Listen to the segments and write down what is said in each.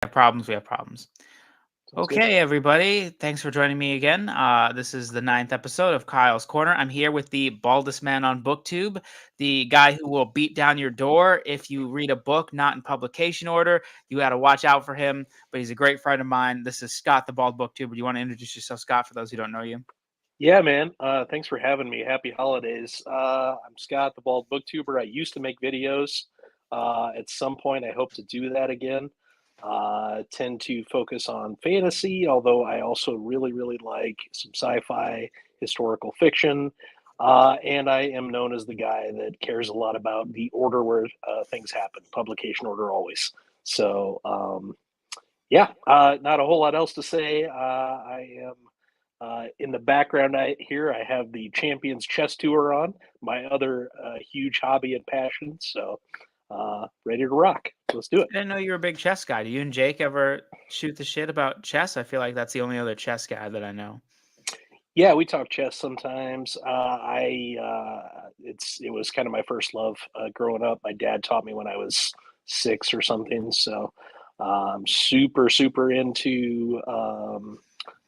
have problems, we have problems. Sounds good. Okay, everybody, thanks for joining me again. This is the 9th episode of Kyle's Corner. I'm here with the baldest man on BookTube, the guy who will beat down your door if you read a book not in publication order. You got to watch out for him, but he's a great friend of mine. This is Scott the Bald Booktuber. Do you want to introduce yourself, Scott, for those who don't know you? Yeah, man. Thanks for having me. Happy holidays. I'm Scott the Bald Booktuber. I used to make videos. At some point, I hope to do that again. Tend to focus on fantasy, although I also really, really like some sci-fi, historical fiction. And I am known as the guy that cares a lot about the order where things happen, publication order always. So, yeah, not a whole lot else to say. I am in the background here, I have the Champions Chess Tour on, my other huge hobby and passion. So, ready to rock. Let's do it. I didn't know you were a big chess guy. Do you and Jake ever shoot the shit about chess? I feel like that's the only other chess guy that I know. Yeah, we talk chess sometimes. It was kind of my first love growing up. My dad taught me when I was 6 or something. So, super into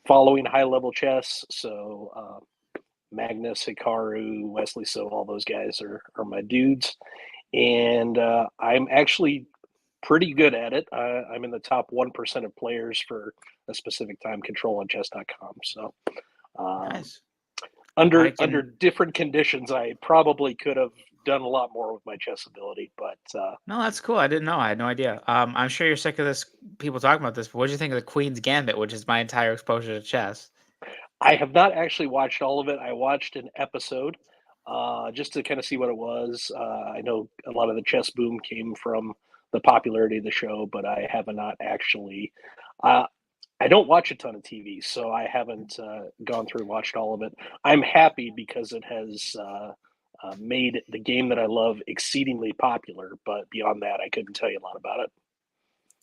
following high level chess. So, Magnus, Hikaru, Wesley, so all those guys are my dudes. And I'm actually pretty good at it. I'm in the top 1% of players for a specific time control on chess.com. So um, Nice. I under can. different conditions, I probably could have done a lot more with my chess ability, but No, that's cool. I didn't know. I had no idea. I'm sure you're sick of this. People talking about this. But what did you think of the Queen's Gambit, which is my entire exposure to chess? I have not actually watched all of it. I watched an episode just to kind of see what it was. I know a lot of the chess boom came from the popularity of the show, but I have not actually. Uh, I don't watch a ton of TV, so I haven't gone through and watched all of it. I'm happy because it has made the game that I love exceedingly popular, but beyond that, I couldn't tell you a lot about it.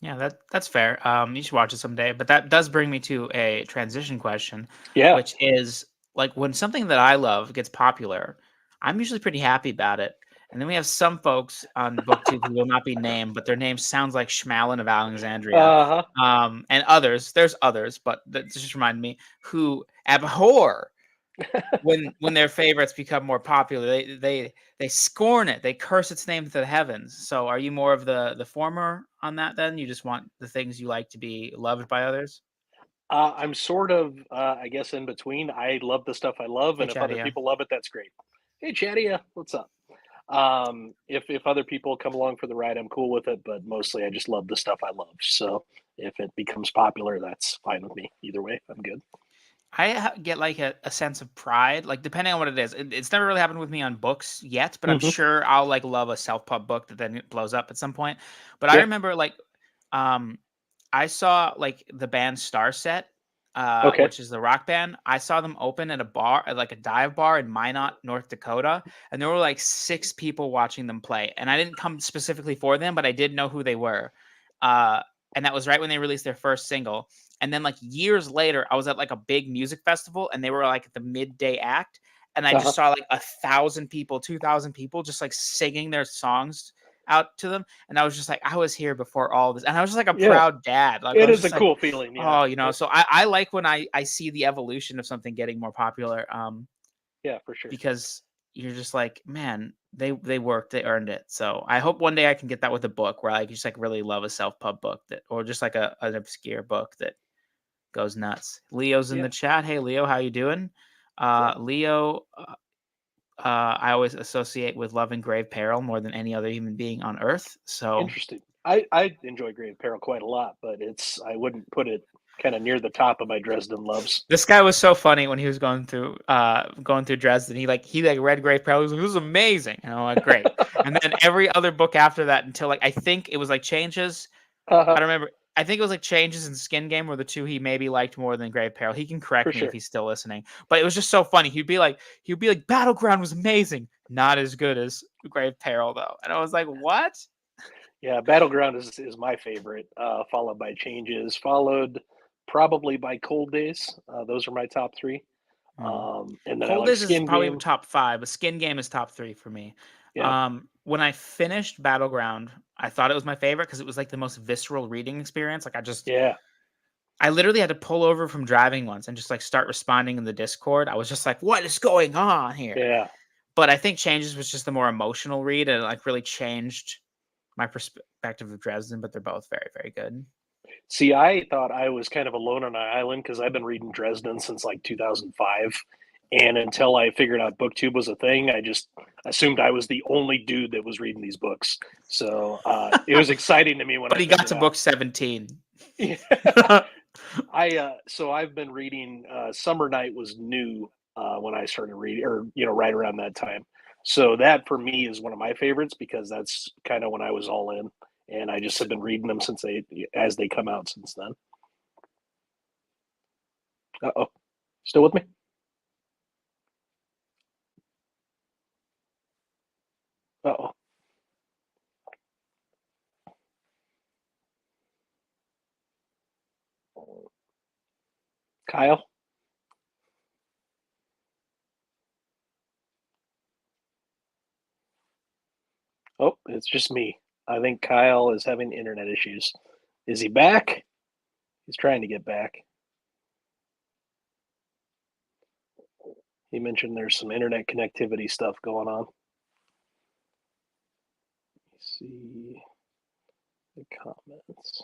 Yeah, that's fair. You should watch it someday. But that does bring me to a transition question, Yeah. which is like when something that I love gets popular, I'm usually pretty happy about it. And then we have some folks on BookTube who will not be named, but their name sounds like Schmalin of Alexandria. Uh-huh. And others, there's others, but that just reminded me who abhor when their favorites become more popular. They scorn it. They curse its name to the heavens. So are you more of the former on that then? You just want the things you like to be loved by others? I'm sort of, I guess, in between. I love the stuff I love, Hey, and if other Chadia. people love it, that's great. Hey, Chadia, what's up? If other people come along for the ride, I'm cool with it. But mostly, I just love the stuff I love. So if it becomes popular, that's fine with me. Either way, I'm good. Get like a sense of pride, like depending on what it is. It's never really happened with me on books yet, but I'm Hmm. sure I'll like love a self-pub book that then it blows up at some point. But I Yeah. remember like um I saw like the band Starset, Okay. which is the rock band. I saw them open at a bar, at like a dive bar in Minot, North Dakota, and there were like 6 people watching them play. And I didn't come specifically for them, but I did know who they were. Uh, and that was right when they released their first single. And then like years later, I was at like a big music festival, and they were like the midday act, and I Uh-huh. just saw like 1,000 people, 2,000 people, just like singing their songs out to them. And I was just like, I was here before all this. And I was just like a Yeah. proud dad. Like I It was is a just like, cool feeling. Yeah. oh, so I like when I see the evolution of something getting more popular. Yeah, for sure. Because you're just like, man, they worked, they earned it. So I hope one day I can get that with a book where I just like really love a self pub book that, or just like an obscure book that goes nuts. Leo's in Yeah. the chat. Hey Leo, how you doing? Yeah. Leo, I always associate with love and grave peril more than any other human being on earth. So Interesting. I enjoy Grave Peril quite a lot, but I wouldn't put it kind of near the top of my Dresden loves. this guy was so funny when he was going through Dresden. He read Grave Peril. He was like, "This is amazing," and I'm like, "Great." And then every other book after that, until like I think it was like Changes. Uh-huh. I don't remember. I think it was like Changes and Skin Game were the two he maybe liked more than Grave Peril. He can For correct me if sure. he's still listening. But it was just so funny. He'd be like, Battleground was amazing, not as good as Grave Peril though. And I was like, what? Yeah, Battleground is my favorite, followed by Changes, followed probably by Cold Days. Those are my top three. Hmm. And then I Cold like is Skin probably Game. top 5, but Skin Game is top 3 for me. Yeah. When I finished Battleground, I thought it was my favorite because it was like the most visceral reading experience. Like Yeah. I literally had to pull over from driving once and just like start responding in the Discord. I was just like, what is going on here? Yeah. But I think Changes was just the more emotional read, and it like really changed my perspective of Dresden, but they're both very, very good. See, I thought I was kind of alone on an island because I've been reading Dresden since like 2005. And until I figured out BookTube was a thing, I just assumed I was the only dude that was reading these books. So it was exciting to me when But I he got figured to out. book 17. Yeah. So I've been reading Summer Night was new when I started reading, or right around that time. So that for me is one of my favorites because that's kind of when I was all in, and I just have been reading them as they come out since then. Uh-oh. Still with me? Uh-oh. Kyle? Oh, it's just me. I think Kyle is having internet issues. Is he back? He's trying to get back. He mentioned there's some internet connectivity stuff going on. Let's see the comments.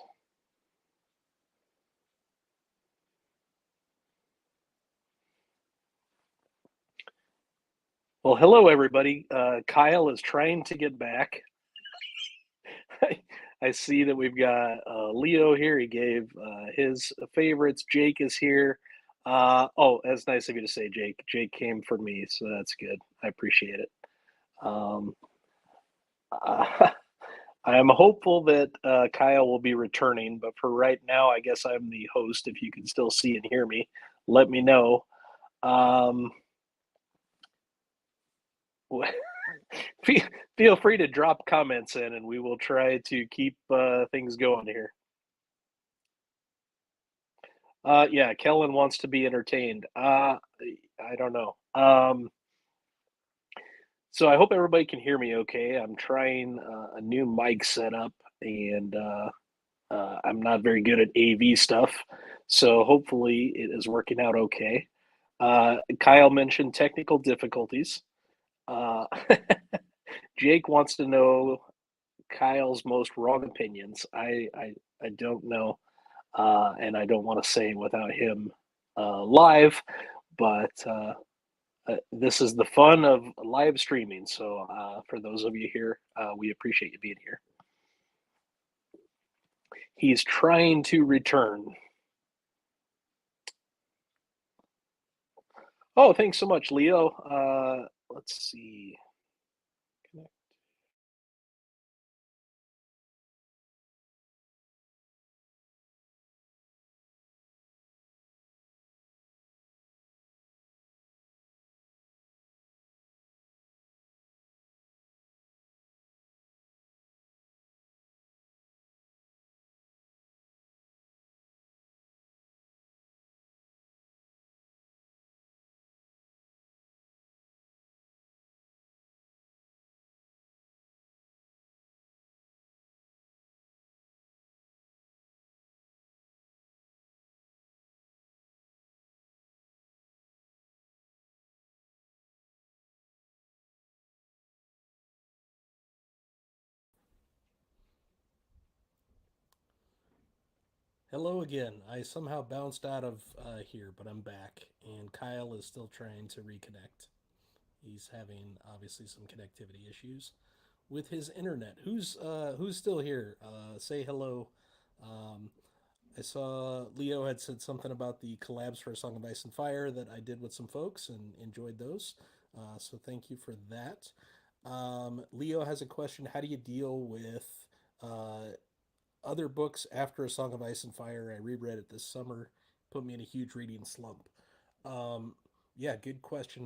Well, hello, everybody. Kyle is trying to get back. I see that we've got Leo here. He gave his favorites. Jake is here. Oh, that's nice of you to say, Jake. Jake came for me, so that's good. I appreciate it. Um, uh, I'm hopeful that Kyle will be returning, but for right now, I guess I'm the host. If you can still see and hear me, let me know. Um, feel free to drop comments in, and we will try to keep things going here. Yeah, Kellen wants to be entertained. I don't know. So I hope everybody can hear me okay. I'm trying a new mic setup, and I'm not very good at AV stuff, so hopefully it is working out okay. Kyle mentioned technical difficulties. Uh, Jake wants to know Kyle's most wrong opinions. I don't know, and I don't want to say without him live, but this is the fun of live streaming. So for those of you here, we appreciate you being here. He's trying to return. Oh, thanks so much, Leo. Let's see. Hello again. I somehow bounced out of here, but I'm back, and Kyle is still trying to reconnect. He's having obviously some connectivity issues with his internet. Who's still here? Say hello. Um, I saw Leo had said something about the collabs for A Song of Ice and Fire that I did with some folks and enjoyed those. So thank you for that. Leo has a question. How do you deal with uh, other books after A Song of Ice and Fire? I reread it this summer, put me in a huge reading slump. Um, yeah, good question.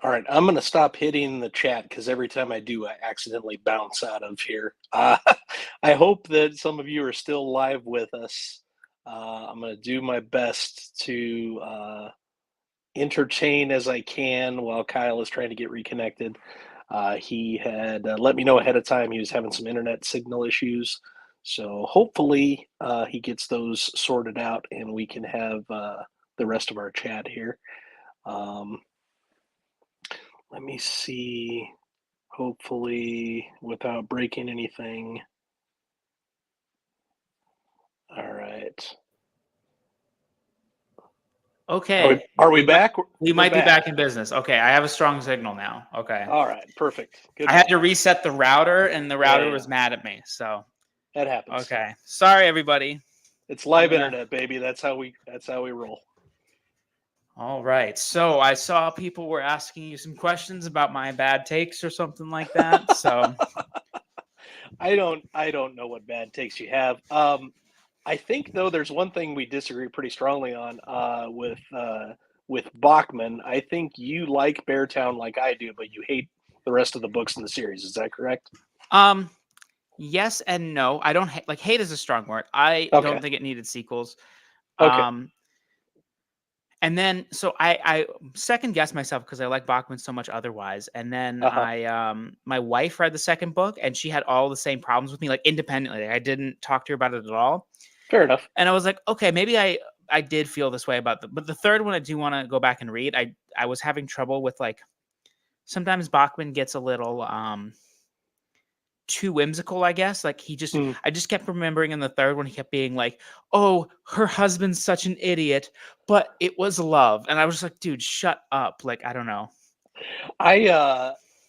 All right, I'm going to stop hitting the chat because every time I do, I accidentally bounce out of here. I hope that some of you are still live with us. I'm going to do my best to entertain as I can while Kyle is trying to get reconnected. He had let me know ahead of time he was having some internet signal issues. So hopefully he gets those sorted out and we can have the rest of our chat here. Let me see, hopefully without breaking anything. All right. Okay. Are we back? We We're might be back in business. Okay, I have a strong signal now. Okay. All right, perfect. Good. I had to reset the router, and the router was mad at me. So that happens. okay. Sorry, everybody. It's live internet, baby. That's how we roll. All right. So I saw people were asking you some questions about my bad takes or something like that. So I don't know what bad takes you have. I think though there's one thing we disagree pretty strongly on with Bachman. I think you like Beartown like I do, but you hate the rest of the books in the series. Is that correct? yes and no. I don't like hate is a strong word. I don't think it needed sequels. Okay. And then so I second guessed myself because I like Bachman so much otherwise. And then my wife read the second book and she had all the same problems with me, like independently. I didn't talk to her about it at all. Fair enough. And I was like, okay, maybe I did feel this way about but the third one I do want to go back and read. I was having trouble with like sometimes Bachman gets a little too whimsical, I guess. Like I just kept remembering in the third one, he kept being like, "Oh, her husband's such an idiot, but it was love." And I was like, dude, shut up. Like, I don't know.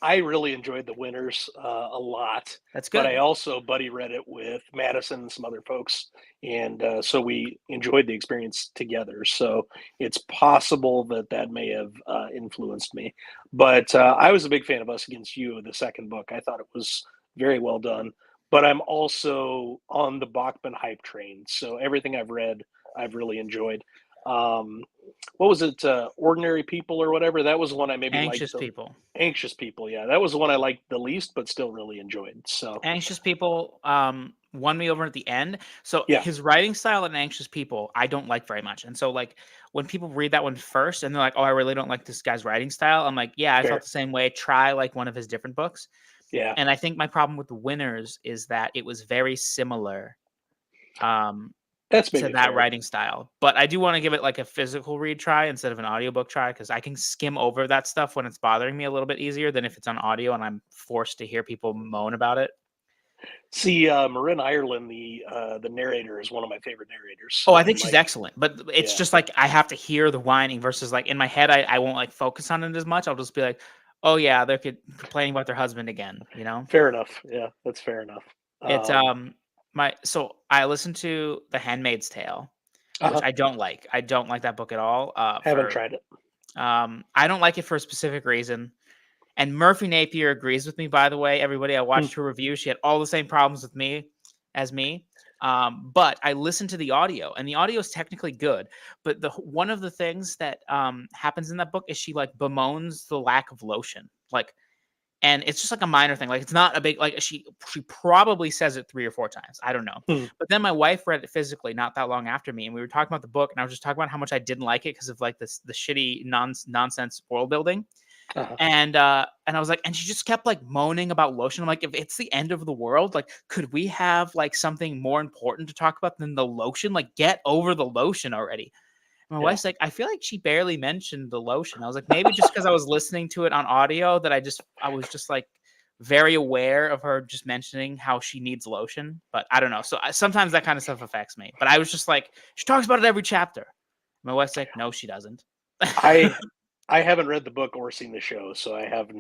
I really enjoyed the Winners a lot. That's good. But I also buddy read it with Madison and some other folks, and so we enjoyed the experience together. So it's possible that may have influenced me. But I was a big fan of Us Against You, the second book. I thought it was very well done. But I'm also on the Bachman hype train. So everything I've read, I've really enjoyed. What was it? Ordinary People or whatever. That was one I maybe Anxious liked. People. Anxious People. Yeah, that was the one I liked the least, but still really enjoyed. So Anxious People won me over at the end. So yeah. his writing style in Anxious People, I don't like very much. And so like when people read that one first and they're like, "Oh, I really don't like this guy's writing style," I'm like, "Yeah, I felt the same way. Try like one of his different books." Yeah. And I think my problem with the Winners is that it was very similar. That's to that writing style, but I do want to give it like a physical read try instead of an audiobook try because I can skim over that stuff when it's bothering me a little bit easier than if it's on audio and I'm forced to hear people moan about it. See, Marin Ireland, the narrator, is one of my favorite narrators. Oh, I think she's excellent, but it's just like I have to hear the whining versus like in my head, I won't like focus on it as much. I'll just be like, "Oh yeah, they're complaining about their husband again," you know? Fair enough. Yeah, that's fair enough. It's so I listened to The Handmaid's Tale, which I don't like. I don't like that book at all. Haven't tried it. I don't like it for a specific reason. And Murphy Napier agrees with me, by the way. Everybody, I watched her review. She had all the same problems with me as me. But I listened to the audio, and the audio is technically good. But one of the things that happens in that book is she like bemoans the lack of lotion. Like, and it's just like a minor thing. Like it's not a big like she probably says it 3 or 4 times. I don't know. But then my wife read it physically not that long after me, and we were talking about the book, and I was just talking about how much I didn't like it because of like the shitty nonsense world building. And I was like, and she just kept like moaning about lotion. I'm like, if it's the end of the world, like, could we have like something more important to talk about than the lotion? Like, get over the lotion already. My wife's like, I feel like she barely mentioned the lotion. I was like, maybe just because I was listening to it on audio that I was just like very aware of her just mentioning how she needs lotion. But I don't know. So sometimes that kind of stuff affects me. But I was just like, she talks about it every chapter. My wife's like, no, she doesn't. I haven't read the book or seen the show, so I have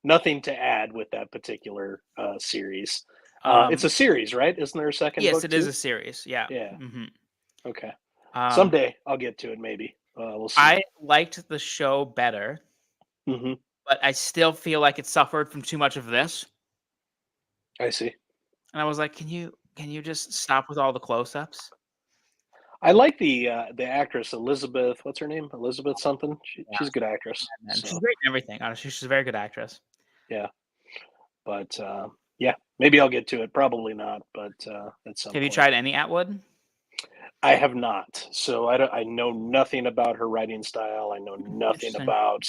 nothing to add with that particular series. It's a series, right? Isn't there a second book? Yes, it is a series. Yeah. Yeah. Mm-hmm. Okay. Someday I'll get to it, maybe. We'll see. I liked the show better, but I still feel like it suffered from too much of this. I see. And I was like, can you just stop with all the close-ups? I like the actress Elizabeth. What's her name? Elizabeth something. Yeah, She's a good actress. and she's So great in everything. Honestly, she's a very good actress. yeah, but yeah, maybe I'll get to it. Probably not, but at some Have you point. tried any Atwood? I have not. So I know nothing about her writing style. I know nothing Interesting. about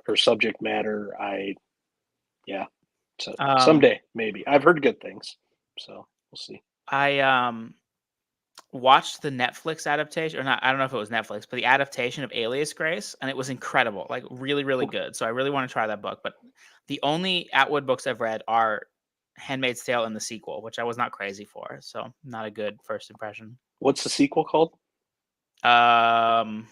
her subject matter. Yeah. So Um, someday maybe. I've heard good things. So we'll see. I watched the Netflix adaptation, or not. I don't know if it was Netflix, but the adaptation of Alias Grace, and it was incredible. Like really, really good. So I really want to try that book. But the only Atwood books I've read are Handmaid's Tale and the sequel, which I was not crazy for. So not a good first impression. What's the sequel called? Um,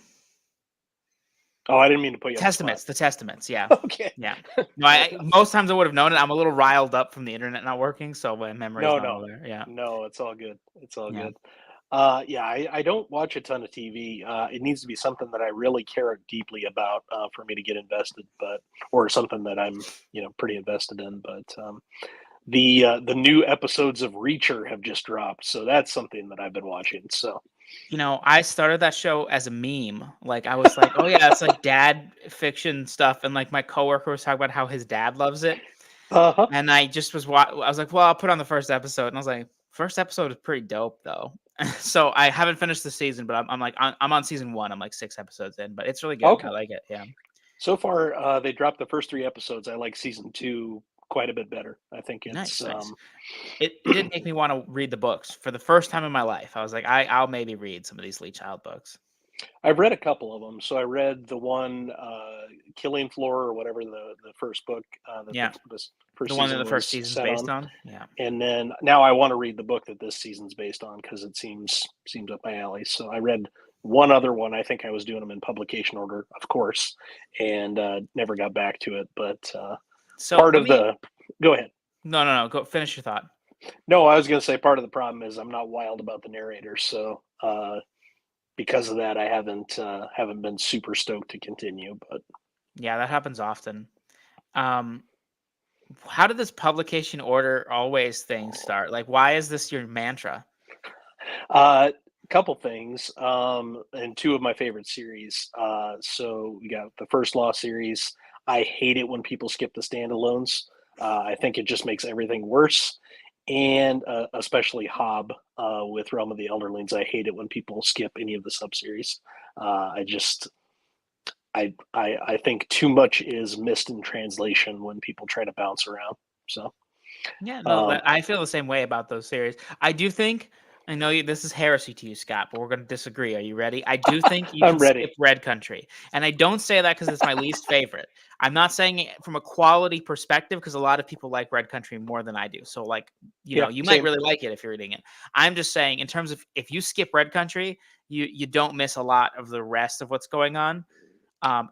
Oh, I didn't mean to put you on the Testaments. The Testaments. Yeah. spot. Okay. Yeah. No, most times I would have known it. I'm a little riled up from the internet not working, so my memory is No, not all no, there. Yeah. no. It's all good. It's all Yeah. good. Yeah, I don't watch a ton of TV. It needs to be something that I really care deeply about for me to get invested, or something that I'm, pretty invested in. But the new episodes of Reacher have just dropped, so that's something that I've been watching. So I started that show as a meme. Like I was like, "Oh yeah, it's like dad fiction stuff," and like my coworker was talking about how his dad loves it, uh-huh. and I just I was like, "Well, I'll put on the first episode," and I was like, "First episode is pretty dope, though." So I haven't finished the season, but I'm on season 1. I'm like 6 episodes in, but it's really good. I Okay. like it. Yeah. So far, they dropped the first 3 episodes. I like season 2 quite a bit better. I think it's Nice, nice. It did make me want to read the books for the first time in my life. I was like, I'll maybe read some of these Lee Child books. I've read a couple of them. So I read the one, Killing Floor or whatever the first book that Yeah, this first the one that season the first was season's set based on. on. Yeah. And then now I want to read the book that this season's based on because it seems up my alley. So I read one other one. I think I was doing them in publication order, of course, and never got back to it. But So part let of me. the go ahead. No. Go finish your thought. No, I was going to say part of the problem is I'm not wild about the narrator, so because of that, I haven't been super stoked to continue. But Yeah, that happens often. Um, how did this publication order always thing start? Like, why is this your mantra? couple things, and two of my favorite series. So we got the First Law series. I hate it when people skip the standalones. I think it just makes everything worse. And especially Hobb with Realm of the Elderlings. I hate it when people skip any of the subseries. I think too much is missed in translation when people try to bounce around. So Yeah, no, um, that I feel the same way about those series. I do think I know this is heresy to you, Scott, but we're going to disagree. Are you ready? I do think you I'm can skip ready. Red Country, and I don't say that because it's my least favorite. I'm not saying it from a quality perspective because a lot of people like Red Country more than I do. So, like, Yeah, you might same. really like it if you're reading it. I'm just saying, in terms of if you skip Red Country, you don't miss a lot of the rest of what's going on.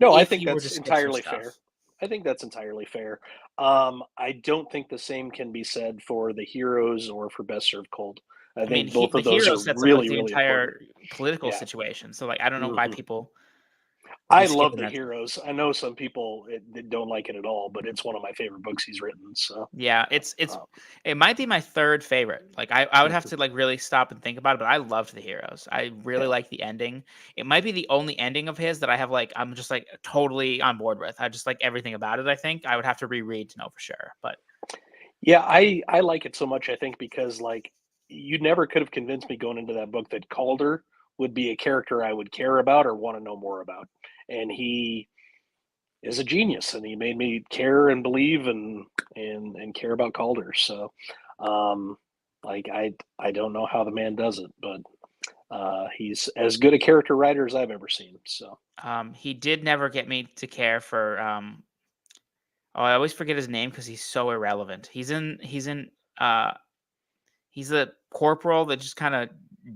No, I If think you were to that's skip some entirely stuff. fair. I think that's entirely fair. I don't think the same can be said for the heroes or for Best Served Cold. I I mean, think both the of those hero are sets up like really, the really important. entire political Yeah. situation. So like I don't know why hmm people would be I love skipping the that stuff. heroes. I know some people that don't like it at all, but it's one of my favorite books he's written. So, Yeah, um, it might be my third favorite. Like I would have mhm. to like really stop and think about it, but I loved the heroes. I really Yeah. like the ending. It might be the only ending of his that I have like I'm just like totally on board with. I just like everything about it. I think I would have to reread to know for sure. But Yeah, I like it so much, I think, because like you never could have convinced me going into that book that Calder would be a character I would care about or want to know more about. And he is a genius and he made me care and believe and care about Calder. So um like I don't know how the man does it, but he's as good a character writer as I've ever seen. So he did never get me to care for oh, I always forget his name because he's so irrelevant. Uh he's a corporal that just kind of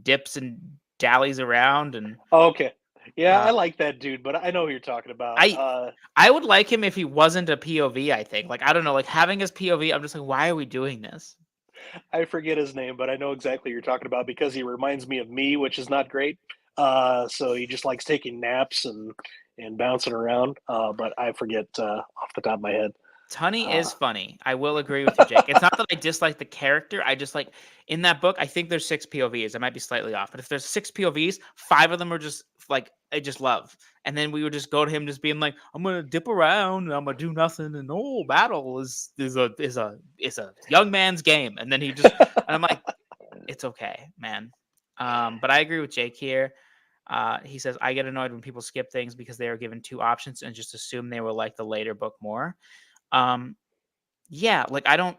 dips and dallies around and okay. Yeah, uh I like that dude, but I know who you're talking about. I I would like him if he wasn't a POV, I think. Like I don't know, like having his POV, I'm just like, why are we doing this? I forget his name, but I know exactly what you're talking about because he reminds me of me, which is not great. So he just likes taking naps and bouncing around. But I forget off the top of my head. Tunney is funny. I will agree with you, Jake. It's not that I dislike the character. I just like in that book, I think there's 6 POVs. I might be slightly off, but if there's 6 POVs, 5 of them are just like I just love. And then we would just go to him just being like, I'm gonna dip around and I'm gonna do nothing and battle is a young man's game. And then he just and I'm like, it's okay, man. But I agree with Jake here. He says, I get annoyed when people skip things because they are given 2 options and just assume they will like the later book more. Yeah, like I don't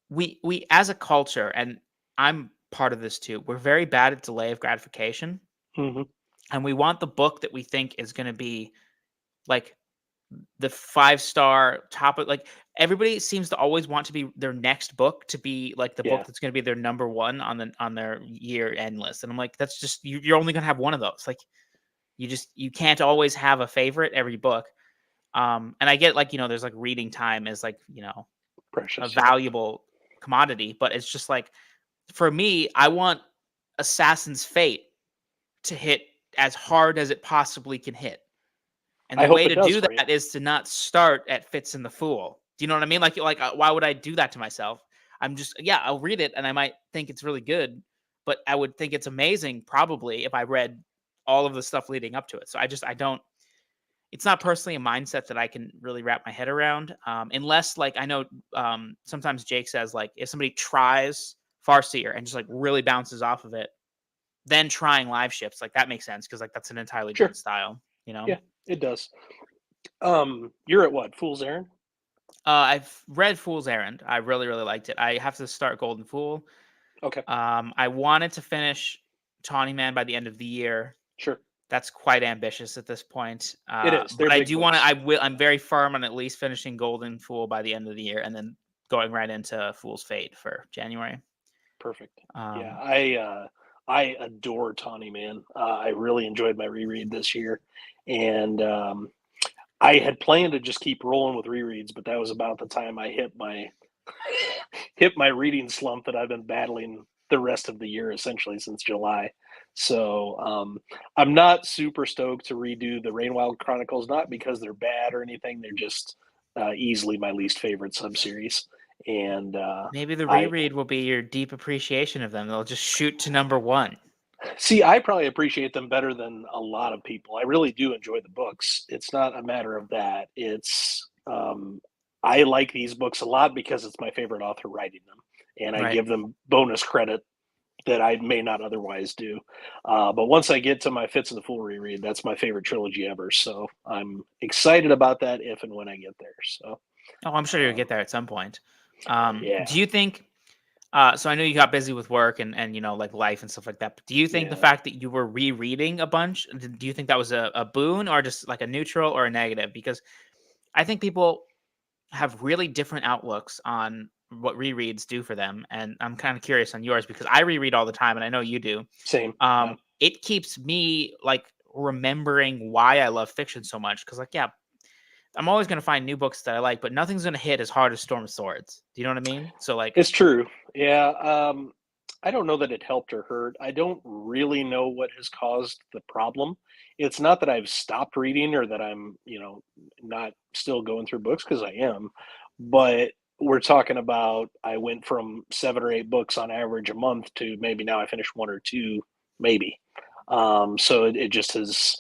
we as a culture, and I'm part of this too, we're very bad at delay of gratification. Mm-hmm. And we want the book that we think is going to be like the 5-star top of like everybody seems to always want to be their next book to be like the book that's going to be their number 1 on their year end list. And I'm like, that's just you're only going to have one of those. Like you can't always have a favorite every book. And I get like, there's like reading time is like, precious, a valuable commodity, but it's just like for me, I want Assassin's Fate to hit as hard as it possibly can hit. And the way to do that is to not start at Fitz and the Fool. Do you know what I mean? Like why would I do that to myself? I'm just I'll read it and I might think it's really good, but I would think it's amazing probably if I read all of the stuff leading up to it. So I don't. It's not personally a mindset that I can really wrap my head around, unless like I know sometimes Jake says like if somebody tries Farseer and just like really bounces off of it, then trying live ships like that makes sense because like that's an entirely different style, Yeah, it does. You're at what? Fool's Errand? I've read Fool's Errand. I really liked it. I have to start Golden Fool. Okay. I wanted to finish Tawny Man by the end of the year. Sure. That's quite ambitious at this point. It is. But I do want to. I'm very firm on at least finishing Golden Fool by the end of the year, and then going right into Fool's Fate for January. Perfect. Yeah, I adore Tawny Man. I really enjoyed my reread this year, and I had planned to just keep rolling with rereads, but that was about the time I hit my reading slump that I've been battling the rest of the year, essentially since July. So I'm not super stoked to redo the Rainwild Chronicles, not because they're bad or anything. They're just easily my least favorite subseries. And maybe the reread will be your deep appreciation of them. They'll just shoot to number 1. See, I probably appreciate them better than a lot of people. I really do enjoy the books. It's not a matter of that. It's I like these books a lot because it's my favorite author writing them, and I give them bonus credit that I may not otherwise do. But once I get to my Fitz and the Fool reread, that's my favorite trilogy ever. So I'm excited about that if and when I get there. So, I'm sure you'll get there at some point. Yeah. Do you think? So I know you got busy with work and like life and stuff like that. But do you think the fact that you were rereading a bunch, do you think that was a boon or just like a neutral or a negative? Because I think people have really different outlooks on what rereads do for them, and I'm kind of curious on yours because I reread all the time, and I know you do. Same. It keeps me like remembering why I love fiction so much because, like, I'm always going to find new books that I like, but nothing's going to hit as hard as Storm of Swords. Do you know what I mean? So, like, it's true. Yeah. I don't know that it helped or hurt. I don't really know what has caused the problem. It's not that I've stopped reading or that I'm, not still going through books because I am, but we're talking about I went from 7 or 8 books on average a month to maybe now I finish 1 or 2, maybe. So it just has,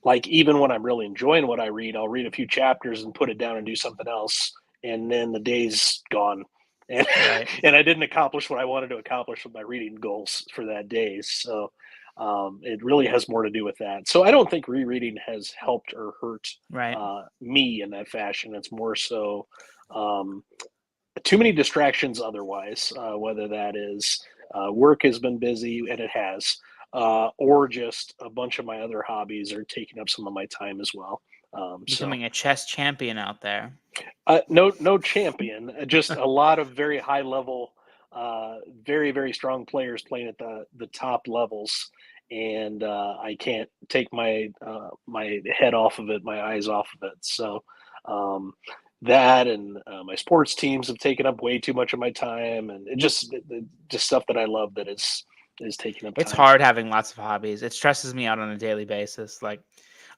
like even when I'm really enjoying what I read, I'll read a few chapters and put it down and do something else, and then the day's gone. And, and I didn't accomplish what I wanted to accomplish with my reading goals for that day. So it really has more to do with that. So I don't think rereading has helped or hurt me in that fashion. It's more so too many distractions otherwise, whether that is work has been busy, and it has, or just a bunch of my other hobbies are taking up some of my time as well. Becoming a chess champion out there. No champion, just a lot of very high level, very, very strong players playing at the top levels. And I can't take my my head off of it, my eyes off of it. So that and my sports teams have taken up way too much of my time, and it just stuff that I love that is taking up time. It's hard having lots of hobbies. It stresses me out on a daily basis. Like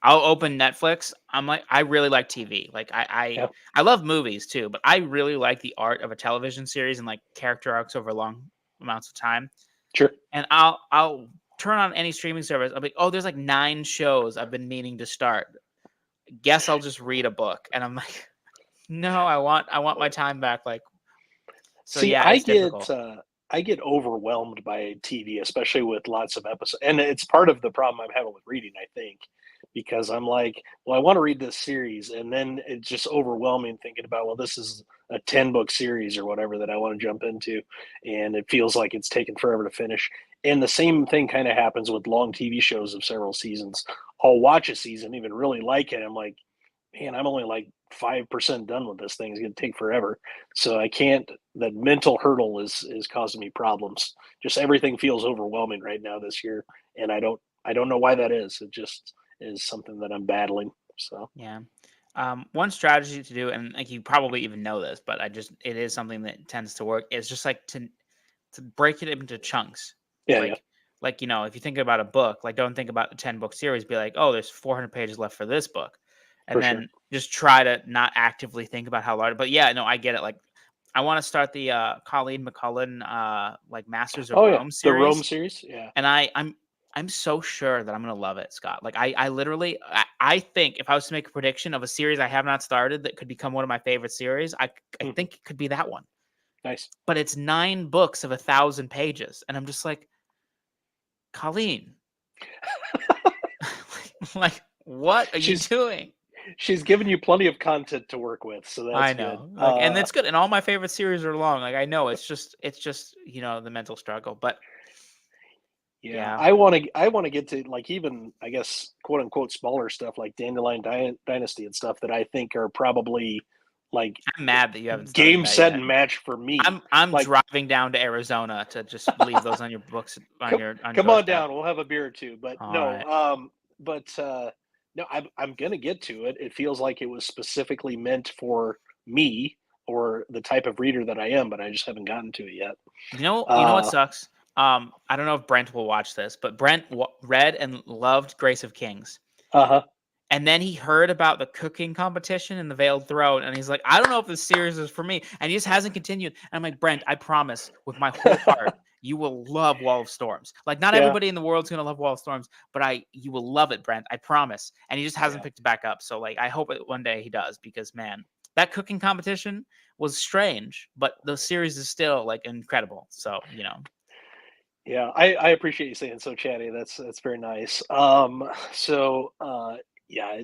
I'll open Netflix. I'm like, I really like TV. Like Yeah, I love movies too, but I really like the art of a television series and like character arcs over long amounts of time. sure. And I'll turn on any streaming service. I'll be, oh, there's like 9 shows I've been meaning to start. Guess I'll just read a book. And I'm like, no, I want my time back. Like, so See, yeah, it's difficult. I get overwhelmed by TV, especially with lots of episodes, and it's part of the problem I'm having with reading, I think, because I'm like, well, I want to read this series, and then it's just overwhelming thinking about, well, this is a 10-book series or whatever that I want to jump into, and it feels like it's taken forever to finish. And the same thing kind of happens with long TV shows of several seasons. I'll watch a season, even really like it. I'm like, man, I'm only like 5% done with this thing. It's going to take forever. So I can't, that mental hurdle is causing me problems. Just everything feels overwhelming right now this year. And I don't know why that is. It just is something that I'm battling. So, Yeah. One strategy to do, and like you probably even know this, but it is something that tends to work, is just like to break it into chunks. yeah, yeah, Like if you think about a book, like don't think about the 10-book series, be like, oh, there's 400 pages left for this book. And for sure. then just try to not actively think about how large, but yeah, no, I get it. Like I want to start the Colleen McCullen like Masters of Oh, yeah. Rome The Rome series. series. Yeah. And I'm so sure that I'm gonna love it, Scott. Like I literally I think if I was to make a prediction of a series I have not started that could become one of my favorite series, I Mhm. think it could be that one. Nice. But it's 9 books of 1,000 pages, and I'm just like, Colleen, like what are you she's, doing? she's given you plenty of content to work with. So I that's good. know, like, and it's good. And all my favorite series are long. Like I know it's just the mental struggle, but Yeah, yeah, I want to get to like even I guess quote unquote smaller stuff like Dynasty and stuff that I think are probably like I'm mad that you haven't started game that set yet. and match for me. I'm Like, driving down to Arizona to just leave those on your books come, on your come on doorstep. down, we'll have a beer or two. But All no, right. no, I'm gonna get to it. It feels like it was specifically meant for me or the type of reader that I am, but I just haven't gotten to it yet. You know what sucks? I don't know if Brent will watch this, but Brent read and loved Grace of Kings. Uh-huh. And then he heard about the cooking competition in the Veiled Throne, and he's like, I don't know if this series is for me. And he just hasn't continued. And I'm like, Brent, I promise with my whole heart, you will love Wall of Storms. Like, not Yeah, everybody in the world's gonna love Wall of Storms, but you will love it, Brent. I promise. And he just hasn't yeah. picked it back up. So like I hope one day he does, because man, that cooking competition was strange, but the series is still like incredible. So, Yeah, I appreciate you saying so, chatty. That's very nice. Yeah,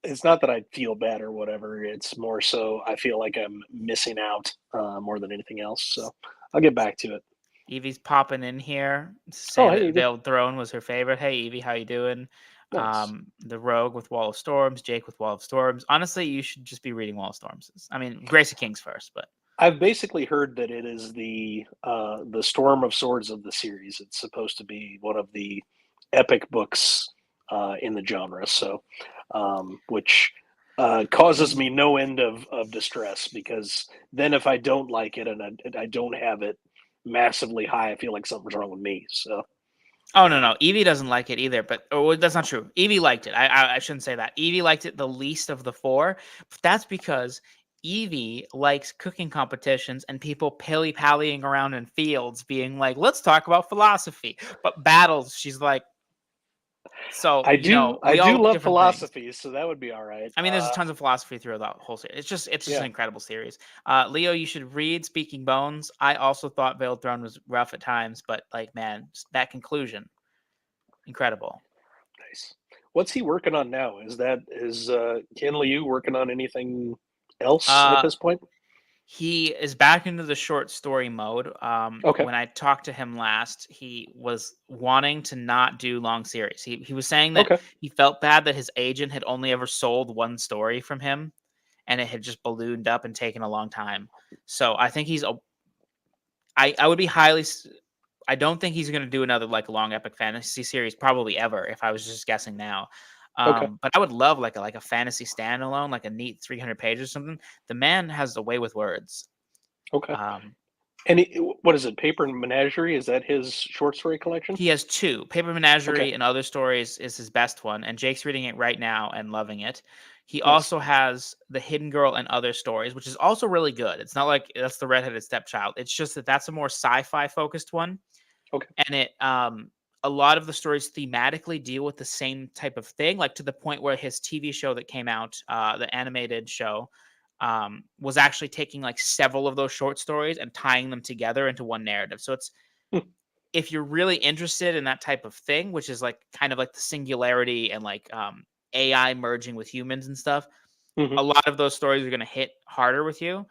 it's not that I feel bad or whatever. It's more so I feel like I'm missing out more than anything else. So I'll get back to it. Evie's popping in here Oh, saying hey, that Evie. Veiled Throne was her favorite. Hey Evie, how you doing? Nice. The Rogue with Wall of Storms, Jake with Wall of Storms. Honestly, you should just be reading Wall of Storms. I mean, Grace of Kings first, but I've basically heard that it is the Storm of Swords of the series. It's supposed to be one of the epic books in the genre. So, which causes me no end of distress because then if I don't like it and I don't have it massively high, I feel like something's wrong with me. So, oh no, Evie doesn't like it either. But that's not true. Evie liked it. I shouldn't say that. Evie liked it the least of the 4. But that's because Evie likes cooking competitions and people pilly-pallying around in fields, being like, "Let's talk about philosophy." But battles, she's like, so I we all do like love different things. philosophy, so that would be all right. I mean, there's tons of philosophy throughout the whole series. It's just an Yeah, incredible series. Leo, you should read Speaking Bones. I also thought Veiled Throne was rough at times, but like, man, that conclusion, incredible. nice. What's he working on now? Is Ken Liu working on anything else at Uh, this point? he is back into the short story mode. Okay. When I talked to him last, he was wanting to not do long series. He was saying that Okay. he felt bad that his agent had only ever sold one story from him, and it had just ballooned up and taken a long time. So I think I would be I don't think he's going to do another like long epic fantasy series probably ever if I was just guessing now. Okay. But I would love like a fantasy standalone, like a neat 300 pages or something. The man has a way with words. Okay. Um, And what is it? Paper and Menagerie? Is that his short story collection? He has 2. Paper Okay, Menagerie and Other Stories is his best one, and Jake's reading it right now and loving it. He nice. also has The Hidden Girl and Other Stories, which is also really good. It's not like that's the redheaded stepchild. It's just that that's a more sci-fi focused one, Okay. and it a lot of the stories thematically deal with the same type of thing, like to the point where his TV show that came out, the animated show, was actually taking like several of those short stories and tying them together into one narrative. So it's if you're really interested in that type of thing, which is like kind of like the singularity and like AI merging with humans and stuff, Hmm. a lot of those stories are going to hit harder with you.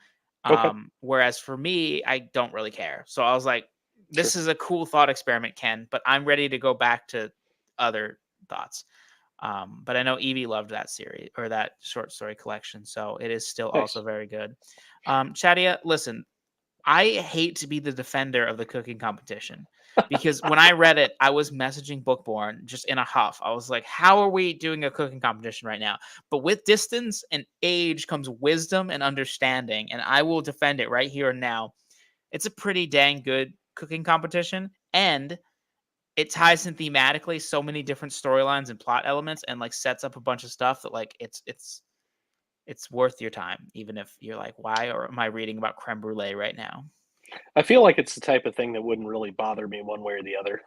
Okay, Whereas for me, I don't really care. So I was like, this sure. is a cool thought experiment, Ken, but I'm ready to go back to other thoughts. But I know Evie loved that series or that short story collection, so it is still also Nice. very good. Shadia, listen, I hate to be the defender of the cooking competition because when I read it, I was messaging Bookborn just in a huff. I was like, how are we doing a cooking competition right now? But with distance and age comes wisdom and understanding, and I will defend it right here and now. It's a pretty dang good cooking competition, and it ties in thematically so many different storylines and plot elements and like sets up a bunch of stuff that like it's worth your time, even if you're like, why or am I reading about creme brulee right now? I feel like it's the type of thing that wouldn't really bother me one way or the other.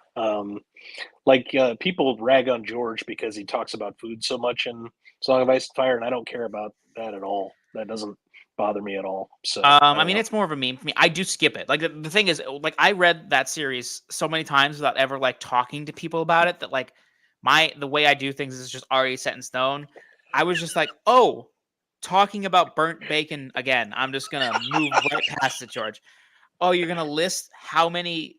People rag on George because he talks about food so much in Song of Ice and Fire, and I don't care about that at all. That doesn't bother me at all. So I I don't mean, know. it's more of a meme for me. I do skip it. Like the thing is, like I read that series so many times without ever like talking to people about it that like the way I do things is just already set in stone. I was just like, oh, talking about burnt bacon again. I'm just gonna move right past it, George. Oh, you're gonna list how many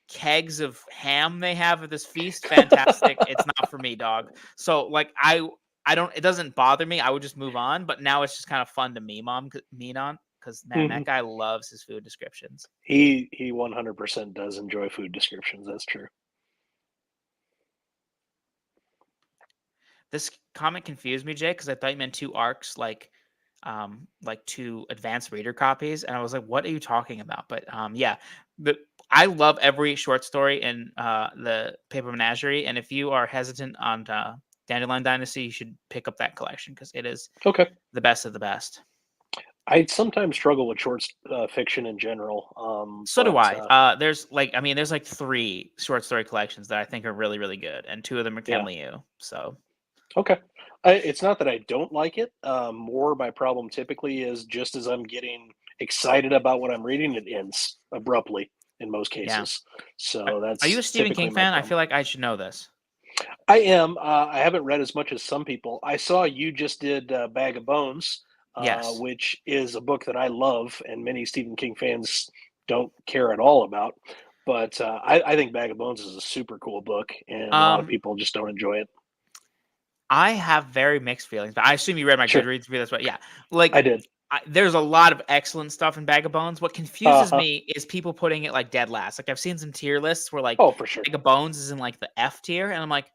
kegs of ham they have at this feast? Fantastic. It's not for me, dog. So like I don't it doesn't bother me. I would just move on, but now it's just kind of fun to meme on because man, that Mhm. guy loves his food descriptions. He 100% does enjoy food descriptions. That's true. This comment confused me, Jay, because I thought you meant 2 arcs like 2 advanced reader copies, and I was like, "What are you talking about?" But yeah, the I love every short story in the Paper Menagerie, and if you are hesitant on Dandelion Dynasty, you should pick up that collection because it is Okay. the best of the best. I sometimes struggle with short fiction in general, So do but I. There's like 3 short story collections that I think are really, really good, and 2 of them are Ken yeah. Liu. So Okay. It's not that I don't like it. More my problem typically is just as I'm getting excited about what I'm reading, it ends abruptly in most yeah. cases. Are, So are you a that's Stephen typically King my fan? I problem. feel like I should know this. I am. I haven't read as much as some people. I saw you just did Bag of Bones, Yes. which is a book that I love, and many Stephen King fans don't care at all about. But I think Bag of Bones is a super cool book, and a lot of Um, people just don't enjoy it. I have very mixed feelings, but I assume you read my Sure, Goodreads review. That's what, yeah. I Like, did. there's a lot of excellent stuff in Bag of Bones. What confuses Uh-huh. me is people putting it like dead last. Like, I've seen some tier lists where like Oh, for sure. Bag of Bones is in like the F tier, and I'm like,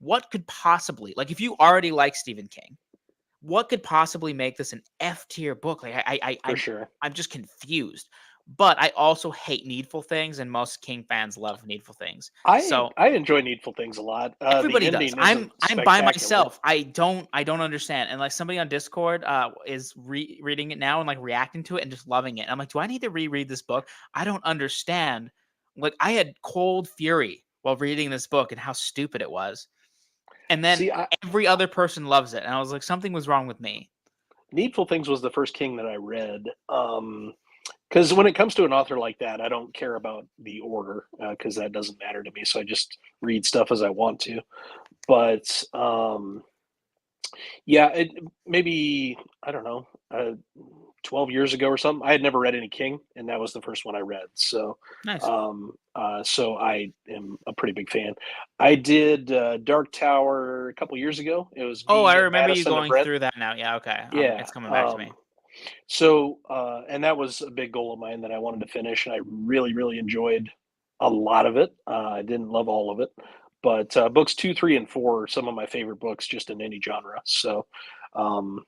what could possibly like if you already like Stephen King, what could possibly make this an F tier book? Like, For sure. I'm just confused. But I also hate Needful Things, and most King fans love Needful Things. I So I enjoy Needful Things a lot. The everybody does. ending isn't I'm by spectacular. myself. I don't understand. And like somebody on Discord is reading it now and like reacting to it and just loving it. I'm like, do I need to reread this book? I don't understand. Like I had cold fury while reading this book and how stupid it was. And then See, every other person loves it. And I was like, something was wrong with me. Needful Things was the first King that I read. Because when it comes to an author like that, I don't care about the order because that doesn't matter to me. So I just read stuff as I want to. But yeah, maybe I don't know, 12 years ago or something. I had never read any King, and that was the first one I read. So, Nice. so I am a pretty big fan. I did Dark Tower a couple years ago. It was Oh, I me and remember you Madison and going Brett. through that now. Yeah, okay. Yeah. It's coming back to me. And that was a big goal of mine that I wanted to finish, and I really, really enjoyed a lot of it. I didn't love all of it, but books 2, 3, and 4 are some of my favorite books just in any genre. So, um,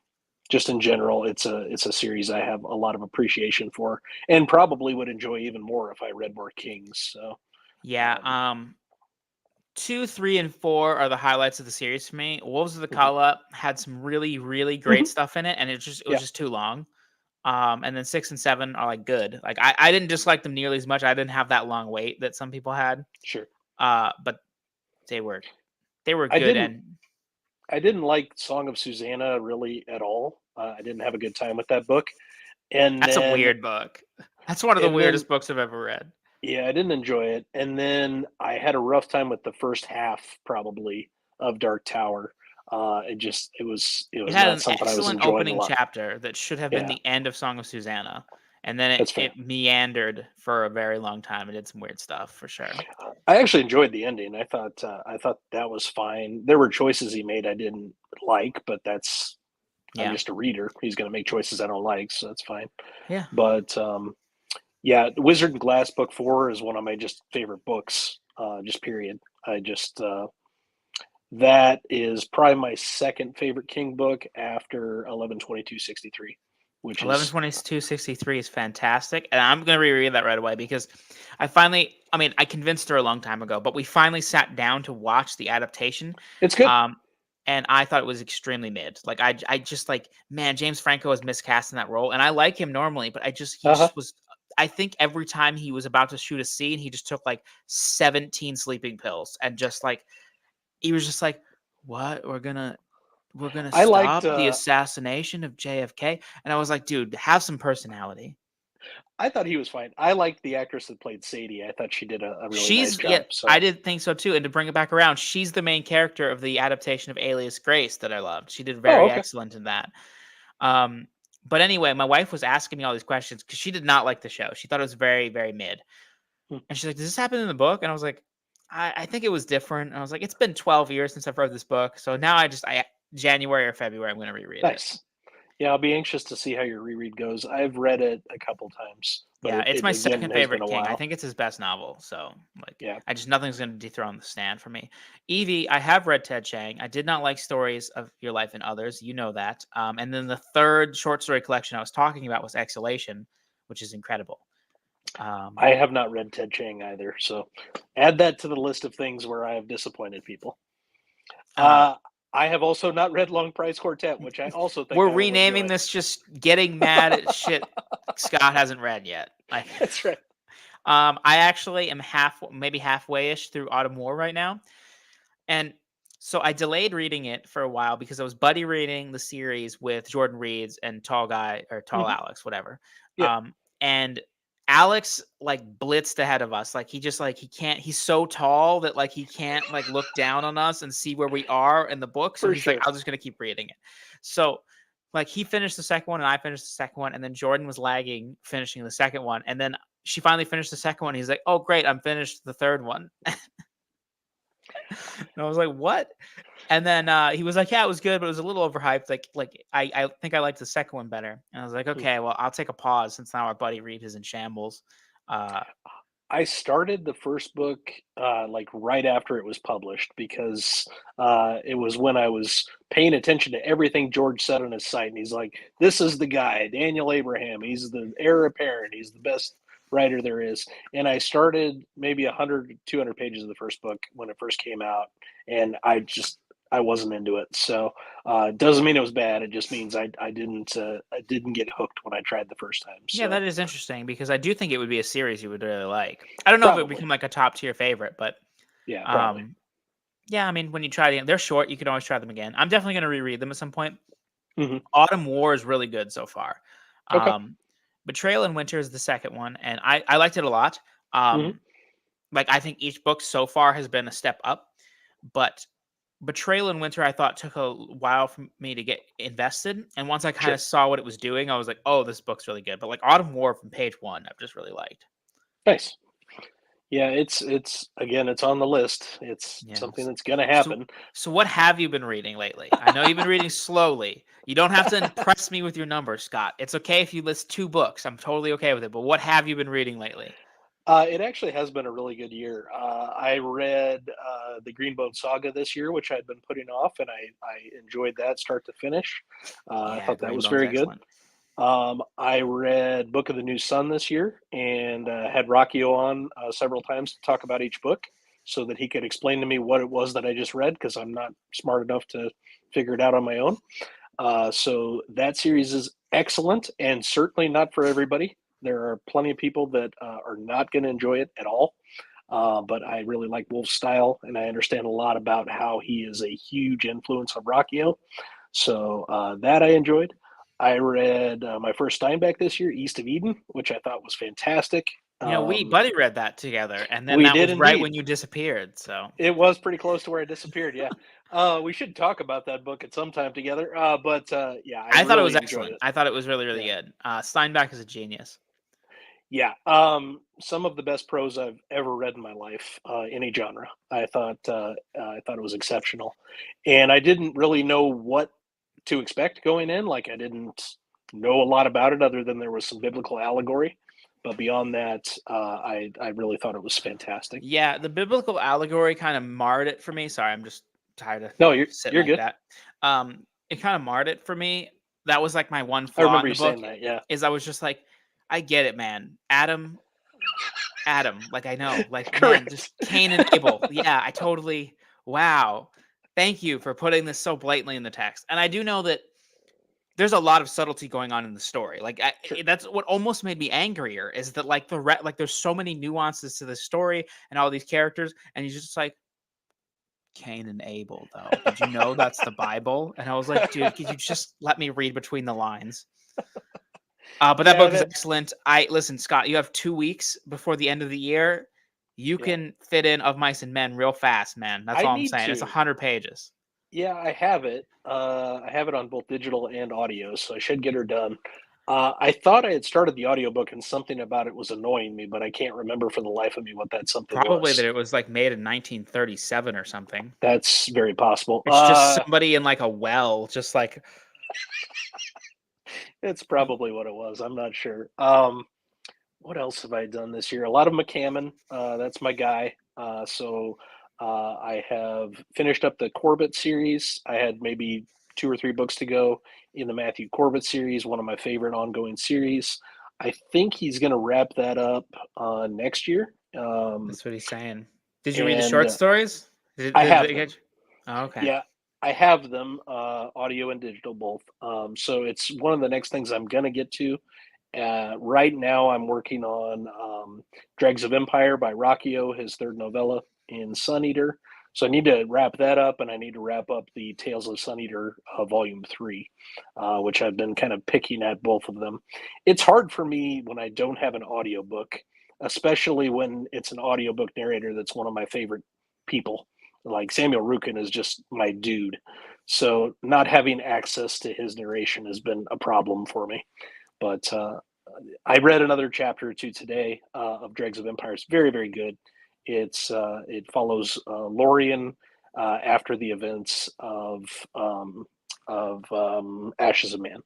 just in general, it's a series I have a lot of appreciation for, and probably would enjoy even more if I read more Kings. So Yeah. um, 2, 3, and 4 are the highlights of the series for me. Wolves of the mhm, Kala had some really, really great mhm, stuff in it, and it was yeah, just too long. And then 6 and 7 are like good. Like I didn't dislike them nearly as much. I didn't have that long wait that some people had. sure. But they were they were I good, didn't and I didn't like Song of Susanna really at all. I didn't have a good time with that book, and that's a then weird book. That's one of the and then weirdest books I've ever read. yeah, I didn't enjoy it, and then I had a rough time with the first half probably of Dark Tower. It It was had not an something I was excellent enjoying a opening lot. chapter that should have been Yeah, the end of Song of Susanna, and then that's fair. it meandered for a very long time and did some weird stuff for sure. I actually enjoyed the ending. I thought that was fine. There were choices he made I didn't like, but that's I'm Yeah. just a reader. He's going to make choices I don't like, so that's fine. Yeah. But yeah, Wizard and Glass book 4 is one of my just favorite books. Just period. I just that is probably my second favorite King book after 11/22/63, which is 11/22/63 is fantastic, and I'm gonna reread that right away because I convinced her a long time ago, but we finally sat down to watch the adaptation, it's good. um, and I thought it was extremely mid. Like I just like, man, James Franco was miscast in that role, and I like him normally, but he Uh huh. just was. I think every time he was about to shoot a scene, he just took like 17 sleeping pills, and just like he was just like, "What? We're gonna I liked. stop the assassination of JFK." And I was like, dude, have some personality. I thought he was fine. I liked the actress that played Sadie. I thought she did a really nice Yeah, job. I So did think so too. And to bring it back around, she's the main character of the adaptation of Alias Grace that I loved. She did oh very okay. excellent in that. Um, but anyway, my wife was asking me all these questions because she did not like the show. She thought it was very, very mid. Hmm. And she's like, "Does this happen in the book?" And I was like, I think it was different. And I was like, "It's been 12 years since I've read this book. So now I January or February, I'm gonna reread it." Nice. Yeah, I'll be anxious to see how your reread goes. I've read it a couple times, but Yeah, it's it my again second has been favorite a King. I while. think it's his best novel. So, like, Yeah. nothing's going to dethrone The Stand for me. Evie, I have read Ted Chiang. I did not like Stories of Your Life and Others. You know that. And then the third short story collection I was talking about was Exhalation, which is incredible. I have not read Ted Chiang either, so add that to the list of things where I have disappointed people. uh, Uh, I have also not read Long Price Quartet, which I also think we're I will renaming enjoy. this just Getting Mad at Shit Scott hasn't read yet. Like, That's right. I actually am maybe halfway ish through Autumn War right now. And so I delayed reading it for a while because I was buddy reading the series with Jordan Reeds and Tall Guy or Tall Hmm. Alex, whatever. Yeah, And Alex like blitzed ahead of us. Like he just like he can't. He's so tall that like he can't like look down on us and see where we are in the book. So for he's like, sure. I'm just gonna keep reading it. So like he finished the second one and I finished the second one, and then Jordan was lagging finishing the second one, and then she finally finished the second one. He's like, "Oh great, I'm finished the third one." And I was like, "What?" And then he was like, "Yeah, it was good, but it was a little overhyped. I think I liked the second one better." And I was like, Hmm. "Okay, well, I'll take a pause since now our buddy Reed is in shambles." Uh, I started the first book like right after it was published because it was when I was paying attention to everything George said on his site, and he's like, "This is the guy, Daniel Abraham. He's the heir apparent. He's the best writer there is." And I started maybe 100, 200 pages of the first book when it first came out, and I wasn't into it. So it doesn't mean it was bad. It just means I didn't get hooked when I tried the first time. yeah, So that is interesting because I do think it would be a series you would really like. I don't know if it would probably, become like a top tier favorite, but yeah, probably. um, yeah, I mean, when you try them, they're short. You can always try them again. I'm definitely going to reread them at some point. Hmm. Autumn War is really good so far. Okay. Um, Betrayal in Winter is the second one, and I liked it a lot. Hmm. Like I think each book so far has been a step up, but Betrayal in Winter I thought took a while for me to get invested, and once I kind Sure. of saw what it was doing, I was like, "Oh, this book's really good." But like Autumn War from page 1, I've just really liked. Nice. Yeah, it's again, it's on the list. It's Yeah. something that's gonna So happen. so what have you been reading lately? I know you've been reading slowly. You don't have to impress me with your numbers, Scott. It's okay if you list 2 books. I'm totally okay with it. But what have you been reading lately? It actually has been a really good year. I read the Greenbow Saga this year, which I'd been putting off, and I enjoyed that start to finish. I Yeah, thought that Green was Bone's very good. excellent. I read Book of the New Sun this year and had Rockio on several times to talk about each book so that he could explain to me what it was that I just read because I'm not smart enough to figure it out on my own. So that series is excellent and certainly not for everybody. There are plenty of people that are not going to enjoy it at all. But I really like Wolf's style, and I understand a lot about how he is a huge influence on Rockio. So that I enjoyed. I read my first Steinbeck this year, East of Eden, which I thought was fantastic. We buddy read that together, and then We that did was right when indeed. you disappeared. So It was pretty close to where I disappeared. Yeah. We should talk about that book at some time together. But yeah, I I thought it was really enjoyed excellent. it. I thought it was really, really Yeah. good. Steinbeck is a genius. Yeah. Some of the best prose I've ever read in my life, any genre. I thought it was exceptional, and I didn't really know what to expect going in. Like I didn't know a lot about it other than there was some biblical allegory. But beyond that, I really thought it was fantastic. Yeah, the biblical allegory kind of marred it for me. Sorry, I'm just tired of No, sitting you're like good. that. It kind of marred it for me. That was like my one I flaw in remember the you book saying that. Yeah. is I was just like, I get it, man. Adam, like I know, like man, just Correct. Cain and Abel. Yeah, I totally. Wow, thank you for putting this so blatantly in the text. And I do know that there's a lot of subtlety going on in the story. Like Sure. that's what almost made me angrier is that like like there's so many nuances to the story and all these characters, and he's just like Cain and Abel. Though, did you know that's the Bible? And I was like, dude, could you just let me read between the lines? But that Yeah, book I've is had. excellent. I listen, Scott. You have 2 weeks before the end of the year. You Yeah, can fit in Of Mice and Men real fast, man. That's I all I'm need saying. It's to. 100 pages. Yeah, I have it. I have it on both digital and audio, so I should get her done. I thought I had started the audiobook and something about it was annoying me, but I can't remember for the life of me what that something Probably that was. it was like made in 1937 or something. That's very possible. It's just somebody in like a well, just like It's probably what it was. I'm not sure. What else have I done this year? A lot of McCammon. That's my guy. I have finished up the Corbett series. I had maybe 2 or 3 books to go in the Matthew Corbett series, one of my favorite ongoing series. I think he's going to wrap that up next year. that's what he's saying. Did you read the And short stories? I Did have they them. get you? Oh, okay. Yeah, I have them, audio and digital both. So it's one of the next things I'm going to get to. Right now, I'm working on Dregs of Empire by Rockio, his third novella in Sun Eater. So I need to wrap that up, and I need to wrap up the Tales of Sun Eater Volume 3, which I've been kind of picking at both of them. It's hard for me when I don't have an audiobook, especially when it's an audiobook narrator that's one of my favorite people. Like Samuel Rukin is just my dude. So not having access to his narration has been a problem for me. But I read another chapter or two today of Dregs of Empire. It's very, very good. It follows Lorien after the events of Ashes of Man.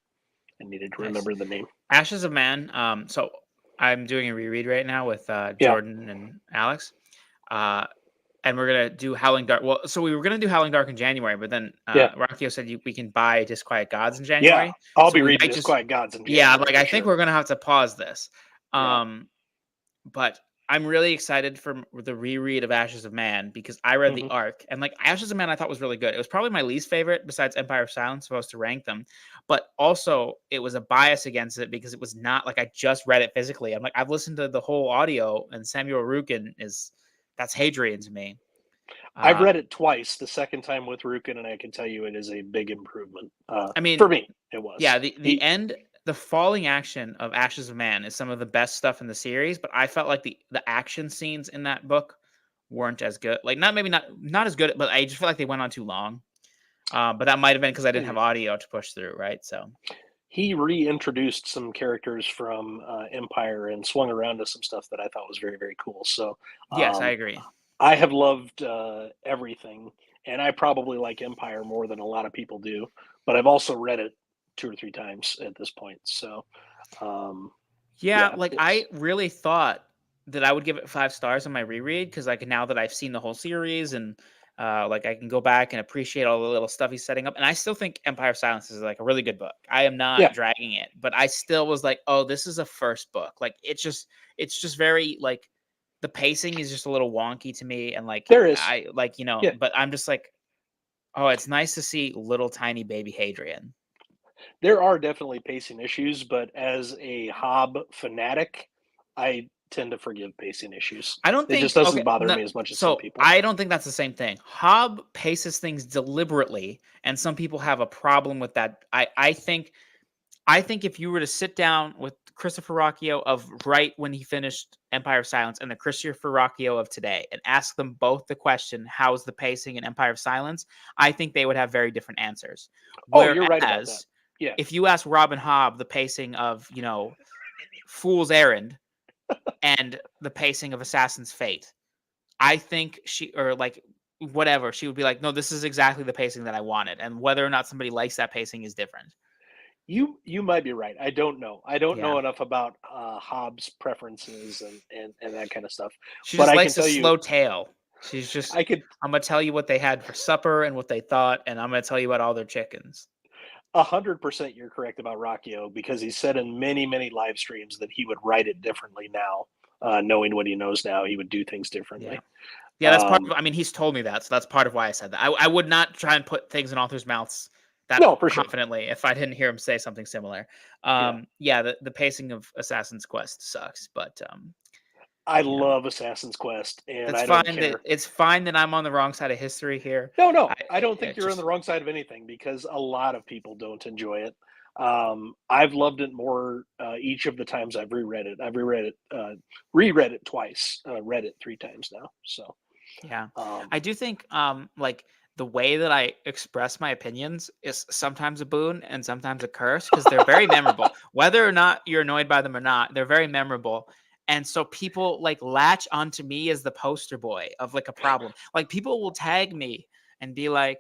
I needed to Nice. remember the name. Ashes of Man. So I'm doing a reread right now with Yeah, Jordan and Alex. And we're gonna do Howling Dark. Well, so we were gonna do Howling Dark in January, but then yeah, Rockio said we can buy Disquiet Gods in yeah. January. I'll So be we reading might just Disquiet Gods in yeah, January like for I think sure. we're gonna have to pause this. Yeah. But I'm really excited for the reread of Ashes of Man because I read the Hmm. arc and like Ashes of Man I thought was really good. It was probably my least favorite besides Empire of Silence, supposed to rank them. But also it was a bias against it because it was not like I just read it physically. I'm like I've listened to the whole audio and Samuel Rukin that's Hadrian to me. I've Uh, read it twice. The second time with Rukin, and I can tell you it is a big improvement. I For mean, me, it yeah, was. the end, the falling action of Ashes of Man is some of the best stuff in the series, but I felt like the action scenes in that book weren't as good. Like not as good, but I just feel like they went on too long. But that might have been because I didn't have audio to push through, right? So He reintroduced some characters from Empire and swung around to some stuff that I thought was very, very cool. So yes, I um, agree. I have loved everything, and I probably like Empire more than a lot of people do. But I've also read it 2 or 3 times at this point. So Yeah, yeah, like it's I really thought that I would give it 5 stars on my reread because like now that I've seen the whole series and like I can go back and appreciate all the little stuff he's setting up. And I still think Empire of Silence is like a really good book. I am not Yeah. dragging it, but I still was like, oh, this is a first book. Like it's just very like the pacing is just a little wonky to me. And like There is. I like, Yeah. but I'm just like, oh, it's nice to see little tiny baby Hadrian. There are definitely pacing issues, but as a Hobb fanatic, I tend to forgive pacing issues. I don't It think just doesn't okay, bother no, me as much as some so people. I don't think that's the same thing. Hobb paces things deliberately, and some people have a problem with that. I think if you were to sit down with Christopher Ruocchio of right when he finished Empire of Silence and the Christopher Ruocchio of today and ask them both the question, how's the pacing in Empire of Silence? I think they would have very different answers. Oh, you're right about that. Whereas Yeah. if you ask Robin Hobb the pacing of, Fool's Errand and the pacing of Assassin's Fate, I think whatever, she would be like, no, this is exactly the pacing that I wanted. And whether or not somebody likes that pacing is different. You might be right. I don't know. I don't Yeah. know enough about Hobbs' preferences and that kind of stuff. She But just I can likes a tell you, slow tale. She's just, I could I'm gonna tell you what they had for supper and what they thought, and I'm gonna tell you about all their chickens. 100% you're correct about Rockio because he said in many live streams that he would write it differently now, knowing what he knows now, he would do things Yeah. differently. Yeah, that's part Um, of, I mean, he's told me that, so that's part of why I said that. I would not try and put things in authors' mouths that no, for sure. confidently if I didn't hear him say something similar. Yeah. Yeah, the pacing of Assassin's Quest sucks, but I you know, love Assassin's Quest, and it's I don't fine that care. it's fine that I'm on the wrong side of history here. No, I I don't think it you're on the just wrong side of anything because a lot of people don't enjoy it. I've loved it more each of the times I've reread it. I've reread it twice, read it 3 times now. So, Yeah. um, I do think like the way that I express my opinions is sometimes a boon and sometimes a curse because they're very memorable. Whether or not you're annoyed by them or not, they're very memorable. And so people like latch onto me as the poster boy of like a problem. Like people will tag me and be like,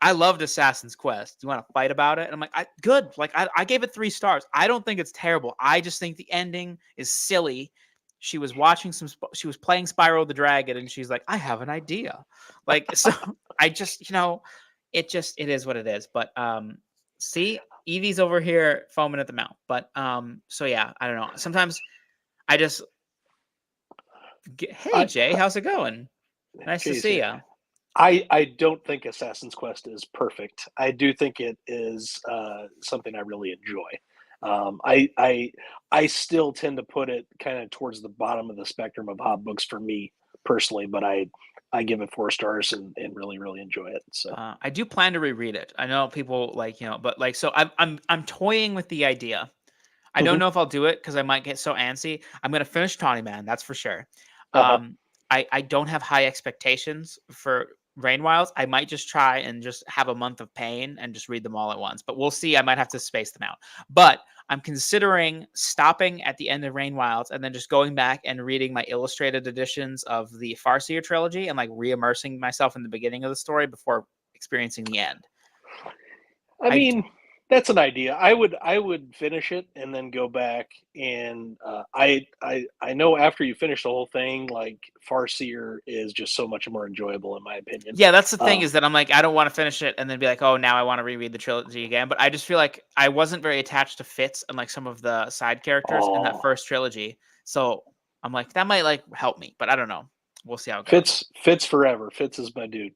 I loved Assassin's Quest. Do you want to fight about it? And I'm like, good. Like I gave it 3 stars. I don't think it's terrible. I just think the ending is silly. She was watching she was playing Spyro the Dragon and she's like, I have an idea. Like, so I just, it is what it is. But see, Evie's over here foaming at the mouth. But so yeah, I don't know. Sometimes I just hey I, Jay, how's it going? Nice to Jay's see here. you. I don't think Assassin's Quest is perfect. I do think it is something I really enjoy. I still tend to put it kind of towards the bottom of the spectrum of Hobb books for me personally, but I give it 4 stars and really enjoy it. So I do plan to reread it. I know people like, but like, so I'm toying with the idea. I don't Mhm. know if I'll do it because I might get so antsy. I'm gonna finish Tawny Man, that's for sure. Uh-huh. I don't have high expectations for Rain Wilds. I might just try and just have a month of pain and just read them all at once. But we'll see. I might have to space them out. But I'm considering stopping at the end of Rain Wilds and then just going back and reading my illustrated editions of the Farseer trilogy and like re-immersing myself in the beginning of the story before experiencing the end. I mean, that's an idea. I would finish it and then go back and I know after you finish the whole thing, like Farseer is just so much more enjoyable in my opinion. Yeah, that's the thing Um, is that I'm like, I don't want to finish it and then be like, oh, now I want to reread the trilogy again. But I just feel like I wasn't very attached to Fitz and like some of the side characters in that oh, first trilogy. So I'm like, that might like help me, but I don't know. We'll see how it goes. Fitz forever. Fitz is my dude.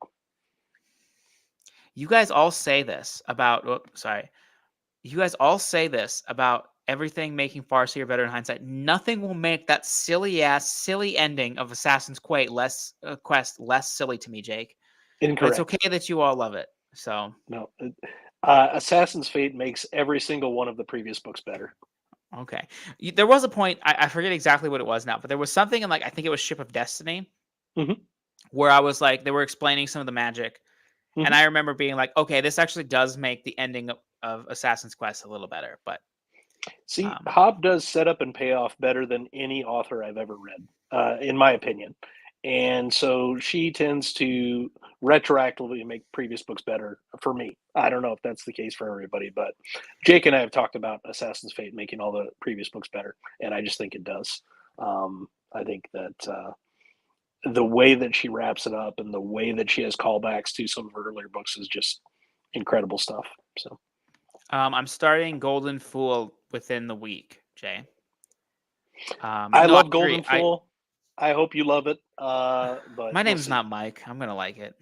You guys all say this about, sorry. You guys all say this about everything making Farseer better in hindsight. Nothing will make that silly ending of Assassin's Quest less silly to me, Jake. But it's Incorrect. okay that you all love it. So No. Assassin's Fate makes every single one of the previous books better. okay, there was a point I forget exactly what it was now, but there was something in like I think it was Ship of Destiny Mhm. where I was like they were explaining some of the magic, and Mhm. I remember being like, okay, this actually does make the ending of Assassin's Quest a little better. But See, um, Hobb does set up and pay off better than any author I've ever read, in my opinion. And so she tends to retroactively make previous books better for me. I don't know if that's the case for everybody, but Jake and I have talked about Assassin's Fate making all the previous books better, and I just think it does. I think that the way that she wraps it up and the way that she has callbacks to some of her earlier books is just incredible stuff. So I'm starting Golden Fool within the week, Jay. I No, I love agree. Golden Fool. I hope you love it. But My we'll name's see. not Mike. I'm gonna like it.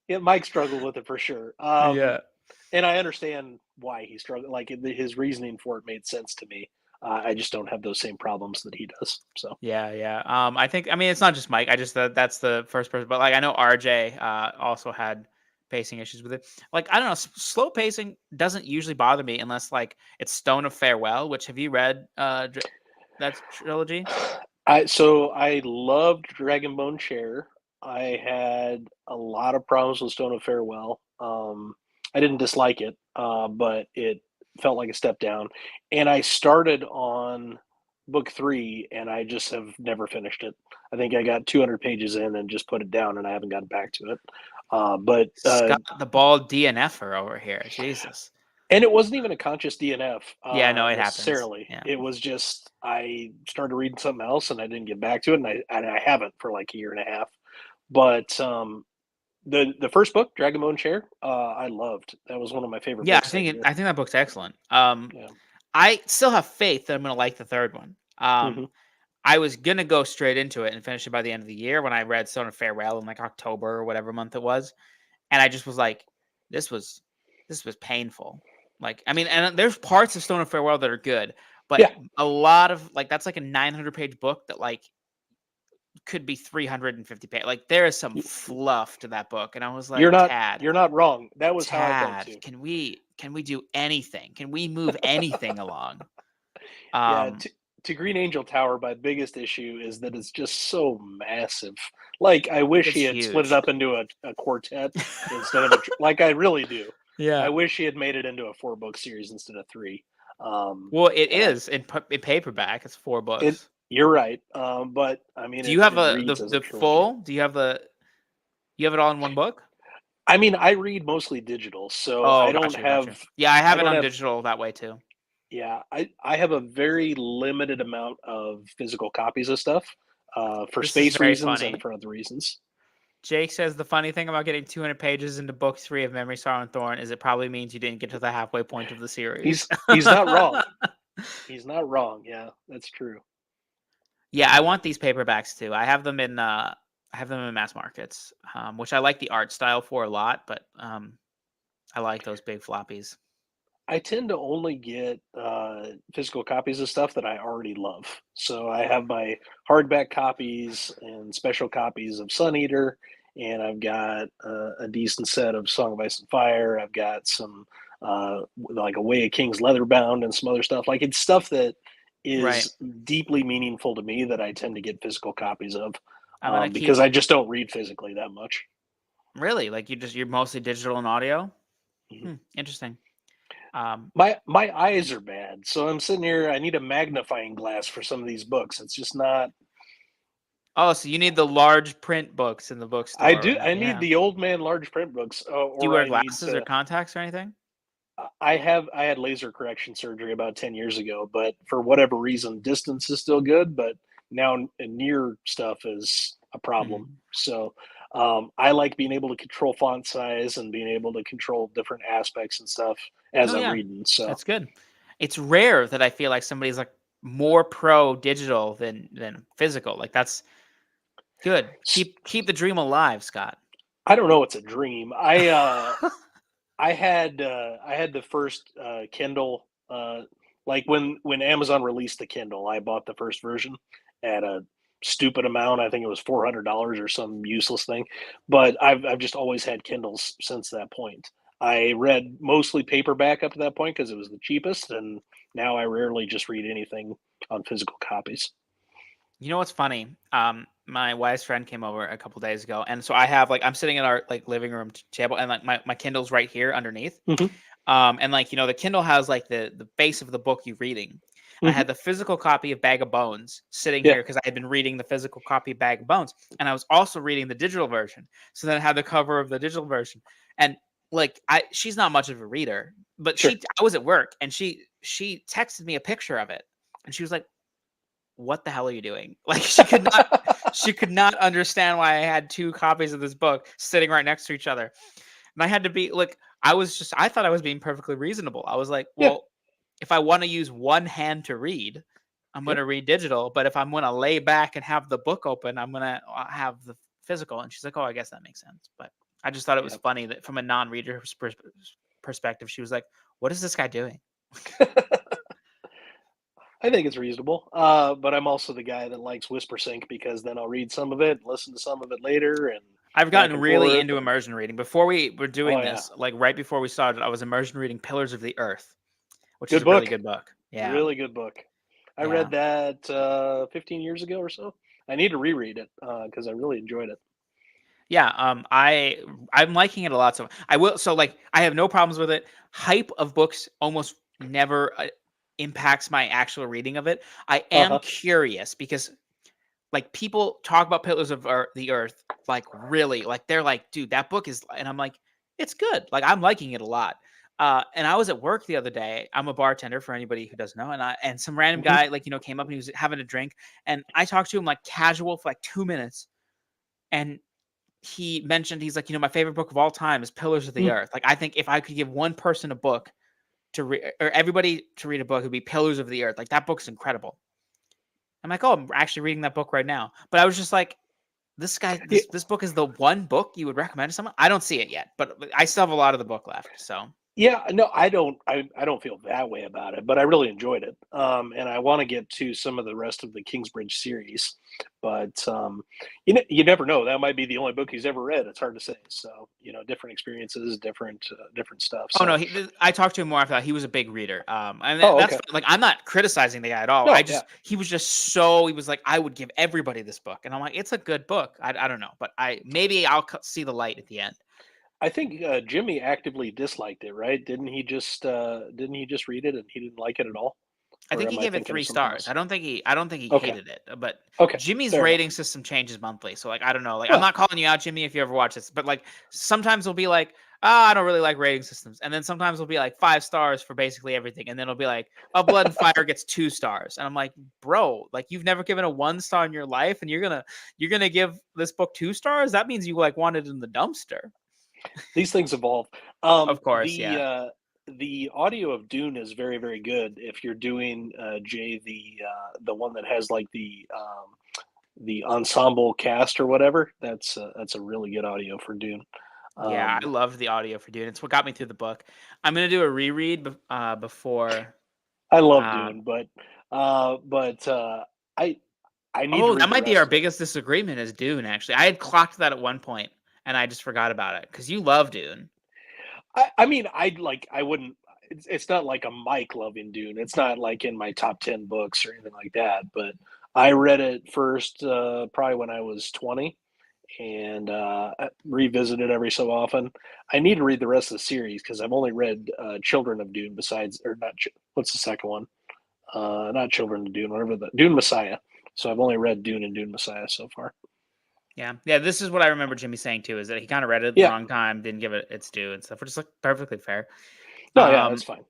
Yeah, Mike struggled with it for sure. Yeah. And I understand why he struggled. Like his reasoning for it made sense to me. I just don't have those same problems that he does. So Yeah. I mean, it's not just Mike. I just that's the first person, but like I know RJ also had pacing issues with it. Like I don't know, slow pacing doesn't usually bother me unless like it's Stone of Farewell. Which have you read? That trilogy? I loved Dragonbone Chair. I had a lot of problems with Stone of Farewell. I didn't dislike it, but it felt like a step down. And I started on book 3, and I just have never finished it. I think I got 200 pages in and just put it down, and I haven't gotten back to it. But Scott the Bald DNFer over here. Jesus. And it wasn't even a conscious DNF Yeah, no, it happens. necessarily. Yeah. It was just I started reading something else and I didn't get back to it, and I haven't for like a year and a half. But the first book, Dragon Bone Chair, I loved. That was one of my favorite Yeah, books that year. I think that book's excellent. Yeah. I still have faith that I'm gonna like the third one. hmm I was gonna go straight into it and finish it by the end of the year when I read Stone of Farewell in like October or whatever month it was, and I just was like, this was painful. Like, I mean, and there's parts of Stone of Farewell that are good, but Yeah. a lot of like that's like a 900-page book that like could be 350 pages. Like there is some fluff to that book, and I was like, You're not wrong. That was how I felt Tad, too. can we do anything? Can we move anything along? Yeah, to Green Angel Tower, my biggest issue is that it's just so massive. Like, I wish It's he had split it huge. up into a quartet instead of like I really do. Yeah. I wish he had made it into a 4-book series instead of 3. Well, it And is in paperback. It's 4 books. you're right. But I mean, Do you have it reads as a the trilogy. full? Do you have you have it all in one book? I mean, I read mostly digital, so Oh, I don't gotcha. have. Yeah, I have I it don't on have. digital that way too. Yeah, I have a very limited amount of physical copies of stuff for This is space very reasons and funny. for other reasons. Jake says the funny thing about getting 200 pages into book 3 of Memory, Sorrow, and Thorn is it probably means you didn't get to the halfway point of the series. He's not wrong. He's not wrong. Yeah, that's true. Yeah, I want these paperbacks too. I have them in mass markets, which I like the art style for a lot, but I like those big floppies. I tend to only get physical copies of stuff that I already love. So I have my hardback copies and special copies of Sun Eater, and I've got a decent set of Song of Ice and Fire. I've got some like A Way of Kings leatherbound and some other stuff. Like it's stuff that Right. is deeply meaningful to me that I tend to get physical copies of I'm gonna because keep I just don't read physically that much. really like you're mostly digital and audio. Mhm. Interesting. My eyes are bad, so I'm sitting here. I need a magnifying glass for some of these books. It's just not. Oh, so you need the large print books in the I bookstore. do. I need Yeah. the old man large print books, Do you or wear I need glasses or to. contacts or anything? I had laser correction surgery about 10 years ago, but for whatever reason, distance is still good, but now near stuff is a problem. Mhm. So I like being able to control font size and being able to control different aspects and stuff as No, I'm yeah, reading. So that's good. It's rare that I feel like somebody's like more pro digital than physical. Like that's good. Keep the dream alive, Scott. I don't know. It's a dream. I had the first Kindle like when Amazon released the Kindle, I bought the first version at a stupid amount. I think it was $400 or some useless thing. But I've just always had Kindles since that point. I read mostly paperback up to that point because it was the cheapest, and now I rarely just read anything on physical copies. You know what's funny? My wife's friend came over a couple days ago, and so I have like I'm sitting in our like living room table, and like my Kindle's right here underneath. hmm And like the Kindle has like the base of the book you're reading. I hmm had the physical copy of Bag of Bones sitting Yeah, here because I had been reading the physical copy of Bag of Bones, and I was also reading the digital version. So then I had the cover of the digital version, and like she's not much of a reader, but sure. I was at work, and she texted me a picture of it, and she was like, what the hell are you doing? Like she could not understand why I had 2 copies of this book sitting right next to each other. And I had to be like, I thought I was being perfectly reasonable. I was like, Yeah. well, if I want to use one hand to read, I'm going Yeah. to read digital. But if I'm going to lay back and have the book open, I'm going to have the physical. And she's like, oh, I guess that makes sense. But I just thought it was Yeah. funny that from a non-reader perspective, she was like, what is this guy doing? I think it's reasonable. But I'm also the guy that likes whisper sync because then I'll read some of it, listen to some of it later, and I've back gotten and really forth. into immersion reading. Before we were doing Oh, yeah. this, like right before we started, I was immersion reading Pillars of the Earth, which is Good a really book. good book. Yeah. Really good book. I Yeah. read that 15 years ago or so. I need to reread it because I really enjoyed it. Yeah, I'm liking it a lot. So I will. So like, I have no problems with it. Hype of books almost never impacts my actual reading of it. I am Uh-huh. curious because like people talk about Pillars of the Earth like really like they're like, dude, that book is, and I'm like, it's good. Like I'm liking it a lot. And I was at work the other day. I'm a bartender for anybody who doesn't know, and some random Mhm. guy like came up and he was having a drink, and I talked to him like casual for like 2 minutes, and he mentioned, he's like, my favorite book of all time is Pillars of the Mm. Earth. Like, I think if I could give one person a book to read, or everybody to read a book, it would be Pillars of the Earth. Like, that book's incredible. I'm like, oh, I'm actually reading that book right now. But I was just like, this book is the one book you would recommend to someone? I don't see it yet, but I still have a lot of the book left. So Yeah, no, I don't. I don't feel that way about it, but I really enjoyed it, and I want to get to some of the rest of the Kingsbridge series, but you never know. That might be the only book he's ever read. It's hard to say. So different experiences, different stuff. oh no, So I talked to him more after that. He was a big reader. And oh, that's okay. like, I'm not criticizing the guy at all. No, yeah. He was like, I would give everybody this book, and I'm like, it's a good book. I don't know, but maybe I'll see the light at the end. I think Jimmy actively disliked it, right? Didn't he just read it and he didn't like it at all? I Or think he am I gave it thinking of 3 something stars. else? I don't think he Okay. hated it, but Okay. Jimmy's Fair rating enough. system changes monthly. So like, I don't know. Like, I'm Well, not calling you out, Jimmy, if you ever watch this, but like sometimes it'll be like, I don't really like rating systems. And then sometimes it'll be like 5 stars for basically everything. And then it'll be like, A Blood and Fire gets 2 stars. And I'm like, bro, like you've never given a 1 star in your life and you're gonna give this book 2 stars? That means you like want it in the dumpster. these things evolve. Of course, yeah. The audio of Dune is very, very good. If you're doing Jay, the one that has like the ensemble cast or whatever, that's a really good audio for Dune. Yeah, I love the audio for Dune. It's what got me through the book. I'm gonna do a reread before. I love Dune, but I need to Oh, read that the might be our rest of it. biggest disagreement is Dune. Actually, I had clocked that at one point, and I just forgot about it because you love Dune. I mean, I wouldn't. It's not like a Mike loving Dune. It's not like in my top 10 books or anything like that. But I read it first probably when I was 20, and revisit it every so often. I need to read the rest of the series because I've only read Children of Dune besides, or not. What's the second one? Not Children of Dune. Whatever the Dune Messiah. So I've only read Dune and Dune Messiah so far. Yeah. This is what I remember Jimmy saying too: is that he kind of read it at the Yeah. wrong time, didn't give it its due and stuff, which is like perfectly fair. No, yeah, that's fine.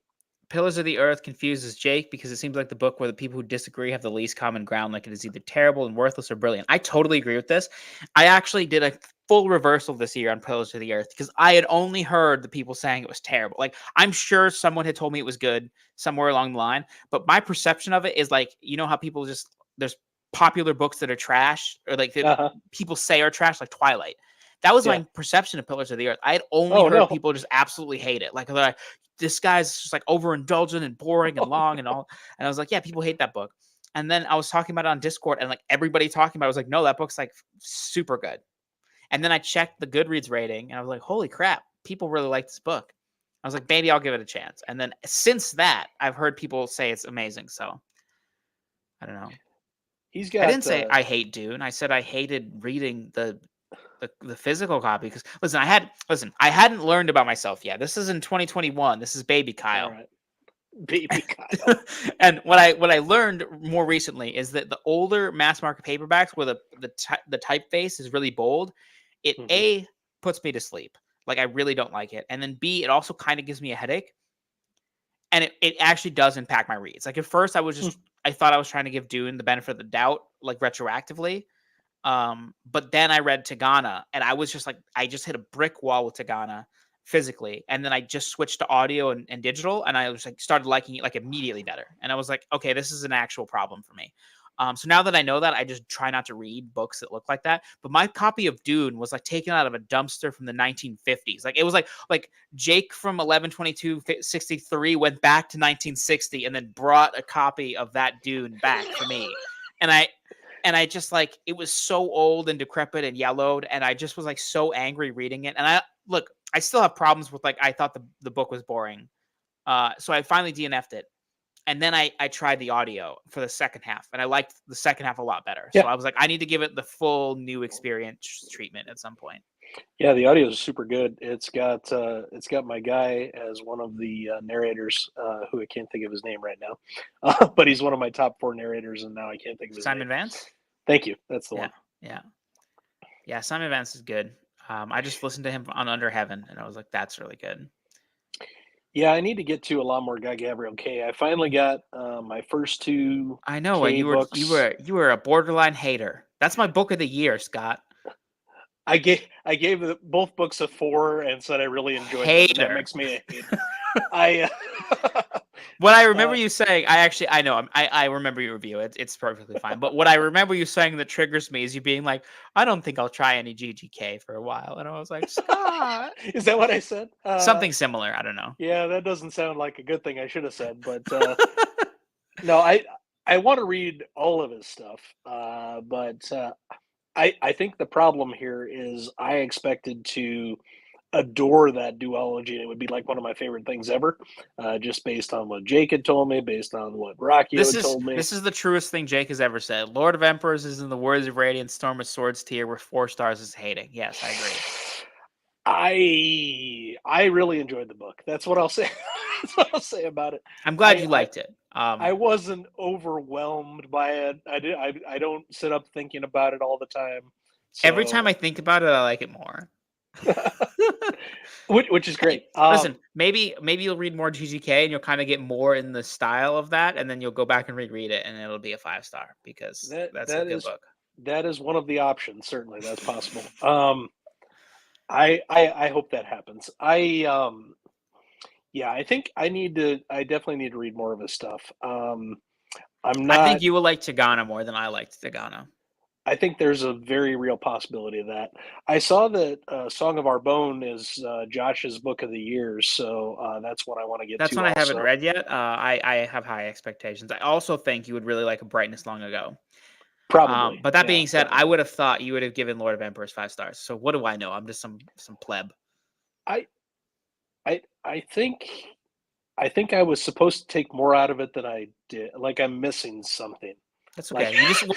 Pillars of the Earth confuses Jake because it seems like the book where the people who disagree have the least common ground, like it is either terrible and worthless or brilliant. I totally agree with this. I actually did a full reversal this year on Pillars of the Earth because I had only heard the people saying it was terrible. Like, I'm sure someone had told me it was good somewhere along the line, but my perception of it is like, how people just, there's popular books that are trash, or like that people say are trash, like Twilight. That was my perception of Pillars of the Earth. I had only heard people just absolutely hate it. Like, they're like, this guy's just like overindulgent and boring and long and all. And I was like, yeah, people hate that book. And then I was talking about it on Discord, and like everybody talking about it was like, no, that book's like super good. And then I checked the Goodreads rating, and I was like, holy crap, people really like this book. I was like, maybe I'll give it a chance. And then since that, I've heard people say it's amazing. So I don't know. He's got. I didn't say I hate Dune. I said I hated reading the physical copy because I hadn't learned about myself yet. This is in 2021. This is baby Kyle. All right. Baby Kyle. And what I learned more recently is that the older mass market paperbacks where the typeface is really bold, it A, puts me to sleep. Like, I really don't like it. And then B, it also kind of gives me a headache. And it actually does impact my reads. Like, at first I was just I thought I was trying to give Dune the benefit of the doubt, like retroactively. But then I read Tagana, and I was just like, I just hit a brick wall with Tagana physically, and then I just switched to audio and digital, and I was like started liking it like immediately better. And I was like, okay, this is an actual problem for me. So now that I know that, I just try not to read books that look like that. But my copy of Dune was like taken out of a dumpster from the 1950s. Like it was like Jake from 11/22/63 went back to 1960 and then brought a copy of that Dune back for me. And I just like, it was so old and decrepit and yellowed, and I just was like so angry reading it. And I still have problems with, like, I thought the book was boring. So I finally DNF'd it. And then I tried the audio for the second half, and I liked the second half a lot better. Yeah. So I was like, I need to give it the full new experience treatment at some point. Yeah, the audio is super good. It's got my guy as one of the narrators, who I can't think of his name right now, but he's one of my top 4 narrators, and now I can't think of his Simon name. Vance? Thank you. That's the one. Yeah. Simon Vance is good. I just listened to him on Under Heaven, and I was like, that's really good. Yeah, I need to get to a lot more Guy Gabriel K. I finally got my first 2. I know, K and books. you were a borderline hater. That's my book of the year, Scott. I gave both books a 4 and said I really enjoyed them. And that makes me a hater. What I remember you saying, I remember your review. It's perfectly fine. But what I remember you saying that triggers me is you being like, I don't think I'll try any GGK for a while. And I was like, Scott. Is that what I said? Something similar. I don't know. Yeah, that doesn't sound like a good thing I should have said. But no, I want to read all of his stuff. But I think the problem here is I expected to adore that duology, and it would be like one of my favorite things ever, just based on what Jake had told me, based on what Ruocchio told me. This is the truest thing Jake has ever said. Lord of Emperors is in the words of Radiant, Storm of Swords tier, where 4 stars is hating. Yes, I agree. I really enjoyed the book. That's what I'll say. That's what I'll say about it. I'm glad you liked it. I wasn't overwhelmed by it. I don't sit up thinking about it all the time. So. Every time I think about it, I like it more. which is great. Listen, maybe you'll read more GGK and you'll kind of get more in the style of that, and then you'll go back and reread it, and it'll be a 5-star because that's a good book. That is one of the options. Certainly, that's possible. I hope that happens. I think I definitely need to read more of his stuff. I think you will like Tagana more than I liked Tagana. I think there's a very real possibility of that. I saw that Song of Our Bone is Josh's book of the year, so that's what I want to get to. That's one I haven't read yet. I have high expectations. I also think you would really like A Brightness Long Ago. Probably. But that being said, I would have thought you would have given Lord of Emperors 5 stars. So what do I know? I'm just some pleb. I think I was supposed to take more out of it than I did. Like I'm missing something. That's okay. You just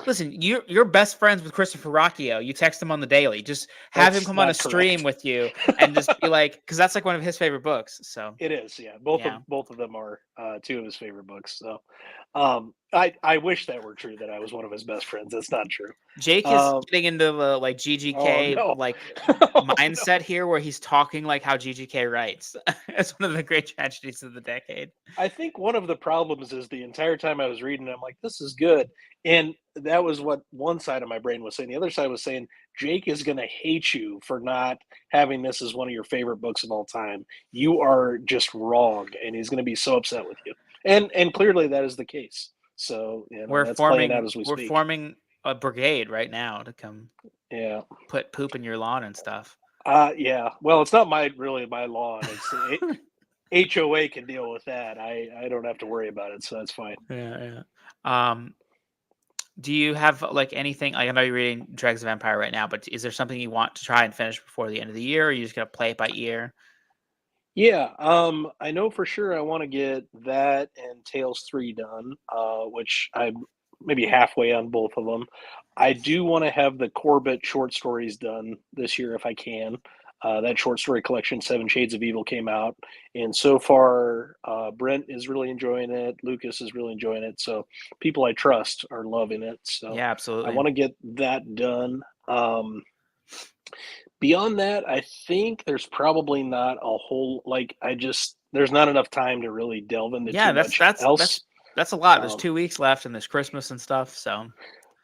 listen. You're best friends with Christopher Ruocchio. You text him on the daily. Just have him come on a stream with you and just be like, because that's like one of his favorite books. So it is, yeah. Both of them are 2 of his favorite books. So I wish that were true, that I was one of his best friends. That's not true. Jake is getting into the like GGK mindset here, where he's talking like how GGK writes. It's one of the great tragedies of the decade. I think one of the problems is the entire time I was reading, I'm like, this is good. And that was what one side of my brain was saying. The other side was saying, Jake is going to hate you for not having this as one of your favorite books of all time. You are just wrong. And he's going to be so upset with you. And clearly that is the case. So that's playing out as we speak. We're forming a brigade right now to come put poop in your lawn and stuff. Yeah. Well, it's not my lawn. It's HOA can deal with that. I don't have to worry about it, so that's fine. Yeah. Do you have like anything? Like, I know you're reading Dregs of Empire right now, but is there something you want to try and finish before the end of the year, or are you just gonna play it by ear? Yeah, I know for sure I want to get that and Tales 3 done, which I'm maybe halfway on both of them. I do want to have the Corbett short stories done this year if I can. That short story collection, 7 Shades of Evil, came out, and so far Brent is really enjoying it. Lucas is really enjoying it. So people I trust are loving it. So yeah, absolutely. I want to get that done. Beyond that, I think there's probably not a whole there's not enough time to really delve into too much else. That's a lot. There's 2 weeks left, and there's Christmas and stuff. So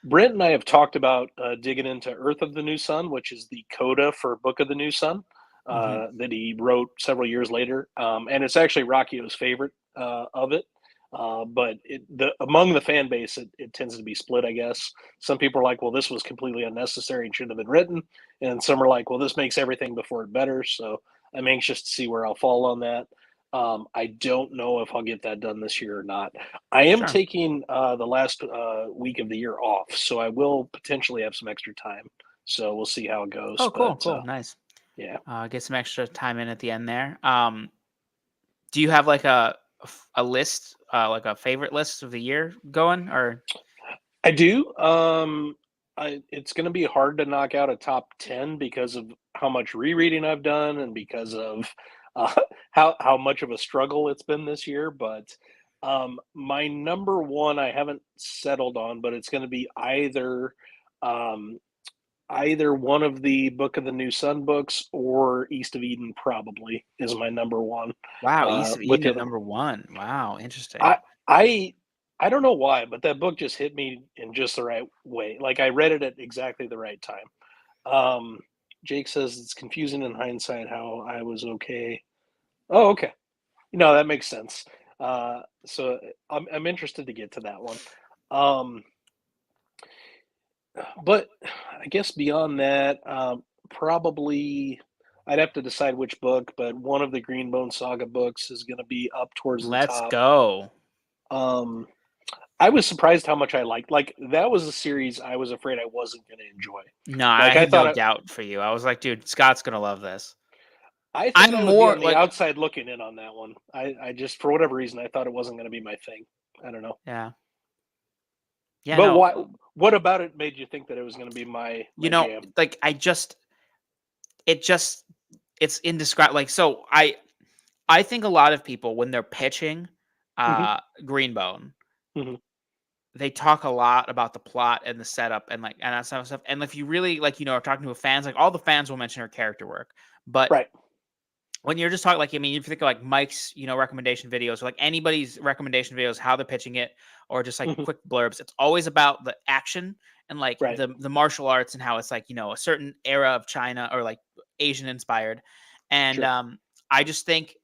Brent and I have talked about digging into Earth of the New Sun, which is the coda for Book of the New Sun that he wrote several years later. And it's actually Ruoccio's favorite of it. But among the fan base, it tends to be split, I guess. Some people are like, well, this was completely unnecessary and shouldn't have been written. And some are like, well, this makes everything before it better. So I'm anxious to see where I'll fall on that. I don't know if I'll get that done this year or not. I am Sure. taking the last week of the year off, so I will potentially have some extra time. So we'll see how it goes. Oh, cool, But cool, nice. yeah, Get some extra time in at the end there. Do you have like a list, like a favorite list of the year going, or? I do. It's going to be hard to knock out a top 10 because of how much rereading I've done and because of uh, how much of a struggle it's been this year. But my number one, I haven't settled on, but it's going to be um, either one of the Book of the New Sun books or East of Eden. Probably is my number one. Wow, East of With Eden the at other, number one. Wow, interesting. I I I don't know why, but that book just hit me in just the right way. Like I read it at exactly the right time. Um, Jake says it's confusing in hindsight how I was okay. Oh, okay. That makes sense. So I'm interested to get to that one. Um, but I guess beyond that, probably I'd have to decide which book, but one of the Greenbone Saga books is going to be up towards the Let's top. go. Um, I was surprised how much I liked. Like that was a series I was afraid I wasn't going to enjoy. No, I Like I had no thought doubt for you. I was like, dude, Scott's gonna love this. I thought I'm I would be more on the like, outside looking in on that one. I just for whatever reason I thought it wasn't going to be my thing. I don't know. yeah, yeah, But no, what about it made you think that it was going to be my jam? like it just it's indescribable. Like, so I think a lot of people when they're pitching Hmm. Greenbone, Hmm. they talk a lot about the plot and the setup and like and that sort of stuff. And if you really like, are talking to fans, like all the fans will mention her character work, but Right. when you're just talking, like, I mean, if you think of like Mike's, recommendation videos, or like anybody's recommendation videos, how they're pitching it, or just like Hmm. quick blurbs, it's always about the action and like Right. the martial arts and how it's like, a certain era of China or like Asian inspired. And Sure. I just think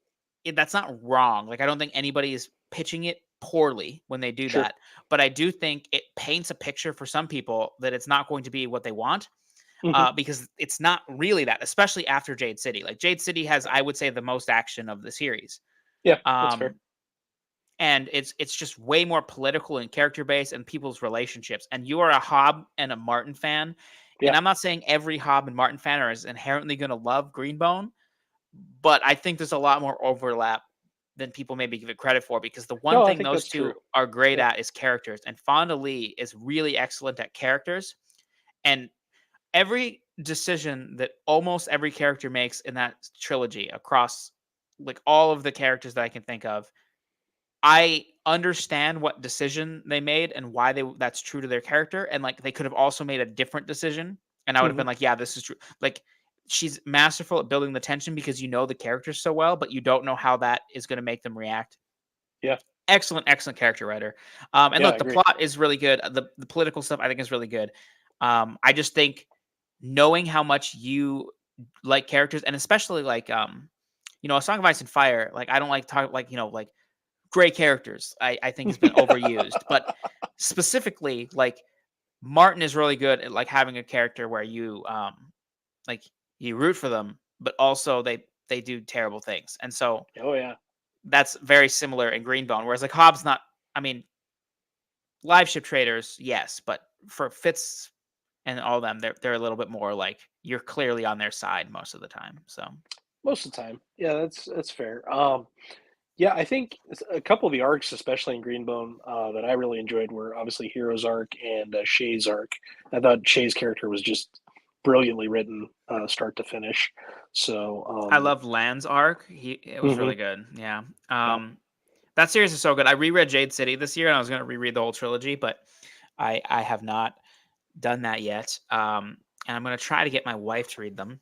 that's not wrong. Like, I don't think anybody is pitching it poorly when they do Sure. that. But I do think it paints a picture for some people that it's not going to be what they want, Hmm. because it's not really that, especially after Jade City. Like Jade City has, I would say, the most action of the series, Yeah, that's fair. um, and it's just way more political and character based and people's relationships. And you are a Hobb and a Martin fan, and Yeah. I'm not saying every Hobb and Martin fan is inherently going to love Greenbone, but I think there's a lot more overlap than people maybe give it credit for, because the one No, I thing think those that's two true. are great Yeah. at is characters, and Fonda Lee is really excellent at characters. And every decision that almost every character makes in that trilogy, across like all of the characters that I can think of, I understand what decision they made and why that's true to their character. And like they could have also made a different decision, and I would have Hmm. been like, yeah, this is true. Like, she's masterful at building the tension because you know the characters so well, but you don't know how that is going to make them react. Yeah. Excellent, excellent character writer. And Yeah, I look, the agree. plot is really good. The political stuff I think is really good. I just think knowing how much you like characters, and especially like A Song of Ice and Fire, like I don't like talk like, like great characters, I think has been overused. But specifically, like Martin is really good at like having a character where like you root for them, but also they do terrible things. And so Oh yeah. that's very similar in Greenbone. Whereas like Hobbs not, I mean, live ship traders, yes, but for Fitz and all them, they're a little bit more like you're clearly on their side most of the time. So Most of the time. Yeah, that's fair. Yeah, I think a couple of the arcs, especially in Greenbone, that I really enjoyed were obviously Hero's arc and Shay's arc. I thought Shay's character was just brilliantly written, start to finish. So, I loved Land's arc. It was mhm, really good. Yeah. yeah, That series is so good. I reread Jade City this year, and I was going to reread the whole trilogy, but I have not done that yet. And I'm going to try to get my wife to read them,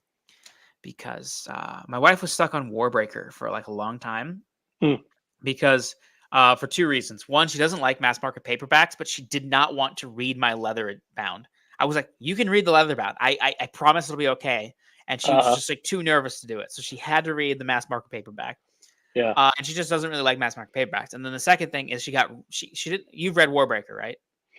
because my wife was stuck on Warbreaker for like a long time, mm, because for two reasons. One, she doesn't like mass market paperbacks, but she did not want to read my leather bound. I was like, you can read the leather bound. I promise it'll be okay. And she was just like too nervous to do it. So she had to read the mass market paperback. Yeah. And she just doesn't really like mass market paperbacks. And then the second thing is she did. You've read Warbreaker, right?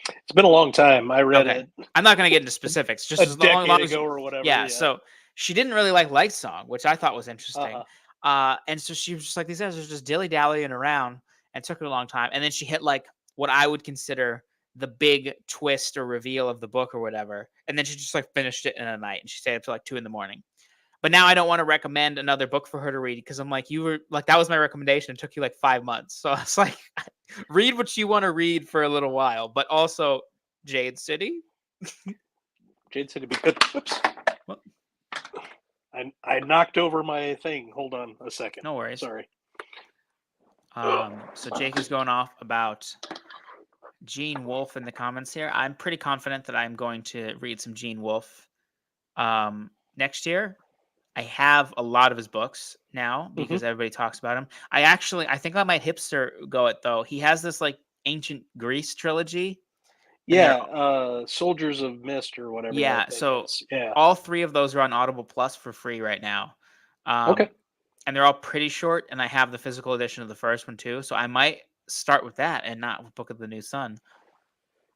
It's been a long time. I read it. I'm not going to get into specifics. Just a decade ago or whatever. Yeah. So she didn't really like Light Song, which I thought was interesting. And so she was just like, these guys are just dilly-dallying around, and it took her a long time. And then she hit like what I would consider the big twist or reveal of the book or whatever. And then she just like finished it in a night, and she stayed up till like 2 a.m. But now I don't want to recommend another book for her to read because I'm like, you were like, that was my recommendation. It took you like 5 months. So it's like, read what you want to read for a little while, but also Jade City. Jade City be good. Oops. What? I knocked over my thing. Hold on a second. No worries. Sorry. So Jake is going off about Gene Wolfe in the comments here. I'm pretty confident that I'm going to read some Gene Wolfe next year. I have a lot of his books now because everybody talks about him. I think I might hipster go it though. He has this like ancient Greece trilogy. Yeah, Soldiers of Mist or whatever. Yeah, so all 3 of those are on Audible Plus for free right now. Okay. And they're all pretty short, and I have the physical edition of the first one too. So I might start with that and not with Book of the New Sun.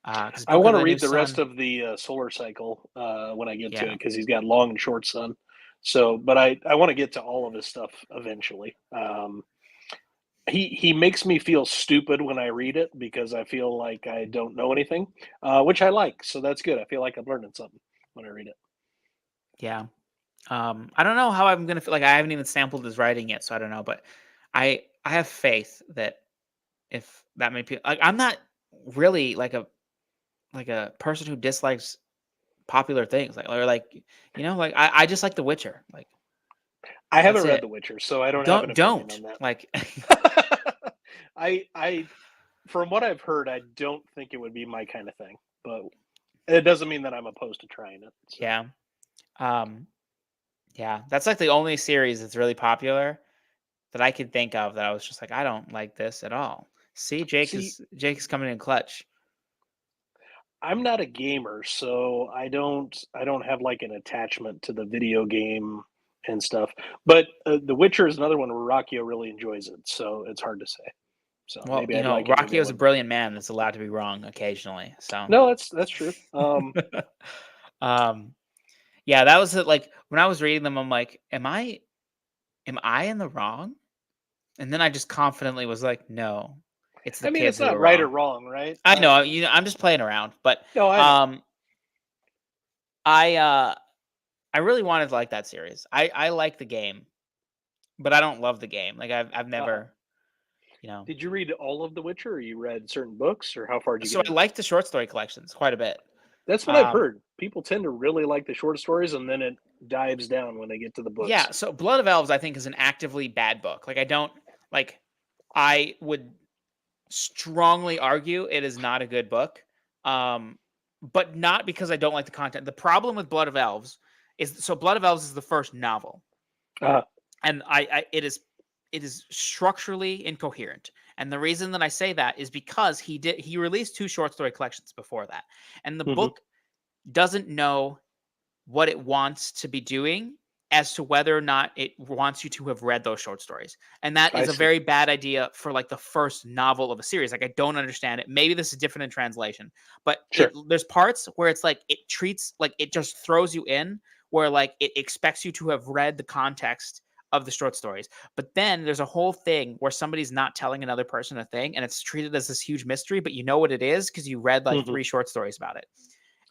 I want to read the rest of the solar cycle when I get to it because he's got long and short sun. So, but I want to get to all of his stuff eventually. He makes me feel stupid when I read it because I feel like I don't know anything, which I like. So that's good. I feel like I'm learning something when I read it. Yeah. I don't know how I'm going to feel. Like, I haven't even sampled his writing yet, so I don't know. But I have faith that if that many people, like, I'm not really like a person who dislikes popular things, like, or like, like I just like The Witcher. Like, I haven't read The Witcher, so I don't have an opinion on that. Like, I from what I've heard, I don't think it would be my kind of thing, but it doesn't mean that I'm opposed to trying it. So. Yeah. Yeah, that's like the only series that's really popular that I could think of that I was just like, I don't like this at all. See, Jake is coming in clutch. I'm not a gamer, so I don't have like an attachment to the video game and stuff. But The Witcher is another one where Ruocchio really enjoys it, so it's hard to say. So well, maybe Ruocchio is a brilliant man that's allowed to be wrong occasionally. So no, that's true. Yeah, that was it. Like when I was reading them, I'm like, am I in the wrong? And then I just confidently was like, no, it's the kids. It's not right or wrong, right? I know, I'm just playing around, but no, I really wanted to like that series. I like the game, but I don't love the game. Like I've never, Did you read all of The Witcher, or you read certain books, or how far did you? So I like the short story collections quite a bit. That's what I've heard. People tend to really like the short stories, and then it dives down when they get to the books. Yeah, so Blood of Elves, I think, is an actively bad book. Like, I would strongly argue it is not a good book, but not because I don't like the content. The problem with Blood of Elves is, Blood of Elves is the first novel, and it is structurally incoherent. And the reason that I say that is because he released 2 short story collections before that. And the book doesn't know what it wants to be doing as to whether or not it wants you to have read those short stories. And that is a very bad idea for like the first novel of a series. Like, I don't understand it. Maybe this is different in translation, but there's parts where it's like, it treats, like, it just throws you in where like it expects you to have read the context of the short stories. But then there's a whole thing where somebody's not telling another person a thing, and it's treated as this huge mystery, but you know what it is because you read like 3 short stories about it.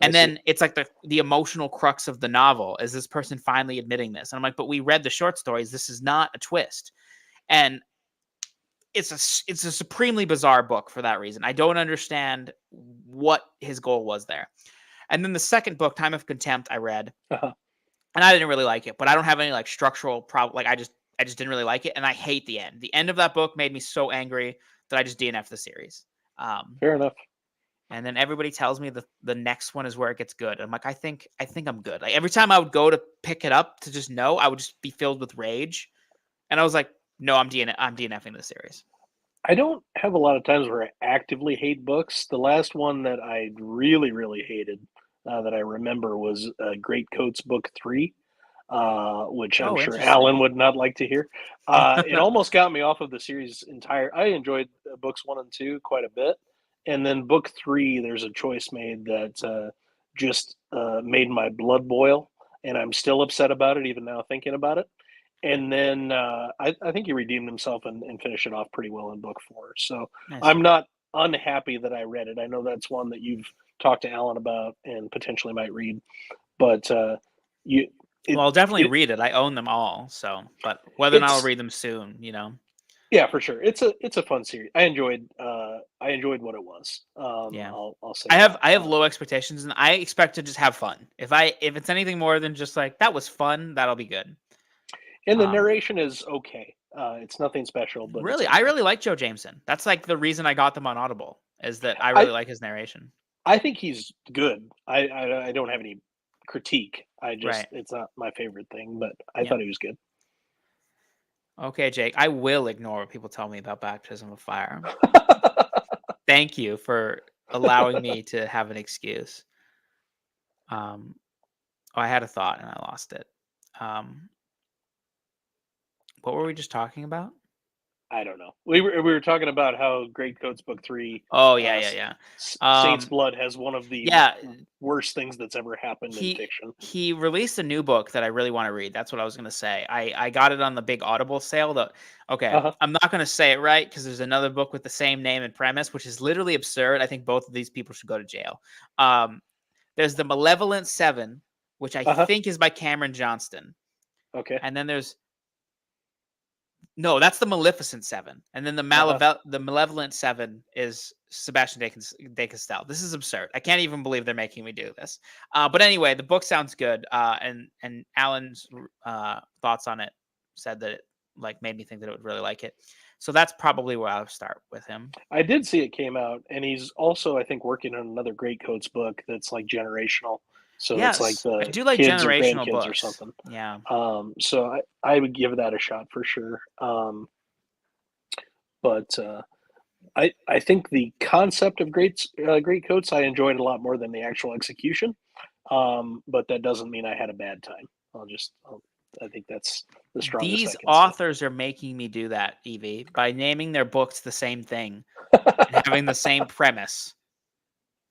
And then it's like the emotional crux of the novel is this person finally admitting this. And I'm like, but we read the short stories. This is not a twist. And it's a supremely bizarre book for that reason. I don't understand what his goal was there. And then the second book, Time of Contempt, I read. And I didn't really like it, but I don't have any like structural problem. Like I just didn't really like it, and I hate the end. The end of that book made me so angry that I just DNF'd the series. Fair enough. And then everybody tells me the next one is where it gets good. I'm like, I think I'm good. Like every time I would go to pick it up to just know, I would just be filled with rage. And I was like, no, I'm DNFing the series. I don't have a lot of times where I actively hate books. The last one that I really, really hated that I remember was Great Coats Book 3, which I'm Oh, sure interesting. Alan would not like to hear. It almost got me off of the series entire. I enjoyed books 1 and 2 quite a bit. And then book 3, there's a choice made that just made my blood boil. And I'm still upset about it, even now thinking about it. And then I think he redeemed himself and finished it off pretty well in book 4. So Nice. I'm not unhappy that I read it. I know that's one that you've talked to Alan about and potentially might read. But you, it, Well, I'll definitely it read it. I own them all, so but whether or not I'll it's read them soon, yeah, for sure. It's a fun series. I enjoyed what it was. Yeah. I'll say I have that. I have low expectations, and I expect to just have fun. If it's anything more than just like that was fun, that'll be good. And the Um, narration is okay. It's nothing special, but it's really, I okay. really like Joe Jameson. That's like the reason I got them on Audible is that I I really like his narration. I think he's good. I don't have any critique. I just Right. it's not my favorite thing, but I Yeah. thought he was good. Okay, Jake. I will ignore what people tell me about Baptism of Fire. Thank you for allowing me to have an excuse. Um, I had a thought and I lost it. Um, what were we just talking about? I don't know. We were talking about how Great Coats Book 3, Oh yeah, yeah, yeah. Saint's Um, Blood has one of the yeah. worst things that's ever happened in He fiction. he released a new book that I really want to read. That's what I was gonna say. I got it on the big Audible sale. Okay, Uh-huh. I'm not gonna say it right because there's another book with the same name and premise, which is literally absurd. I think both of these people should go to jail. Um, there's the Malevolent Seven, which I Uh-huh. think is by Cameron Johnston, Okay. and then there's no, that's the Maleficent Seven, and then Uh-huh. the Malevolent Seven is Sebastian de Castell. This is absurd. I can't even believe they're making me do this. But anyway, the book sounds good, and Alan's thoughts on it said that it like made me think that it would really like it. So that's probably where I'll start with him. I did see it came out, and he's also, I think, working on another Great Coats book that's like generational. So it's like Yes, I the do like kids or generational grandkids or books. something. Yeah. So I would give that a shot for sure. But I think the concept of Great Coats I enjoyed a lot more than the actual execution. But that doesn't mean I had a bad time. I think that's the strongest I These can say. authors are making me do that, Evie, by naming their books the same thing and having the same premise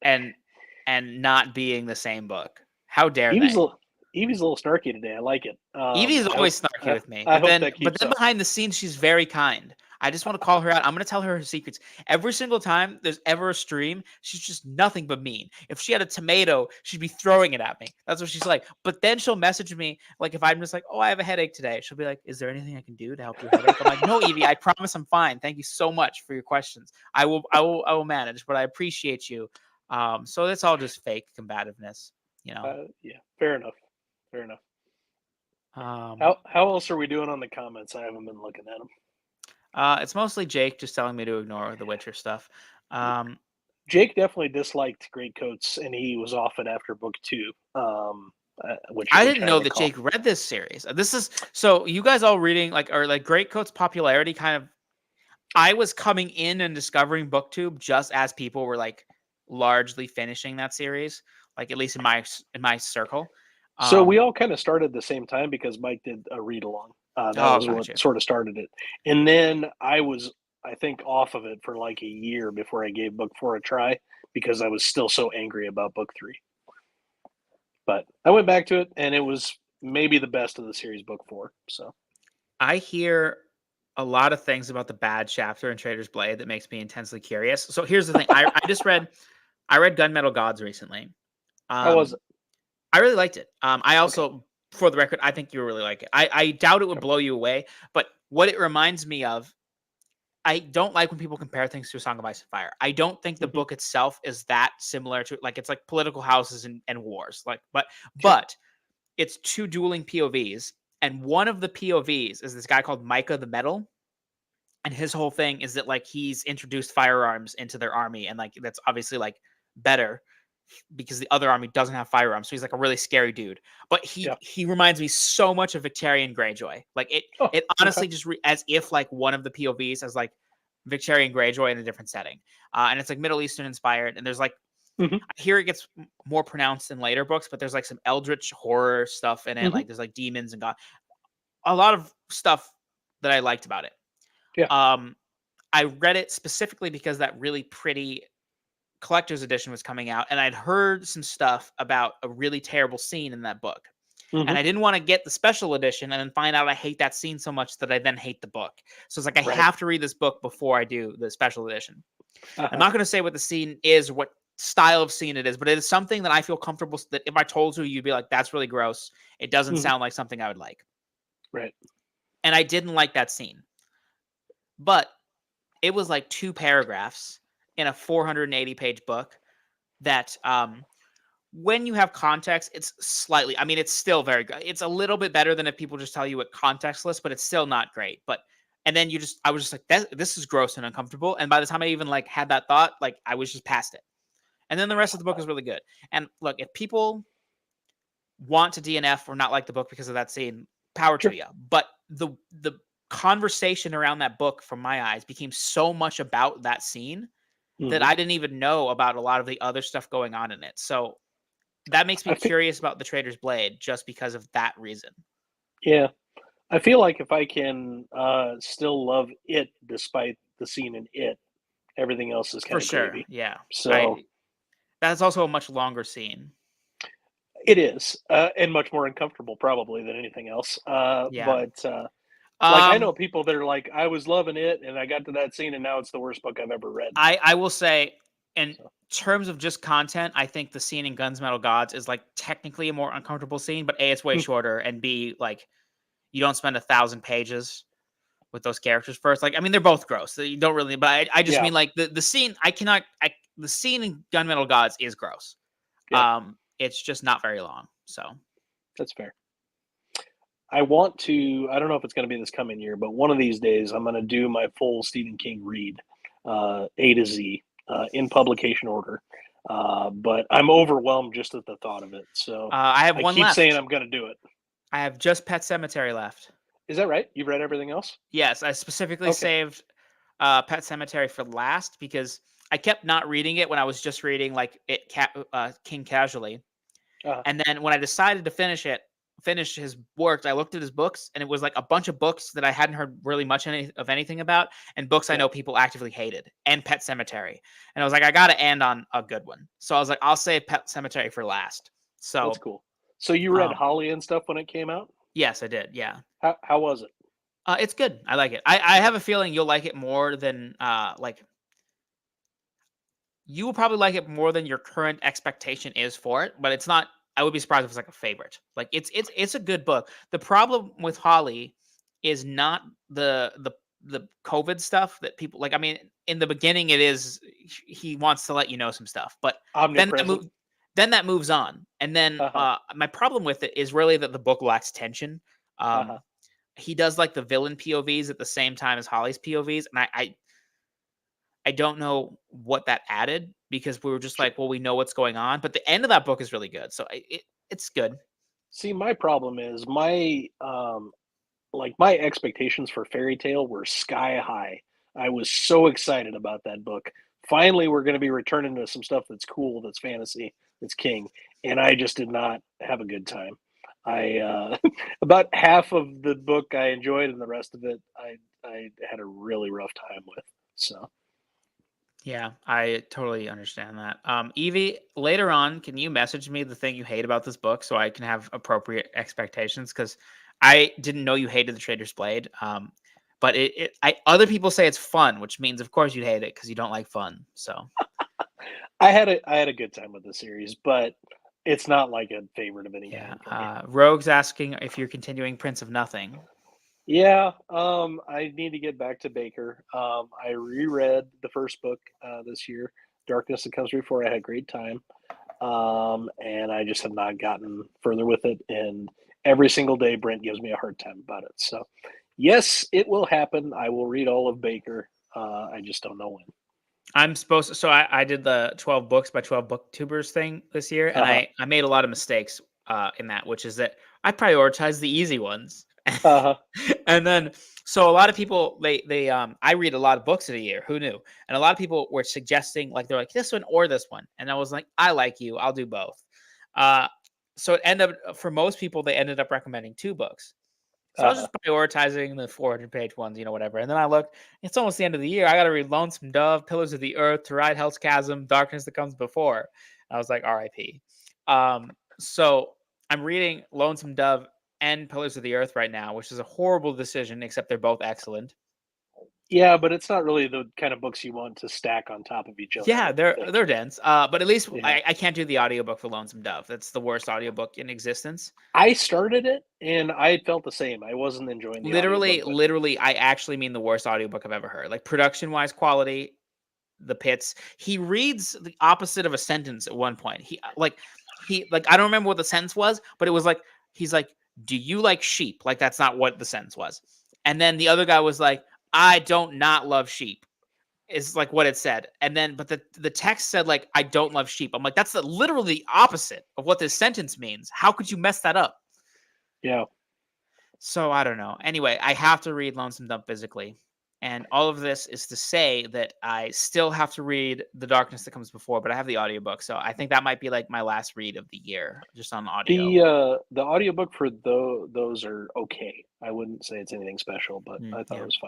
and not being the same book. How dare Evie's they? a, Evie's a little snarky today. I like it. Evie is always snarky with me, I hope that but keeps then up. behind the scenes she's very kind. I just want to call her out. I'm going to tell her secrets. Every single time there's ever a stream, she's just nothing but mean. If she had a tomato, she'd be throwing it at me. That's what she's like. But then she'll message me like if I'm just like, "Oh, I have a headache today." She'll be like, "Is there anything I can do to help your headache?" I'm like, "No, Evie, I promise I'm fine. Thank you so much for your questions. I will manage, but I appreciate you." So that's all just fake combativeness, you know. Yeah, fair enough. Fair enough. Um, How else are we doing on the comments? I haven't been looking at them. It's mostly Jake just telling me to ignore the Witcher stuff. Um, Jake definitely disliked Great Coats, and he was off it after book 2, which I which didn't I know that recall. Jake read this series. This is so you guys all reading like Great Coat's popularity kind of. I was coming in and discovering BookTube just as people were like largely finishing that series, like at least in my circle. So we Um, all kind of started the same time because Mike did a read along. That oh, was what gotcha. sort of started it, and then I was, I think, off of it for like a year before I gave book 4 a try because I was still so angry about book 3. But I went back to it, and it was maybe the best of the series, book 4. So I hear a lot of things about the bad chapter in Trader's Blade that makes me intensely curious. So here's the thing: I read Gunmetal Gods recently. how was Um, it? I really liked it. I Okay. also, for the record, I think you really like it. I doubt it would Okay. blow you away, but what it reminds me of, I don't like when people compare things to A Song of Ice and Fire. I don't think the Mm-hmm. book itself is that similar to like it's like political houses and wars. Like, Sure. but it's two dueling POVs, and one of the POVs is this guy called Micah the Metal, and his whole thing is that like he's introduced firearms into their army, and like that's obviously like better because the other army doesn't have firearms. So he's like a really scary dude. But Yeah. he reminds me so much of Victorian Greyjoy. Like Oh, it okay. honestly just as if like one of the POVs has like Victorian Greyjoy in a different setting, and it's like Middle Eastern inspired. And there's like Mhm. I hear it gets more pronounced in later books, but there's like some eldritch horror stuff in it. Mhm. Like there's like demons and god, a lot of stuff that I liked about it. Yeah. I read it specifically because that really pretty collector's edition was coming out, and I'd heard some stuff about a really terrible scene in that book. And Mhm. I didn't want to get the special edition and then find out I hate that scene so much that I then hate the book. So it's like I Right. have to read this book before I do the special edition. I'm Uh-huh. not going to say what the scene is or what style of scene it is, but it is something that I feel comfortable that if I told you, you'd be like, that's really gross. It doesn't Mhm. sound like something I would like. Right. And I didn't like that scene. But it was like 2 paragraphs in a 480-page book that when you have context, it's slightly, I mean, it's still very good. It's a little bit better than if people just tell you it contextless, but it's still not great. But and then I was just like, this is gross and uncomfortable. And by the time I even like had that thought, like I was just past it. And then the rest of the book is really good. And look, if people want to DNF or not like the book because of that scene, power Sure. to you. But the conversation around that book, from my eyes, became so much about that scene that Mhm. I didn't even know about a lot of the other stuff going on in it. So that makes me I feel curious about the Trader's Blade just because of that reason. yeah. I feel like if I can still love it despite the scene in it, everything else is For kind of sure. gravy. Yeah. So That's also a much longer scene. it is, and much more uncomfortable probably than anything else. Yeah. But like I know Um people that are like, I was loving it, and I got to that scene, and now it's the worst book I've ever read. I will say, in So, terms of just content, I think the scene in Guns Metal Gods is like technically a more uncomfortable scene, but A, it's way hmm, shorter, and B, like you don't spend 1,000 pages with those characters first. Like, I mean, they're both gross. So you don't really, but I just yeah, mean like the scene. The scene in Gun Metal Gods is gross. yeah, It's just not very long. So that's fair. I want to. I don't know if it's going to be this coming year, but one of these days I'm going to do my full Stephen King read, A to Z, in publication order. But I'm overwhelmed just at the thought of it. So I have I one keep saying left. I'm going to do it. I have just Pet Cemetery left. Is that right? You've read everything else? Yes, I specifically Okay. saved Pet Cemetery for last because I kept not reading it when I was just reading like King Casually. Uh, And then when I decided to finish his work, I looked at his books, and it was like a bunch of books that I hadn't heard really much of anything about, and books I yeah, know people actively hated, and Pet Cemetery. And I was like, I got to end on a good one. So I was like, I'll save Pet Cemetery for last. that's So, cool. So you read um, Holly and stuff when it came out? yes, I did. Yeah. How was it? It's good. I like it. I Okay. have a feeling you'll like it more than like you will probably like it more than your current expectation is for it, but it's not. I would be surprised if it's like a favorite. Like it's a good book. The problem with Holly is not the COVID stuff that people like. I mean, in the beginning, it is he wants to let you know some stuff, but then that Omnipresent. move then that moves on, and then Uh-huh. my problem with it is really that the book lacks tension. Uh-huh. He does like the villain POVs at the same time as Holly's POVs, and I don't know what that added because we were just Sure. like, well, we know what's going on. But the end of that book is really good, so it's good. See, my problem is my expectations for Fairy Tale were sky high. I was so excited about that book. Finally, we're going to be returning to some stuff that's cool, that's fantasy, that's king, and I just did not have a good time. I about half of the book I enjoyed, and the rest of it I had a really rough time with. So Yeah, I totally understand that. Evie, later on, can you message me the thing you hate about this book so I can have appropriate expectations? Because I didn't know you hated the Trader's Blade. But other people say it's fun, which means of course you'd hate it because you don't like fun. So I had a good time with the series, but it's not like a favorite of any yeah. kind for me. Rogue's asking if you're continuing Prince of Nothing. Yeah, I need to get back to Baker. I reread the first book this year, Darkness That Comes Before. I had a great time, and I just have not gotten further with it. And every single day, Brent gives me a hard time about it. So, yes, it will happen. I will read all of Baker. I just don't know when. I'm supposed to, so I did the 12 books by 12 booktubers thing this year, and Uh-huh. I made a lot of mistakes in that, which is that I prioritized the easy ones. Uh-huh. And then, so a lot of people, I read a lot of books in a year. Who knew? And a lot of people were suggesting, like, they're like, this one or this one. And I was like, I like you. I'll do both. So it ended up, for most people, they ended up recommending 2 books. So I was Uh-huh. just prioritizing the 400-page ones, whatever. And then I looked, it's almost the end of the year. I got to read Lonesome Dove, Pillars of the Earth, To Ride Hell's Chasm, Darkness That Comes Before. I was like, RIP. So I'm reading Lonesome Dove and Pillars of the Earth right now, which is a horrible decision, except they're both excellent. Yeah, but it's not really the kind of books you want to stack on top of each other. Yeah, they're dense. But at least Yeah. I can't do the audiobook for Lonesome Dove. That's the worst audiobook in existence. I started it and I felt the same. I wasn't enjoying the audiobook, but Literally, I actually mean the worst audiobook I've ever heard. Like, production-wise quality, the pits. He reads the opposite of a sentence at one point. He I don't remember what the sentence was, but it was like, he's like, "Do you like sheep?" Like, that's not what the sentence was. And then the other guy was like, "I don't not love sheep." Is like what it said. And then, but the text said, like, "I don't love sheep." I'm like, that's literally the opposite of what this sentence means. How could you mess that up? yeah. So I don't know. Anyway, I have to read Lonesome Dove physically. And all of this is to say that I still have to read The Darkness That Comes Before, but I have the audiobook. So I think that might be like my last read of the year, just on audio. The audiobook for those are okay. I wouldn't say it's anything special, but I thought it was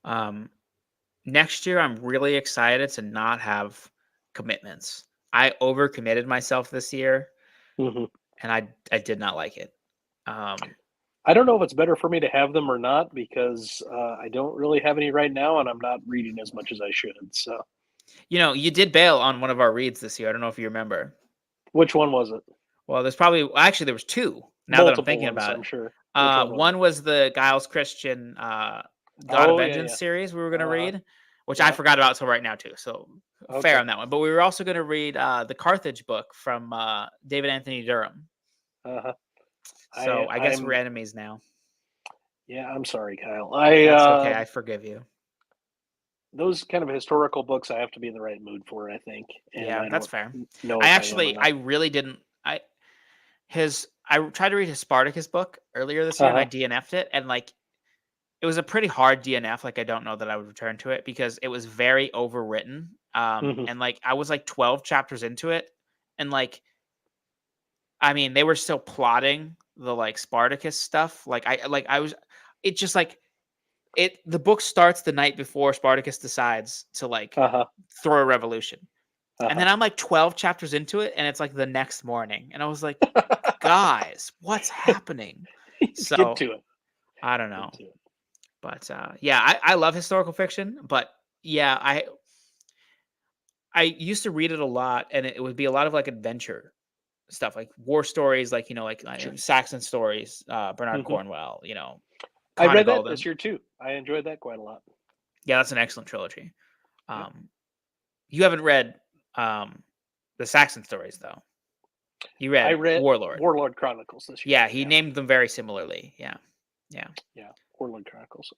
fine. Next year, I'm really excited to not have commitments. I overcommitted myself this year, Mhm. and I did not like it. I don't know if it's better for me to have them or not because I don't really have any right now, and I'm not reading as much as I should. So, You did bail on one of our reads this year. I don't know if you remember. which one was it? Well, actually there was 2. Now that I'm Multiple thinking ones, about I'm it. sure. Which one was One it? was the Giles Christian God of Oh, yeah, Vengeance yeah. series we were going to Uh-huh. read, which I Yeah. forgot about till right now too. So Okay. fair on that one. But we were also going to read the Carthage book from David Anthony Durham. Uh-huh. So I guess I'm we're enemies now. yeah, I'm sorry, Kyle. That's okay. I forgive you. Those kind of historical books I have to be in the right mood for, I think. And Yeah, I that's don't fair. know I if actually, I am or I really didn't. I tried to read his Spartacus book earlier this not. year, and I Uh-huh. DNF'd it, and like it was a pretty hard DNF. Like, I don't know that I would return to it because it was very overwritten. Mhm. And like I was like 12 chapters into it, and like, I mean, they were still plotting the like Spartacus stuff. I was, it just like the book starts the night before Spartacus decides to like Uh-huh. throw a revolution. And Uh-huh. then I'm like 12 chapters into it, and it's like the next morning. And I was like, guys, what's happening? Get So to it. I don't know. Get to it. But yeah, I love historical fiction. But yeah, I used to read it a lot, and it would be a lot of like adventure stuff, like war stories, like Sure. Saxon stories, Bernard Mhm. Cornwell, I read that Conigalden. this year too. I enjoyed that quite a lot. Yeah, that's an excellent trilogy. Yeah. You haven't read the Saxon stories though. You read I read Warlord. Warlord Chronicles this year. Yeah, he named them very similarly. Yeah. Yeah, Warlord Chronicles.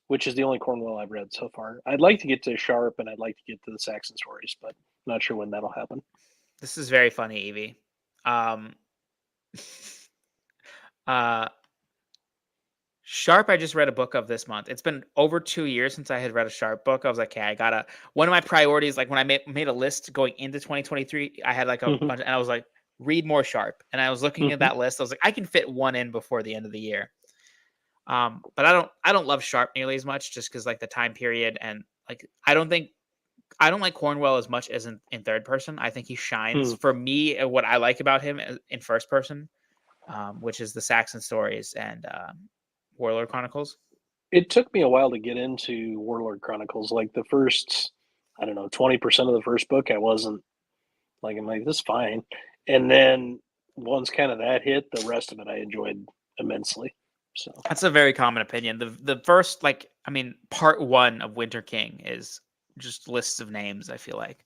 Which is the only Cornwell I've read so far. I'd like to get to Sharp and I'd like to get to the Saxon stories, but not sure when that'll happen. This is very funny, Evie. Sharp, I just read a book of this month. It's been over 2 years since I had read a Sharp book. I was like, okay, one of my priorities, like when I made a list going into 2023, I had like a Mhm. bunch, and I was like, read more Sharp. And I was looking at Mhm. that list. I was like, I can fit one in before the end of the year. But I don't love Sharp nearly as much, just because like the time period, and like I don't like Cornwell as much as in third person. I think he shines for me at what I like about him in first person, which is the Saxon stories and Warlord Chronicles. It took me a while to get into Warlord Chronicles. Like the first, I don't know, 20% of the first book, I wasn't like, I'm like, this is fine. And then once kind of that hit, the rest of it I enjoyed immensely. So That's a very common opinion. The first, like, I mean, part 1 of Winter King is just lists of names, I feel like.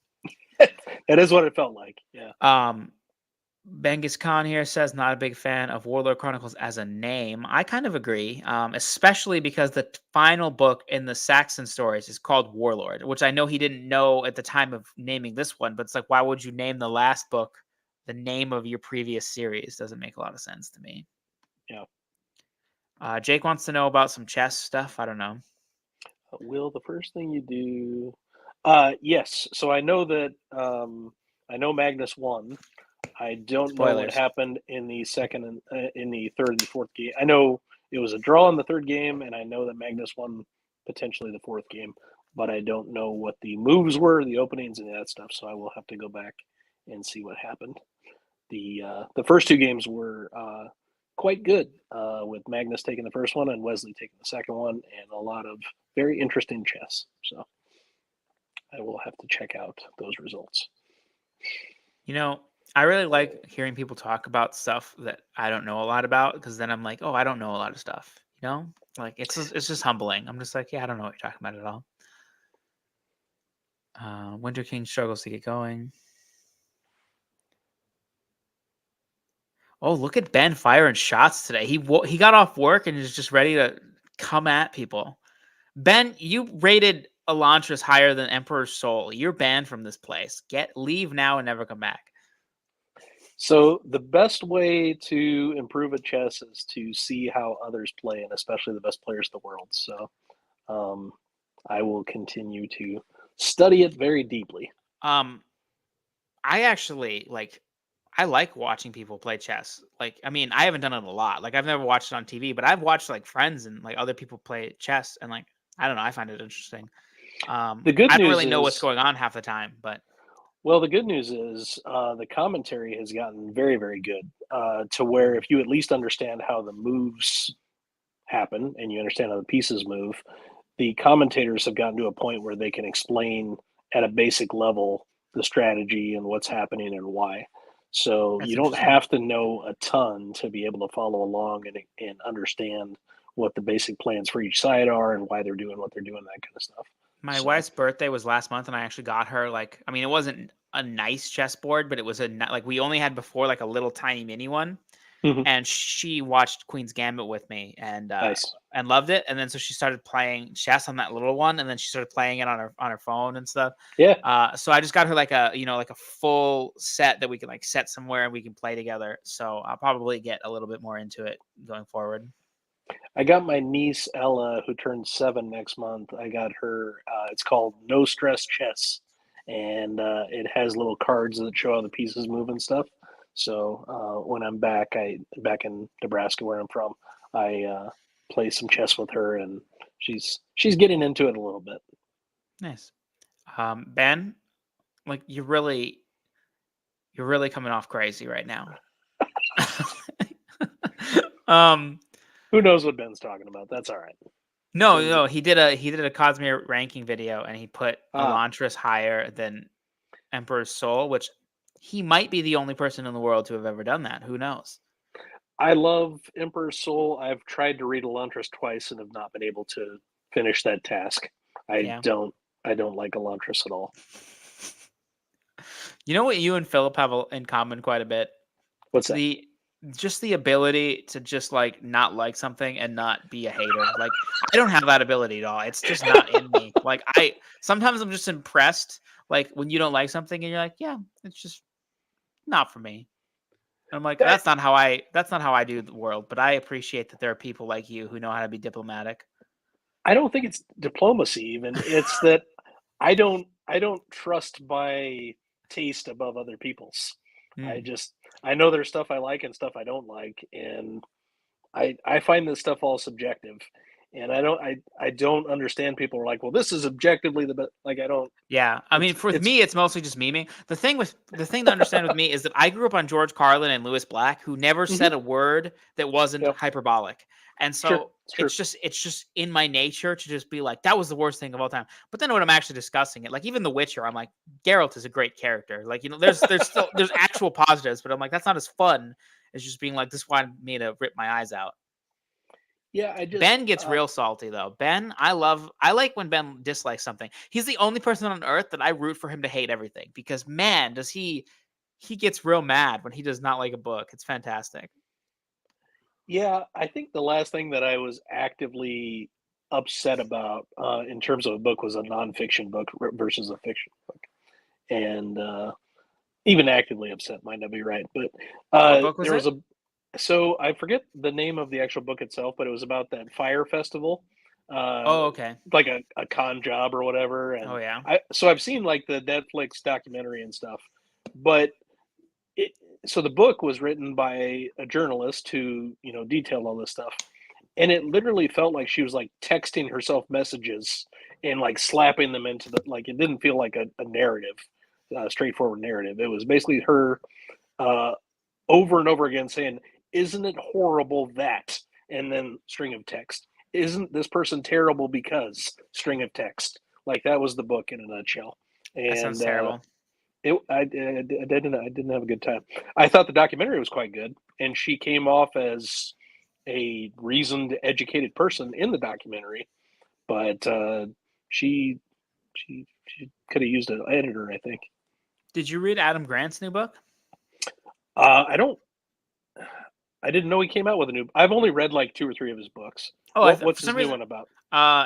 that is what it felt like. Yeah. Benghis Khan here says not a big fan of Warlord Chronicles as a name. I kind of agree, especially because the final book in the Saxon stories is called Warlord, which I know he didn't know at the time of naming this one, but it's like, why would you name the last book the name of your previous series? Doesn't make a lot of sense to me. Yeah. Jake wants to know about some chess stuff. I don't know. Will, the first thing you do? Yes. So I know that I know Magnus won. I don't know what Spoilers. happened in the second and in the third and fourth game. I know it was a draw in the third game, and I know that Magnus won potentially the fourth game, but I don't know what the moves were, the openings, and that stuff. So I will have to go back and see what happened. The first two games were quite good, with Magnus taking the first one and Wesley taking the second one, and a lot of very interesting chess. So I will have to check out those results. You know, I really like hearing people talk about stuff that I don't know a lot about, because then I'm like, oh, I don't know a lot of stuff. You know, like it's just humbling. I'm just like, yeah, I don't know what you're talking about at all. Winter King struggles to get going. Oh, look at Ben firing shots today. He got off work and is just ready to come at people. Ben, you rated Elantris higher than Emperor's Soul. You're banned from this place. Leave now and never come back. So the best way to improve at chess is to see how others play, and especially the best players in the world. So I will continue to study it very deeply. I actually I like watching people play chess. Like, I mean, I haven't done it a lot. Like, I've never watched it on TV, but I've watched like friends and like other people play chess, and like, I don't know, I find it interesting. The good I don't news really know what's is, going on half the time, but well, the good news is the commentary has gotten very, very good, to where if you at least understand how the moves happen and you understand how the pieces move, the commentators have gotten to a point where they can explain at a basic level the strategy and what's happening and why. So that's you don't interesting. have to know a ton to be able to follow along and understand what the basic plans for each side are and why they're doing what they're doing, that kind of stuff. My So wife's birthday was last month, and I actually got her like, I mean, it wasn't a nice chessboard, but it was like we only had before like a little tiny mini one. mhm, And she watched Queen's Gambit with me nice. and loved it. And then so she started playing chess on that little one, and then she started playing it on her phone and stuff. Yeah, So I just got her like a like a full set that we can like set somewhere and we can play together. So I'll probably get a little bit more into it going forward. I got my niece Ella, who turns 7 next month. I got her. It's called No Stress Chess, and it has little cards that show how the pieces move and stuff. So when I'm back, back in Nebraska where I'm from, I play some chess with her, and she's getting into it a little bit. Nice. Ben, like you're really coming off crazy right now. um. Who knows what Ben's talking about? That's all right. No, he did a Cosmere ranking video, and he put Ah, Elantris higher than Emperor's Soul, which he might be the only person in the world to have ever done that. Who knows? I love Emperor's Soul. I've tried to read Elantris twice and have not been able to finish that task. I Yeah. don't. I don't like Elantris at all. You know what you and Philip have in common quite a bit? What's that? Just the ability to just like not like something and not be a hater. Like I don't have that ability at all. It's just not in me. Like sometimes I'm just impressed like when you don't like something and you're like, yeah, it's just not for me. I'm like, That that's not how I do the world, but I appreciate that there are people like you who know how to be diplomatic. I don't think it's diplomacy even. It's that I don't trust my taste above other people's. I Hmm. just I know there's stuff I like and stuff I don't like, and I find this stuff all subjective. And I don't understand people who are like, well, this is objectively the best. Like I don't. Yeah, I mean, for It's me, it's mostly just memeing. The thing to understand with me is that I grew up on George Carlin and Lewis Black, who never mhm, said a word that wasn't yeah, hyperbolic, and sure, so it's true. it's just in my nature to just be like, that was the worst thing of all time. But then when I'm actually discussing it, like even The Witcher, I'm like, Geralt is a great character. Like there's actual positives, but I'm like, that's not as fun as just being like, this wanted me to rip my eyes out. Yeah, I just Ben gets real salty though. Ben, I like when Ben dislikes something. He's the only person on earth that I root for him to hate everything, because man, does he gets real mad when he does not like a book. It's fantastic. yeah, I think the last thing that I was actively upset about in terms of a book was a nonfiction book versus a fiction book, and even actively upset might not be right, but What book was there was it? So I forget the name of the actual book itself, but it was about that fire festival, uh, Oh, okay. like a con job or whatever. Oh, And yeah. so I've seen like the Netflix documentary and stuff, but it, so the book was written by a journalist who detailed all this stuff, and it literally felt like she was like texting herself messages and like slapping them into the like. It didn't feel like a narrative, straightforward narrative. It was basically her uh, over and over again saying, "Isn't it horrible that?" And then string of text. "Isn't this person terrible because?" String of text. Like that was the book in a nutshell. That sounds And terrible. I didn't have a good time. I thought the documentary was quite good, and she came off as a reasoned, educated person in the documentary. But she could have used an editor, I think. Did you read Adam Grant's new book? I don't. I didn't know he came out with a new. I've only read like 2 or 3 of his books. Oh, What's for his some new reason, one about?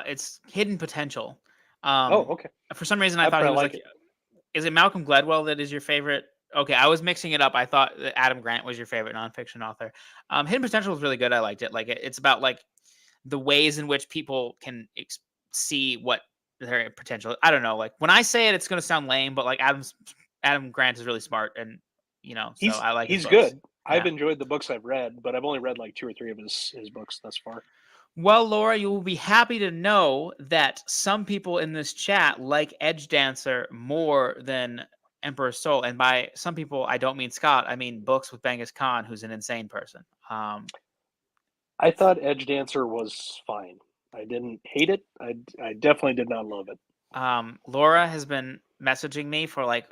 it's Hidden Potential. Oh, okay. For some reason, I I thought he probably was like like, it. is it Malcolm Gladwell that is your favorite? Okay, I was mixing it up. I thought that Adam Grant was your favorite nonfiction author. Hidden Potential was really good. I liked it. Like it's about like the ways in which people can see what their potential. I don't know. Like when I say it, it's going to sound lame, but like Adam Grant is really smart, and so I like his He's books. good. Yeah. I've enjoyed the books I've read, but I've only read like 2 or 3 of his books thus far. Well, Laura, you will be happy to know that some people in this chat like Edge Dancer more than Emperor's Soul. And by some people, I don't mean Scott. I mean books with Genghis Khan, who's an insane person. I thought Edge Dancer was fine. I didn't hate it. I definitely did not love it. Laura has been messaging me for like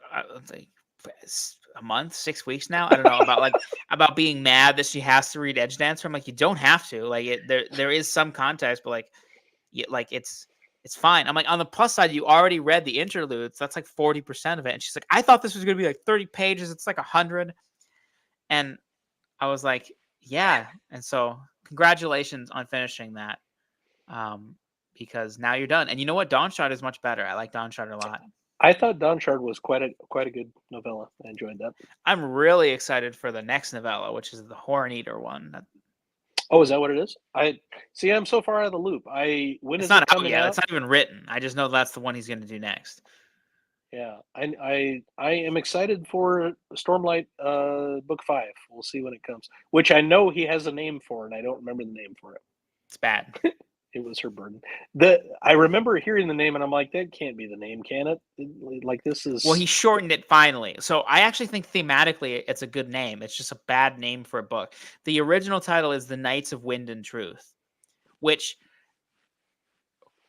a month, 6 weeks now. I don't know about being mad that she has to read Edge Dancer. I'm like, you don't have to. Like, there is some context, but like it's fine. I'm like, on the plus side, you already read the interludes. That's like 40% of it. And she's like, I thought this was gonna be like 30 pages. It's like 100. And I was like, yeah. And so congratulations on finishing that. Because now you're done. And you know what? Dawnshard is much better. I like Dawnshard a lot. I thought Dawnshard was quite a good novella. I enjoyed that. I'm really excited for the next novella, which is the Horn Eater one. Oh, is that what it is? I see. I'm so far out of the loop. When It's is not it out coming yet. out? It's not even written. I just know that's the one he's going to do next. Yeah, I am excited for Stormlight book 5. We'll see when it comes. Which I know he has a name for, and I don't remember the name for it. It's bad. It was her burden. I remember hearing the name, and I'm like, that can't be the name, can it? Like this is. Well, he shortened it finally. So I actually think thematically it's a good name. It's just a bad name for a book. The original title is The Knights of Wind and Truth, which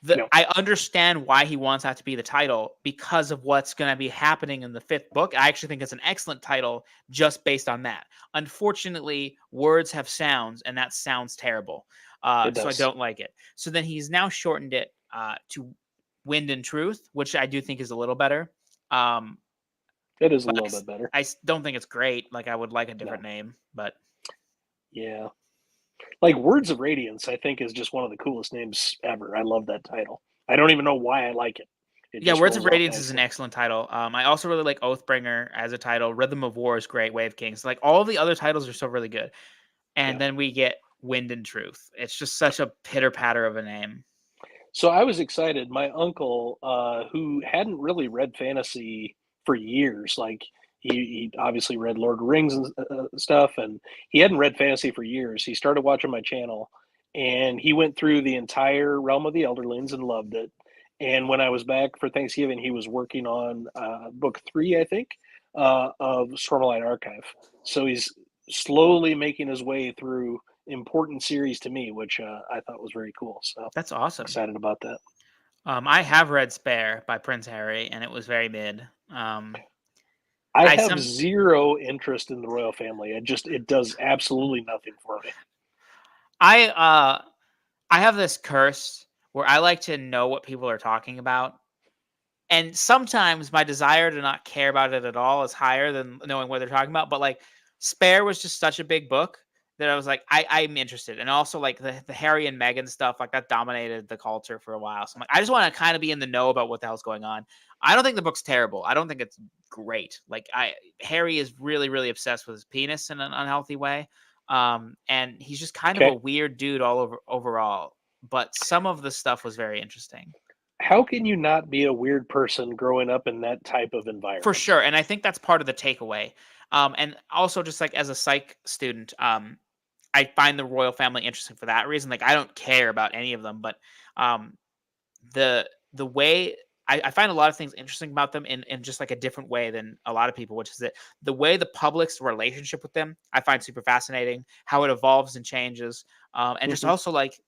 No. I understand why he wants that to be the title because of what's going to be happening in the 5th book. I actually think it's an excellent title just based on that. Unfortunately, words have sounds, and that sounds terrible. So I don't like it. So then he's now shortened it to Wind and Truth, which I do think is a little better. It is a little bit better. I don't think it's great. Like I would like a different name, but yeah. Like Words of Radiance, I think is just one of the coolest names ever. I love that title. I don't even know why I like it. Yeah, Words of Radiance is an excellent title. I also really like Oathbringer as a title. Rhythm of War is great. Wave Kings. Like all of the other titles are so really good. And then we get Wind and Truth. It's just such a pitter patter of a name. So I was excited. My uncle, who hadn't really read fantasy for years, like he obviously read Lord of the Rings and stuff, and he hadn't read fantasy for years. He started watching my channel, and he went through the entire Realm of the Elderlings and loved it. And when I was back for Thanksgiving, he was working on book 3, I think, of Stormlight Archive. So he's slowly making his way through important series to me, which I thought was very cool. So that's awesome. Excited about that. I have read Spare by Prince Harry, and it was very mid. I have zero interest in the royal family. It does absolutely nothing for me. I have this curse where I like to know what people are talking about. And sometimes my desire to not care about it at all is higher than knowing what they're talking about. But like Spare was just such a big book that I was like, I'm interested. And also like the Harry and Meghan stuff, like that dominated the culture for a while. So I'm like, I just want to kind of be in the know about what the hell's going on. I don't think the book's terrible. I don't think it's great. Like Harry is really, really obsessed with his penis in an unhealthy way. And he's just kind of a Okay. weird dude overall. But some of the stuff was very interesting. How can you not be a weird person growing up in that type of For environment? sure, and I think that's part of the takeaway. And also, just like as a psych student, I find the royal family interesting for that reason. Like, I don't care about any of them, but um, the way I find a lot of things interesting about them in just like a different way than a lot of people, which is that the way the public's relationship with them, I find super fascinating. How it evolves and changes, and just Mhm. also like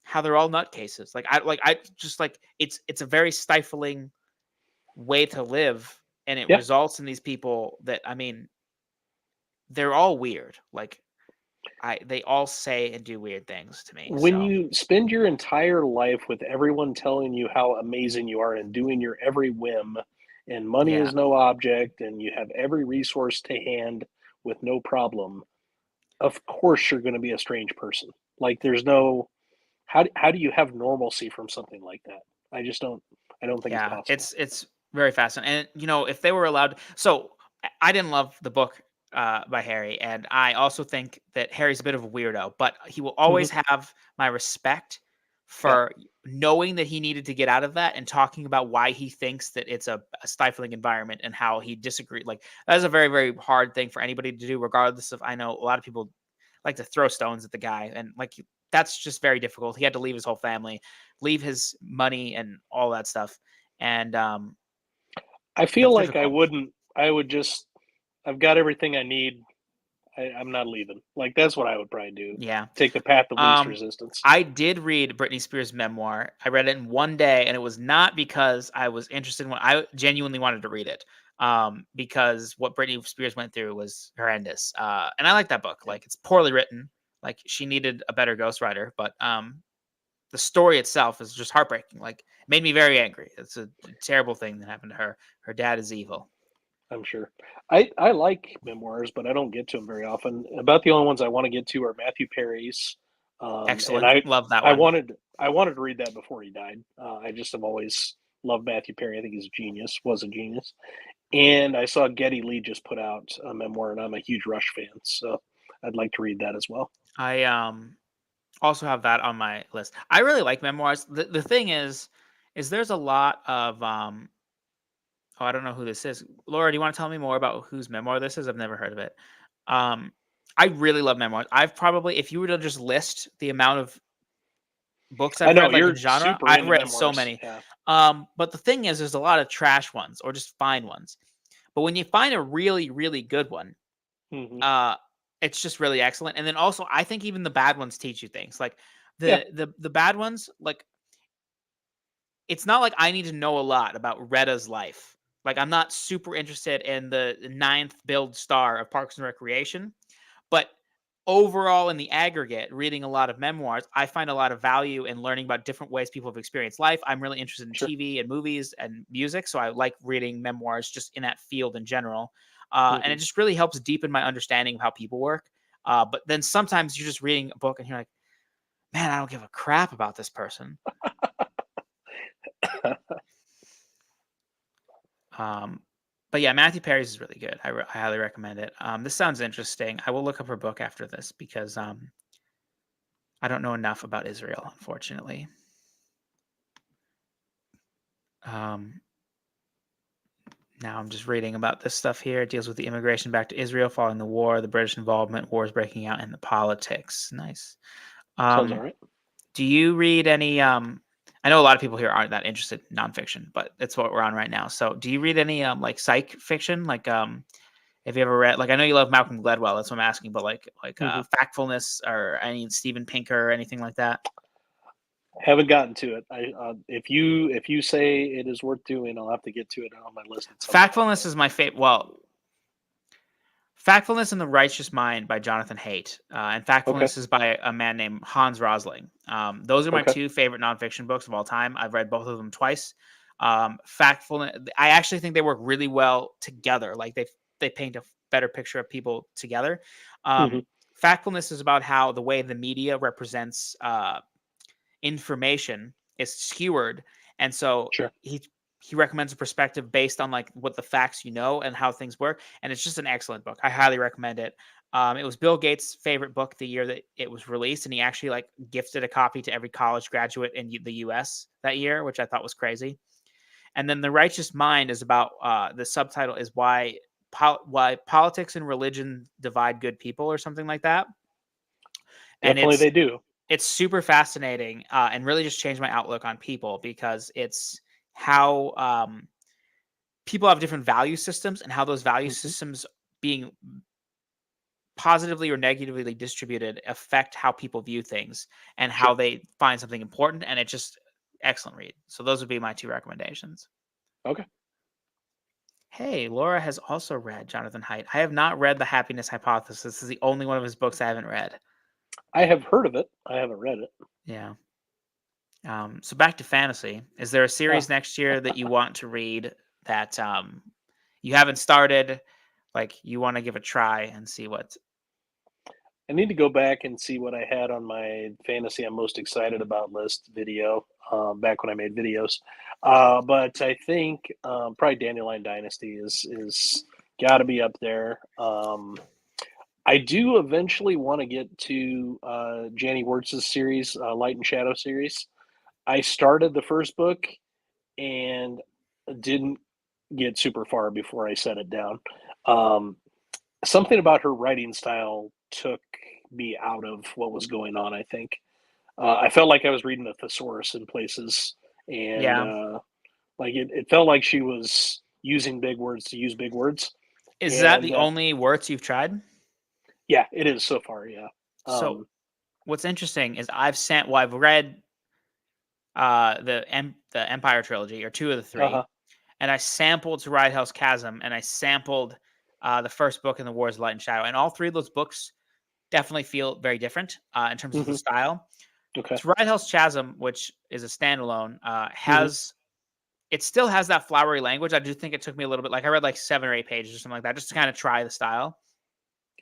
how they're all nutcases. I just like it's a very stifling way to live, and it Yeah. results in these people that, I mean, they're all weird. Like, they all say and do weird things to me. When So you spend your entire life with everyone telling you how amazing you are and doing your every whim, and money yeah, is no object, and you have every resource to hand with no problem, of course you're going to be a strange person. Like, there's no how do you have normalcy from something like that? I just don't. I don't think it's yeah, possible. it's very fascinating. And if they were allowed, so I didn't love the book by Harry, and I also think that Harry's a bit of a weirdo, but he will Hmm. always have my respect Yeah, for knowing that he needed to get out of that and talking about why he thinks that it's a stifling environment and how he disagreed. Like, that is a very, very hard thing for anybody to do, regardless of, I know a lot of people like to throw stones at the guy, and like, that's just very difficult. He had to leave his whole family, leave his money and all that stuff. And I feel that's like I difficult. wouldn't. I would just. I've got everything I need. I'm not leaving. Like, that's what I would probably do. Yeah. Take the path of least Um, resistance. I did read Britney Spears' memoir. I read it in one day, and it was not because I was interested. I genuinely wanted to read it, because what Britney Spears went through was horrendous. And I like that book. Yeah, Like, it's poorly written. Like, she needed a better ghostwriter, but the story itself is just heartbreaking. Like, it made me very angry. It's a terrible thing that happened to her. Her dad is evil. I'm sure. I like memoirs, but I don't get to them very often. About the only ones I want to get to are Matthew Perry's, and Excellent. Love that I one. wanted to read that before he died. I just have always loved Matthew Perry. I think he's a genius. Was a genius. And I saw Geddy Lee just put out a memoir, and I'm a huge Rush fan, so I'd like to read that as well. I also have that on my list. I really like memoirs. The thing is there's a lot of oh, I don't know who this is. Laura, do you want to tell me more about whose memoir this is? I've never heard of it. Um, I really love memoirs. I've probably, if you were to just list the amount of books I I've know read, like in you're genre, super I've into read so memoirs. many. Yeah, But the thing is, there's a lot of trash ones or just fine ones. But when you find a really, really good one, hmm, uh, it's just really excellent. And then also, I think even the bad ones teach you things. Like, yeah, the bad ones, like, it's not like I need to know a lot about Retta's life. Like, I'm not super interested in the ninth build star of Parks and Recreation, but overall, in the aggregate, reading a lot of memoirs, I find a lot of value in learning about different ways people have experienced life. I'm really interested in sure. TV and movies and music, so I like reading memoirs just in that field in general. And Hmm. it just really helps deepen my understanding of how people work. But then sometimes you're just reading a book and you're like, man, I don't give a crap about this person. Um, but yeah, Matthew Perry's is really good. I highly recommend it. This sounds interesting. I will look up her book after this because I don't know enough about Israel, unfortunately. Um, Now I'm just reading about this stuff here. It deals with the immigration back to Israel following the war, the British involvement, wars breaking out, and the politics. Nice. Sounds all Um, right. do you read any? I know a lot of people here aren't that interested in nonfiction, but it's what we're on right now. So, do you read any like psych fiction? Like, have you ever read? Like, I know you love Malcolm Gladwell. That's what I'm asking. But Hmm. Factfulness or any Steven Pinker or anything like that. Haven't gotten to it. If you say it is worth doing, I'll have to get to it on my list at some point. Factfulness is my favorite. Well, Factfulness and the Righteous Mind by Jonathan Haidt, and Okay. Factfulness is by a man named Hans Rosling. Those are my Okay. two favorite nonfiction books of all time. I've read both of them twice. Factfulness, I actually think they work really well together. Like, they paint a better picture of people together. Hmm. Factfulness is about how the way the media represents information is skewered, and so Sure. he he recommends a perspective based on like what the facts and how things work, and it's just an excellent book. I highly recommend it. It was Bill Gates' favorite book the year that it was released, and he actually like gifted a copy to every college graduate in the U.S. that year, which I thought was crazy. And then The Righteous Mind is about the subtitle is why politics and religion divide good people, or something like that. And Definitely they do. it's super fascinating, and really just changed my outlook on people, because it's how people have different value systems, and how those value systems being positively or negatively distributed affect how people view things and how they find something important. And it's just excellent read. So those would be my 2 recommendations. Okay. Hey, Laura has also read Jonathan Haidt. I have not read The Happiness Hypothesis. This is the only one of his books I haven't read. I have heard of it. I haven't read it. Yeah. So back to fantasy. Is there a series next year that you want to read that you haven't started, like you want to give a try and see what? I need to go back and see what I had on my fantasy I'm most excited about list video back when I made videos. But I think probably Dandelion Dynasty is got to be up there. I do eventually want to get to Janie Wirtz's series, Light and Shadow series. I started the first book and didn't get super far before I set it down. Something about her writing style took me out of what was going on, I think. I felt like I was reading a thesaurus in places, and like it felt like she was using big words to use big words. Is that the only words you've tried? Yeah, it is so far, yeah. So what's interesting is I've read the Empire trilogy, or 2 of the 3, and I sampled To Ride Hell's Chasm, and I sampled the first book in the Wars of Light and Shadow, and all 3 of those books definitely feel very different in terms of the style. Okay. To Ride Hell's Chasm, which is a standalone, it still has that flowery language. I do think it took me a little bit, like I read like 7 or 8 pages or something like that, just to kind of try the style.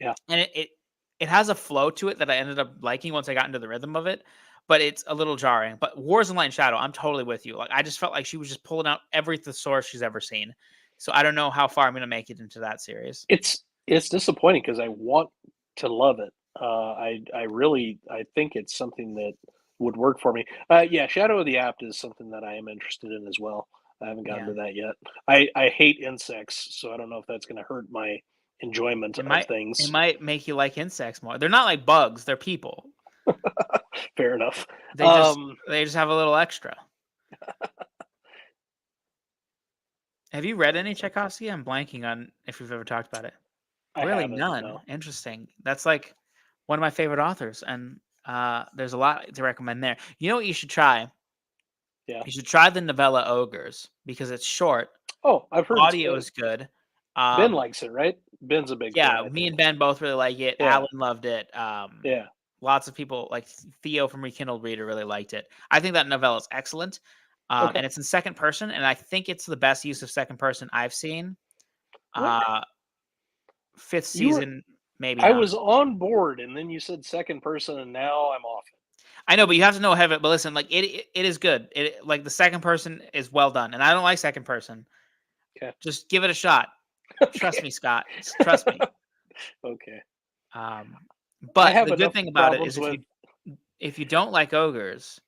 Yeah. And it has a flow to it that I ended up liking once I got into the rhythm of it, but it's a little jarring. But Wars of Light and Shadow, I'm totally with you. Like I just felt like she was just pulling out every thesaurus she's ever seen. So I don't know how far I'm going to make it into that series. It's disappointing because I want to love it. I think it's something that would work for me. Yeah, Shadow of the Apt is something that I am interested in as well. I haven't gotten to that yet. I hate insects, so I don't know if that's going to hurt my enjoyment of things. It might make you like insects more. They're not like bugs; they're people. Fair enough. They just have a little extra. Have you read any Tchaikovsky? I'm blanking on if we've ever talked about it. Really, none. No. Interesting. That's like one of my favorite authors, and there's a lot to recommend there. You know what you should try? Yeah. You should try the novella Ogres, because it's short. Oh, I've heard audio is good. Ben likes it, right? Ben's a big fan. Yeah, me and Ben both really like it. Yeah. Alan loved it. Yeah. Lots of people, like Theo from Rekindled Reader, really liked it. I think that novella is excellent. And it's in second person, and I think it's the best use of second person I've seen. 5th season, maybe. I was on board, and then you said second person, and now I'm off it. I know, but you have to know ahead of it. But listen, like it is good. It like the second person is well done, and I don't like second person. Okay, just give it a shot. Trust me, Scott. Trust me. Okay. But the good thing about it is if you don't like Ogres,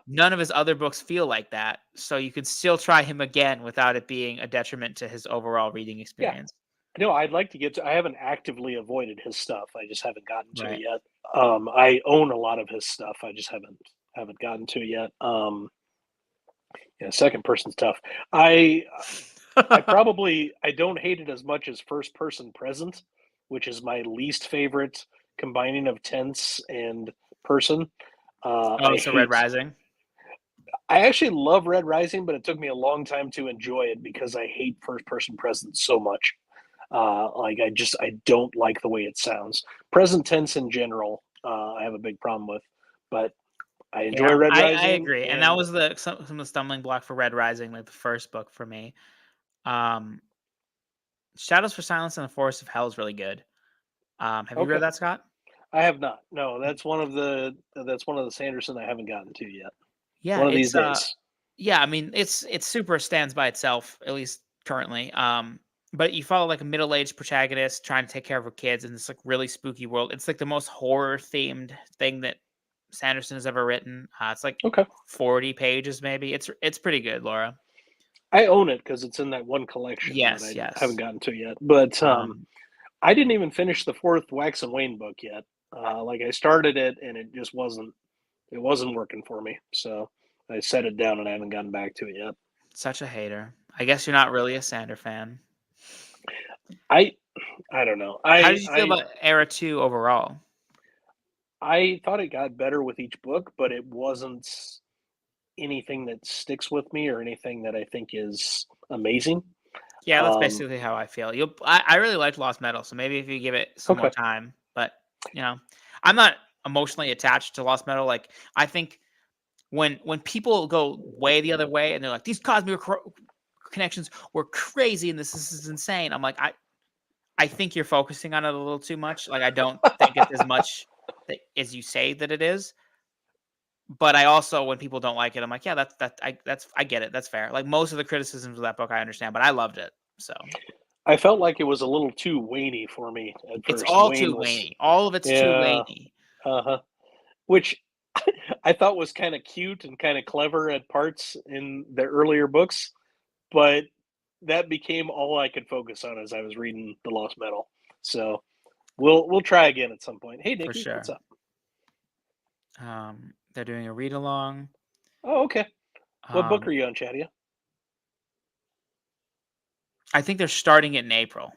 none of his other books feel like that. So you could still try him again without it being a detriment to his overall reading experience. Yeah. No, I'd like to get to. I haven't actively avoided his stuff. I just haven't gotten to it yet. I own a lot of his stuff. I just haven't gotten to it yet. Yeah, second person's tough. I don't hate it as much as first person present, which is my least favorite combining of tense and person. Red Rising. I actually love Red Rising, but it took me a long time to enjoy it because I hate first person present so much. I don't like the way it sounds. Present tense in general, I have a big problem with, but I enjoy Red Rising. I agree, and that was some of the stumbling block for Red Rising, like the first book for me. Shadows for Silence in the Forest of Hell is really good. Have you read that, Scott? I have not. No, that's one of the Sanderson I haven't gotten to yet. Yeah, one of these days. Yeah, I mean, it's super stands by itself, at least currently. But you follow like a middle-aged protagonist trying to take care of her kids in this like really spooky world. It's like the most horror-themed thing that Sanderson has ever written. It's like Okay. 40 pages, maybe. It's pretty good, Laura. I own it because it's in that one collection that Yes, I haven't yes. gotten to yet. But Um, I didn't even finish the fourth Wax and Wayne book yet. Like I started it and it just wasn't working for me. So I set it down and I haven't gotten back to it yet. Such a hater. I guess you're not really a Sander fan. I I don't know. How did you feel about Era 2 overall? I thought it got better with each book, but it wasn't anything that sticks with me or anything that I think is amazing. Yeah, that's Um, basically how I feel. I really liked Lost Metal, so maybe if you give it some more okay. time. But you know, I'm not emotionally attached to Lost Metal. Like I think when people go way the other way and they're like these cosmic connections were crazy and this is insane. I'm like I think you're focusing on it a little too much. Like I don't think it's as much as you say that it is. But I also, when people don't like it, I'm like, yeah, I get it. That's fair. Like most of the criticisms of that book, I understand, but I loved it. So I felt like it was a little too Wayne-y for me at it's first. all too Wayne was, Wayne-y. All of it's too yeah, Wayne-y. which I thought was kind of cute and kind of clever at parts in the earlier books, but that became all I could focus on as I was reading The Lost Metal. So we'll try again at some point. Hey, For Nikki, what's sure. up? They're doing a read along. Oh, okay. What book are Um, you on, Chadia? I think they're starting it in April.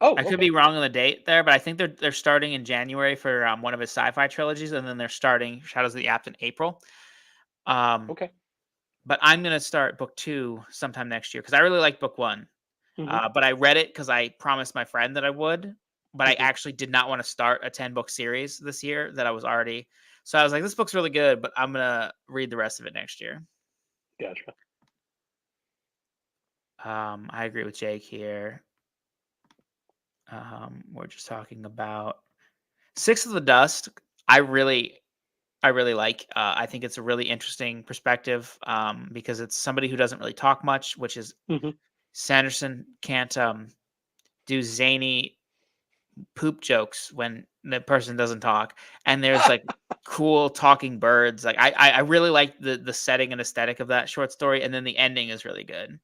Oh, I could okay. be wrong on the date there, but I think they're starting in January for one of his sci-fi trilogies, and then they're starting Shadows of the Apt in April. Um, Okay. but I'm gonna start book 2 sometime next year because I really like book 1. hmm But I read it because I promised my friend that I would, but I hmm actually did not want to start a 10-book series this year that I was already. So I was like, this book's really good, but I'm gonna read the rest of it next year. Gotcha. I agree with Jake here. We're just talking about Six of the Dust. I really, I really like. I think it's a really interesting perspective because it's somebody who doesn't really talk much, which is hmm Sanderson can't do zany poop jokes when the person doesn't talk, and there's like cool talking birds. Like I really like the setting and aesthetic of that short story, and then the ending is really good.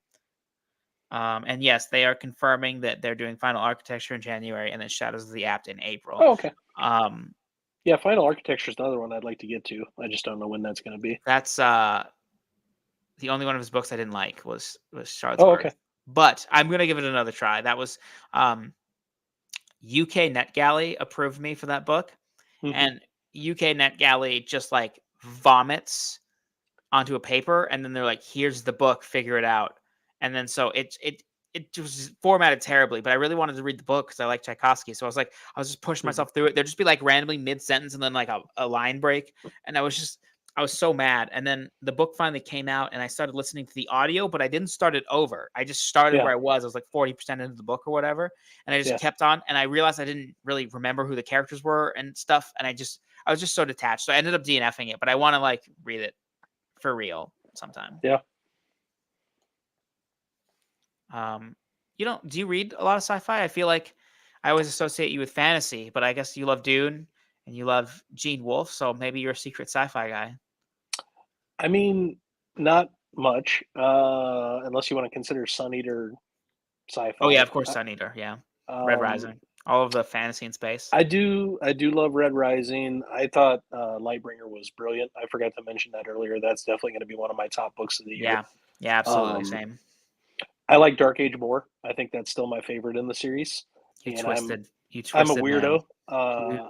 And yes, they are confirming that they're doing Final Architecture in January, and then Shadows of the Apt in April. Oh, okay. Um, Yeah, Final Architecture is another one I'd like to get to. I just don't know when that's going to be. that's the only one of his books I didn't like was Charlotte's Oh, Birth, okay. but I'm gonna give it another try. That was UK NetGalley approved me for that book, hmm and UK NetGalley just like vomits onto a paper, and then they're like, "Here's the book, figure it out." And then so it was formatted terribly, but I really wanted to read the book because I like Tchaikovsky. So I was just pushing hmm myself through it. There'd just be like randomly mid sentence and then like a line break, and I was so mad. And then the book finally came out, and I started listening to the audio, but I didn't start it over. I just started Yeah. where I was. I was like 40% into the book or whatever, and I just Yeah. kept on. And I realized I didn't really remember who the characters were and stuff, and I was just so detached. So I ended up DNFing it, but I want to like read it for real sometime. Yeah. Um, you don't do you read a lot of sci-fi? I feel like I always associate you with fantasy, but I guess you love Dune and you love Gene Wolfe, so maybe you're a secret sci-fi guy. I mean, not much, unless you want to consider Sun Eater Oh yeah, sci-fi. of course, Sun Eater, yeah, Red Um, Rising, all of the fantasy in space. I do love Red Rising. I thought Lightbringer was brilliant. I forgot to mention that earlier. That's definitely going to be one of my top books of the year. Yeah, yeah, absolutely, Um, same. I like Dark Age more. I think that's still my favorite in the series. And You I'm a twisted man. weirdo. You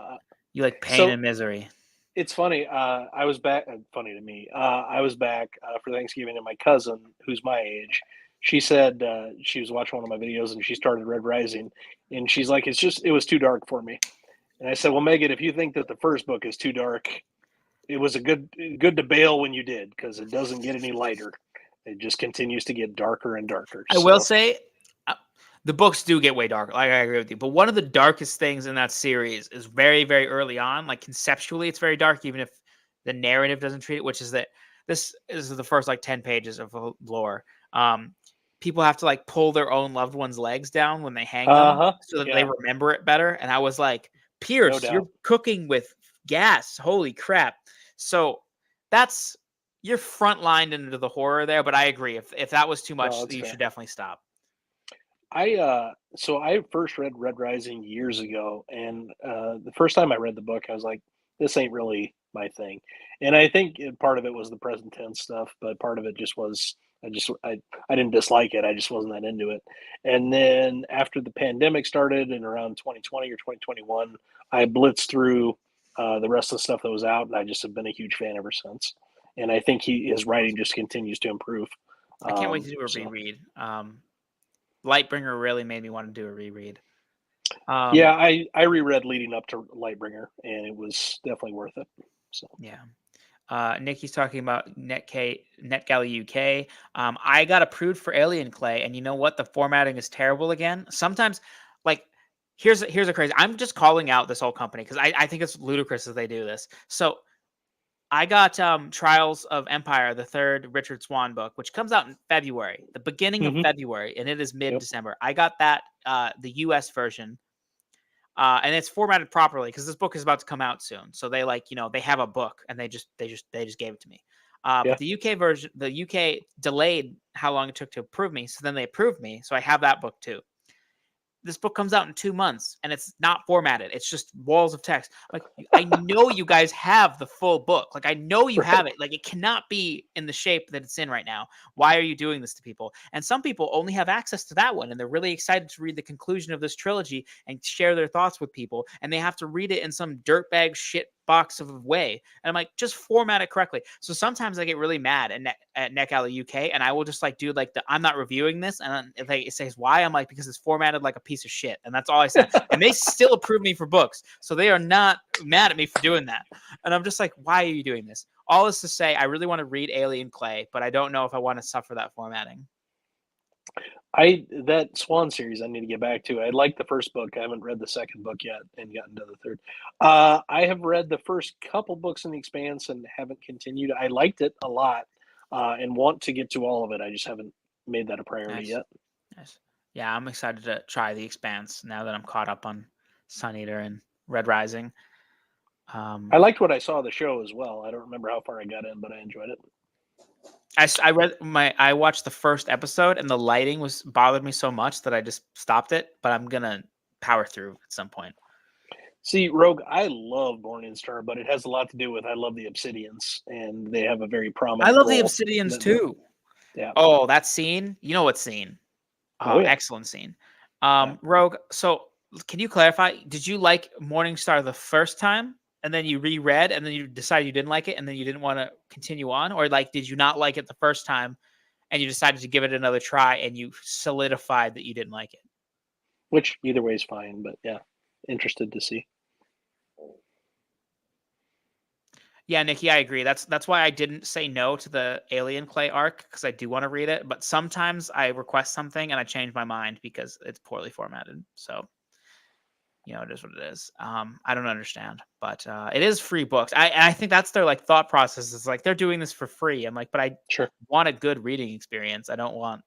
you like pain So and misery. it's funny. I was back. Funny to me. I was back for Thanksgiving, and my cousin, who's my age, she said she was watching one of my videos, and she started Red Rising, and she's like, it was too dark for me." And I said, "Well, Megan, if you think that the first book is too dark, it was a good to bail when you did because it doesn't get any lighter. It just continues to get darker and darker." I will So say, uh, the books do get way darker. Like I agree with you, but one of the darkest things in that series is very, very early on. Like conceptually, it's very dark, even if the narrative doesn't treat it. Which is that this is the first like 10 pages of lore. People have to like pull their own loved one's legs down when they hang them so that they remember it better. And I was like, Pierce, No you're doubt. cooking with gas. Holy crap. So that's you're frontlined into the horror there, but I agree. If that was too much, No, that's you fair. should definitely stop. So I first read Red Rising years ago, and the first time I read the book, I was like, this ain't really my thing. And I think part of it was the present tense stuff, but part of it just was I didn't dislike it. I just wasn't that into it. And then after the pandemic started in around 2020 or 2021, I blitzed through the rest of the stuff that was out, and I just have been a huge fan ever since. And I think his writing just continues to improve. I can't wait to do a reread. Lightbringer really made me want to do a reread. Yeah, I reread leading up to Lightbringer, and it was definitely worth it. So yeah. Nikki's talking about NetGalley UK. I got approved for Alien Clay, and you know what? The formatting is terrible again. Sometimes, like, here's a crazy. I'm just calling out this whole company because I think it's ludicrous that they do this. So I got Trials of Empire, the third Richard Swan book, which comes out in February, the beginning of February, and it is mid-December. I got that, the US version, and it's formatted properly because this book is about to come out soon. So they they have a book and they just gave it to me. But the UK version, the UK delayed how long it took to approve me, so then they approved me, so I have that book too. This book comes out in 2 months and it's not formatted. It's just walls of text. Like, I know you guys have the full book. Like, I know you have it. Like, it cannot be in the shape that it's in right now. Why are you doing this to people? And some people only have access to that one, and they're really excited to read the conclusion of this trilogy and share their thoughts with people. And they have to read it in some dirtbag shit box of a way. And I'm like, just format it correctly. So sometimes I get really mad at NetGalley UK, and I will just like do like I'm not reviewing this, and if it says why, I'm like, because it's formatted like a piece of shit, and that's all I said. And they still approve me for books, so they are not mad at me for doing that. And I'm just like, why are you doing this? All is to say, I really want to read Alien Clay, but I don't know if I want to suffer that formatting. That Swan series I need to get back to. I like the first book. I haven't read the second book yet and gotten to the third. I have read the first couple books in the Expanse and haven't continued. I liked it a lot and want to get to all of it. I just haven't made that a priority yet. Nice. Yeah, I'm excited to try the Expanse now that I'm caught up on Sun Eater and Red Rising. I liked what I saw of the show as well. I don't remember how far I got in, but I enjoyed it. I watched the first episode and the lighting bothered me so much that I just stopped it, but I'm gonna power through at some point. See, Rogue, I love Morningstar, but it has a lot to do with I love the Obsidians, and they have a very prominent. I love the Obsidians too. Yeah. Oh, that scene! You know what scene? Oh, yeah. Excellent scene. Rogue. So, can you clarify? Did you like Morningstar the first time, and then you reread, and then you decided you didn't like it, and then you didn't want to continue on, or like did you not like it the first time, and you decided to give it another try, and you solidified that you didn't like it? Which either way is fine, but yeah, interested to see. Yeah, Nikki, I agree. That's why I didn't say no to the Alien Clay arc, because I do want to read it. But sometimes I request something and I change my mind because it's poorly formatted. So, it is what it is. I don't understand, but it is free books. I think that's their like thought process. It's like they're doing this for free. I'm like, but I want a good reading experience. I don't want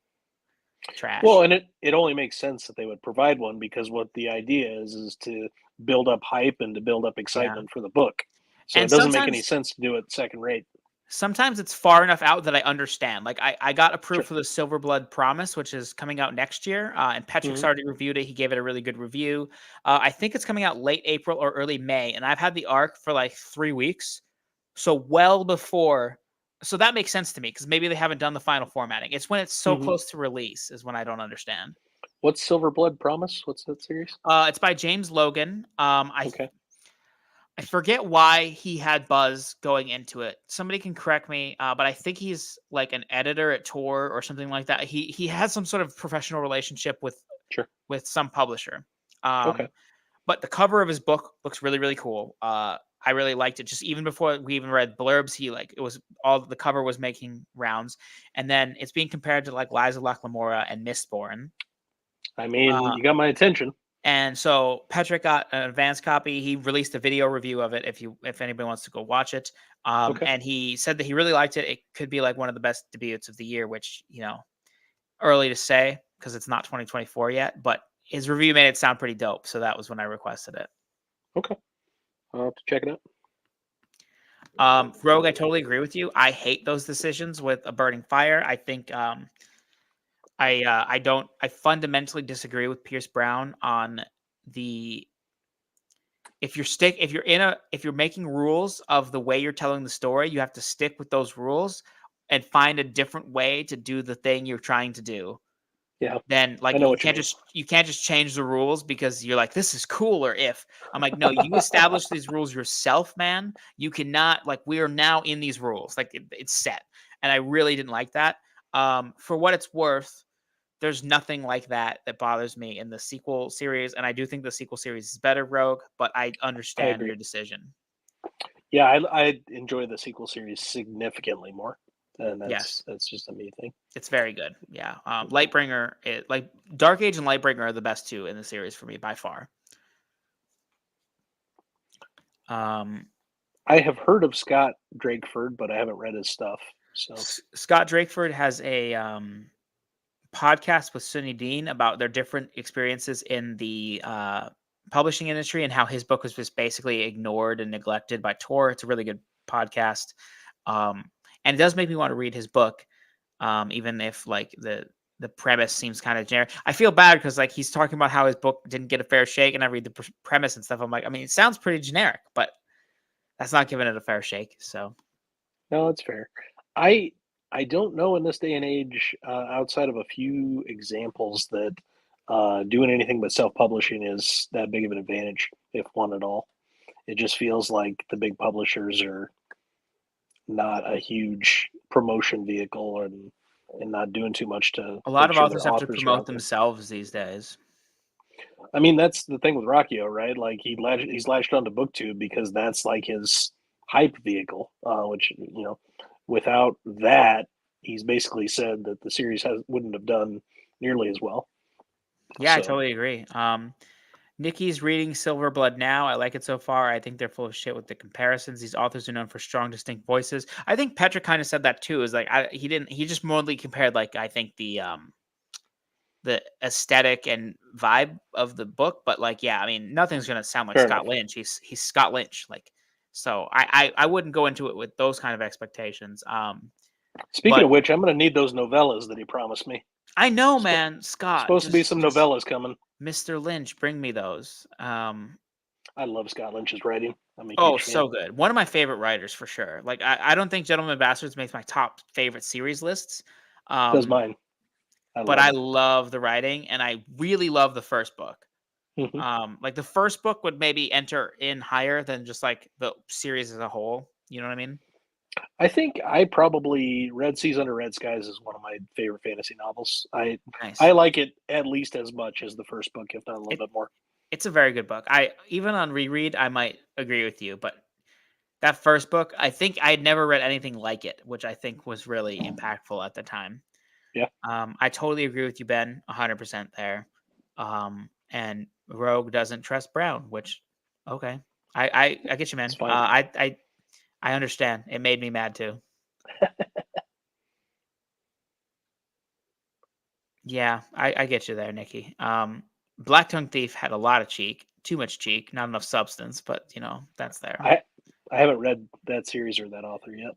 trash. Well, and it only makes sense that they would provide one, because what the idea is to build up hype and to build up excitement for the book. So it doesn't make any sense to do it second rate. Sometimes it's far enough out that I understand. Like I got approved for the Silverblood Promise, which is coming out next year. And Patrick's already reviewed it. He gave it a really good review. I think it's coming out late April or early May. And I've had the arc for like 3 weeks. So well before. So that makes sense to me because maybe they haven't done the final formatting. It's when it's so close to release is when I don't understand. What's Silverblood Promise? What's that series? It's by James Logan. I forget why he had buzz going into it. Somebody can correct me, but I think he's like an editor at Tor or something like that. He has some sort of professional relationship with some publisher. But the cover of his book looks really, really cool. I really liked it. Just even before we even read blurbs, the cover was making rounds, and then it's being compared to like Liza Lachlamora and Mistborn. I mean, you got my attention. And so Patrick got an advanced copy. He released a video review of it if anybody wants to go watch it. Okay. And he said that he really liked it. It could be like one of the best debuts of the year, which, early to say because it's not 2024 yet, but his review made it sound pretty dope. So that was when I requested it. Okay. I'll have to check it out. Rogue, I totally agree with you. I hate those decisions with a burning fire. I think I fundamentally disagree with Pierce Brown on the if you're making rules of the way you're telling the story, you have to stick with those rules and find a different way to do the thing you're trying to do. Yeah. Then I know what you mean. you can't just change the rules because you're like, this is cool. Or if I'm like, no, you establish these rules yourself, man. You cannot, like, we are now in these rules. Like it's set. And I really didn't like that. For what it's worth, there's nothing like that bothers me in the sequel series. And I do think the sequel series is better, Rogue, but I understand agree. your decision. Yeah, I enjoy the sequel series significantly more. And that's just a me thing. It's very good. Yeah. Lightbringer, like Dark Age and Lightbringer are the best two in the series for me by far. I have heard of Scott Drakeford, but I haven't read his stuff. So Scott Drakeford has a podcast with Sunny Dean about their different experiences in the publishing industry and how his book was just basically ignored and neglected by Tor. It's a really good podcast. And it does make me want to read his book, even if like the premise seems kind of generic. I feel bad because like he's talking about how his book didn't get a fair shake, and I read the premise and stuff. I'm like, I mean, it sounds pretty generic, but that's not giving it a fair shake. So no, that's fair. I don't know in this day and age, outside of a few examples, that doing anything but self-publishing is that big of an advantage, if one at all. It just feels like the big publishers are not a huge promotion vehicle and not doing too much to a lot make of sure authors their have to authors are promote out there. themselves these days. I mean, that's the thing with Ruocchio, right? Like he's latched onto BookTube because that's like his hype vehicle. Which without that, he's basically said that the series wouldn't have done nearly as well. Yeah, I totally agree. Nikki's reading Silverblood now. I like it so far. I think they're full of shit with the comparisons. These authors are known for strong, distinct voices. I think Petra kind of said that too. Is like he just mostly compared like I think the aesthetic and vibe of the book, but like yeah, I mean nothing's gonna sound like Fair Scott enough. Lynch. He's Scott Lynch, like so. I wouldn't go into it with those kind of expectations. Speaking But of which, I'm going to need those novellas that he promised me. I know, man, Scott. Supposed to be some novellas coming. Mr. Lynch, bring me those. I love Scott Lynch's writing. I'm a Oh, huge fan. so good. One of my favorite writers for sure. Like I don't think Gentleman Bastards makes my top favorite series lists. Does mine. But I love the writing and I really love the first book. Mm-hmm. Like the first book would maybe enter in higher than just like the series as a whole. You know what I mean? I think I probably Red Seas Under Red Skies is one of my favorite fantasy novels. I like it at least as much as the first book, if not a little bit more. It's a very good book. I even on reread, I might agree with you, but that first book, I think I had never read anything like it, which I think was really impactful at the time. Yeah. I totally agree with you, Ben, 100% there. And Rogue doesn't trust Brown, which okay, I get you, man. It's fine. I understand. It made me mad too. Yeah, I get you there, Nikki. Black Tongue Thief had a lot of cheek, too much cheek, not enough substance, but that's there. I haven't read that series or that author yet.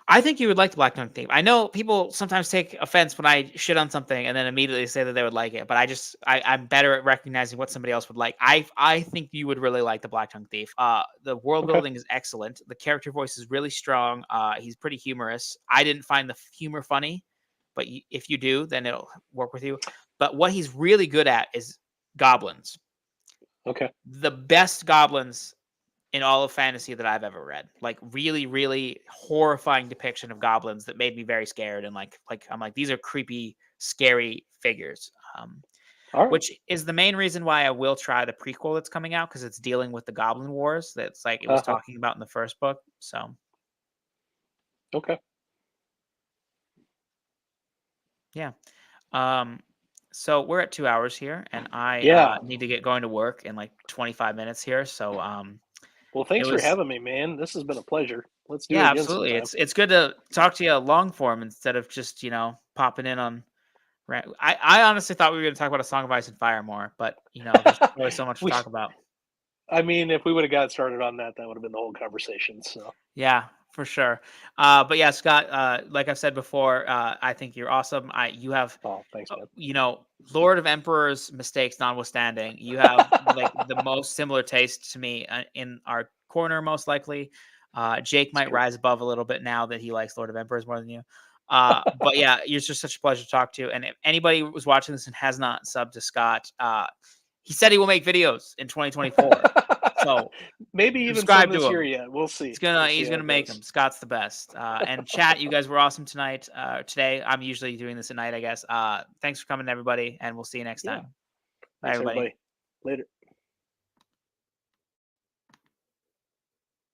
I think you would like the Black Tongue Thief. I know people sometimes take offense when I shit on something and then immediately say that they would like it, but I'm better at recognizing what somebody else would like. I think you would really like the Black Tongue Thief. The world building is excellent. The character voice is really strong. He's pretty humorous. I didn't find the humor funny, but if you do, then it'll work with you. But what he's really good at is goblins. Okay. The best goblins in all of fantasy that I've ever read. Like really, really horrifying depiction of goblins that made me very scared. And like I'm like, these are creepy, scary figures. Which is the main reason why I will try the prequel that's coming out because it's dealing with the Goblin Wars. That's like it was talking about in the first book. So okay. Yeah. So we're at 2 hours here, and I Yeah. need to get going to work in like 25 minutes here. So Well, it thanks for was having me, man. This has been a pleasure. Let's do it yeah, again absolutely. sometime. It's good to talk to you long form instead of just popping in on. I honestly thought we were going to talk about A Song of Ice and Fire more, but there's always so much to we, talk about. I mean, if we would have got started on that, that would have been the whole conversation. So Yeah, for sure. But yeah, Scott, like I've said before, I think you're awesome. You have, thanks, man. Lord of Emperor's mistakes notwithstanding, you have like the most similar taste to me in our corner, most likely. Jake might true. rise above a little bit now that he likes Lord of Emperors more than you. But yeah, you're just such a pleasure to talk to. And if anybody was watching this and has not subbed to Scott, he said he will make videos in 2024. So maybe even subscribe some to this year him. yet. We'll see. He's We'll see gonna how it make goes. them. Scott's the best. And chat, you guys were awesome tonight. Today, I'm usually doing this at night, I guess. Thanks for coming, everybody, and we'll see you next Yeah. time. Bye, Thanks, everybody. everybody. Later.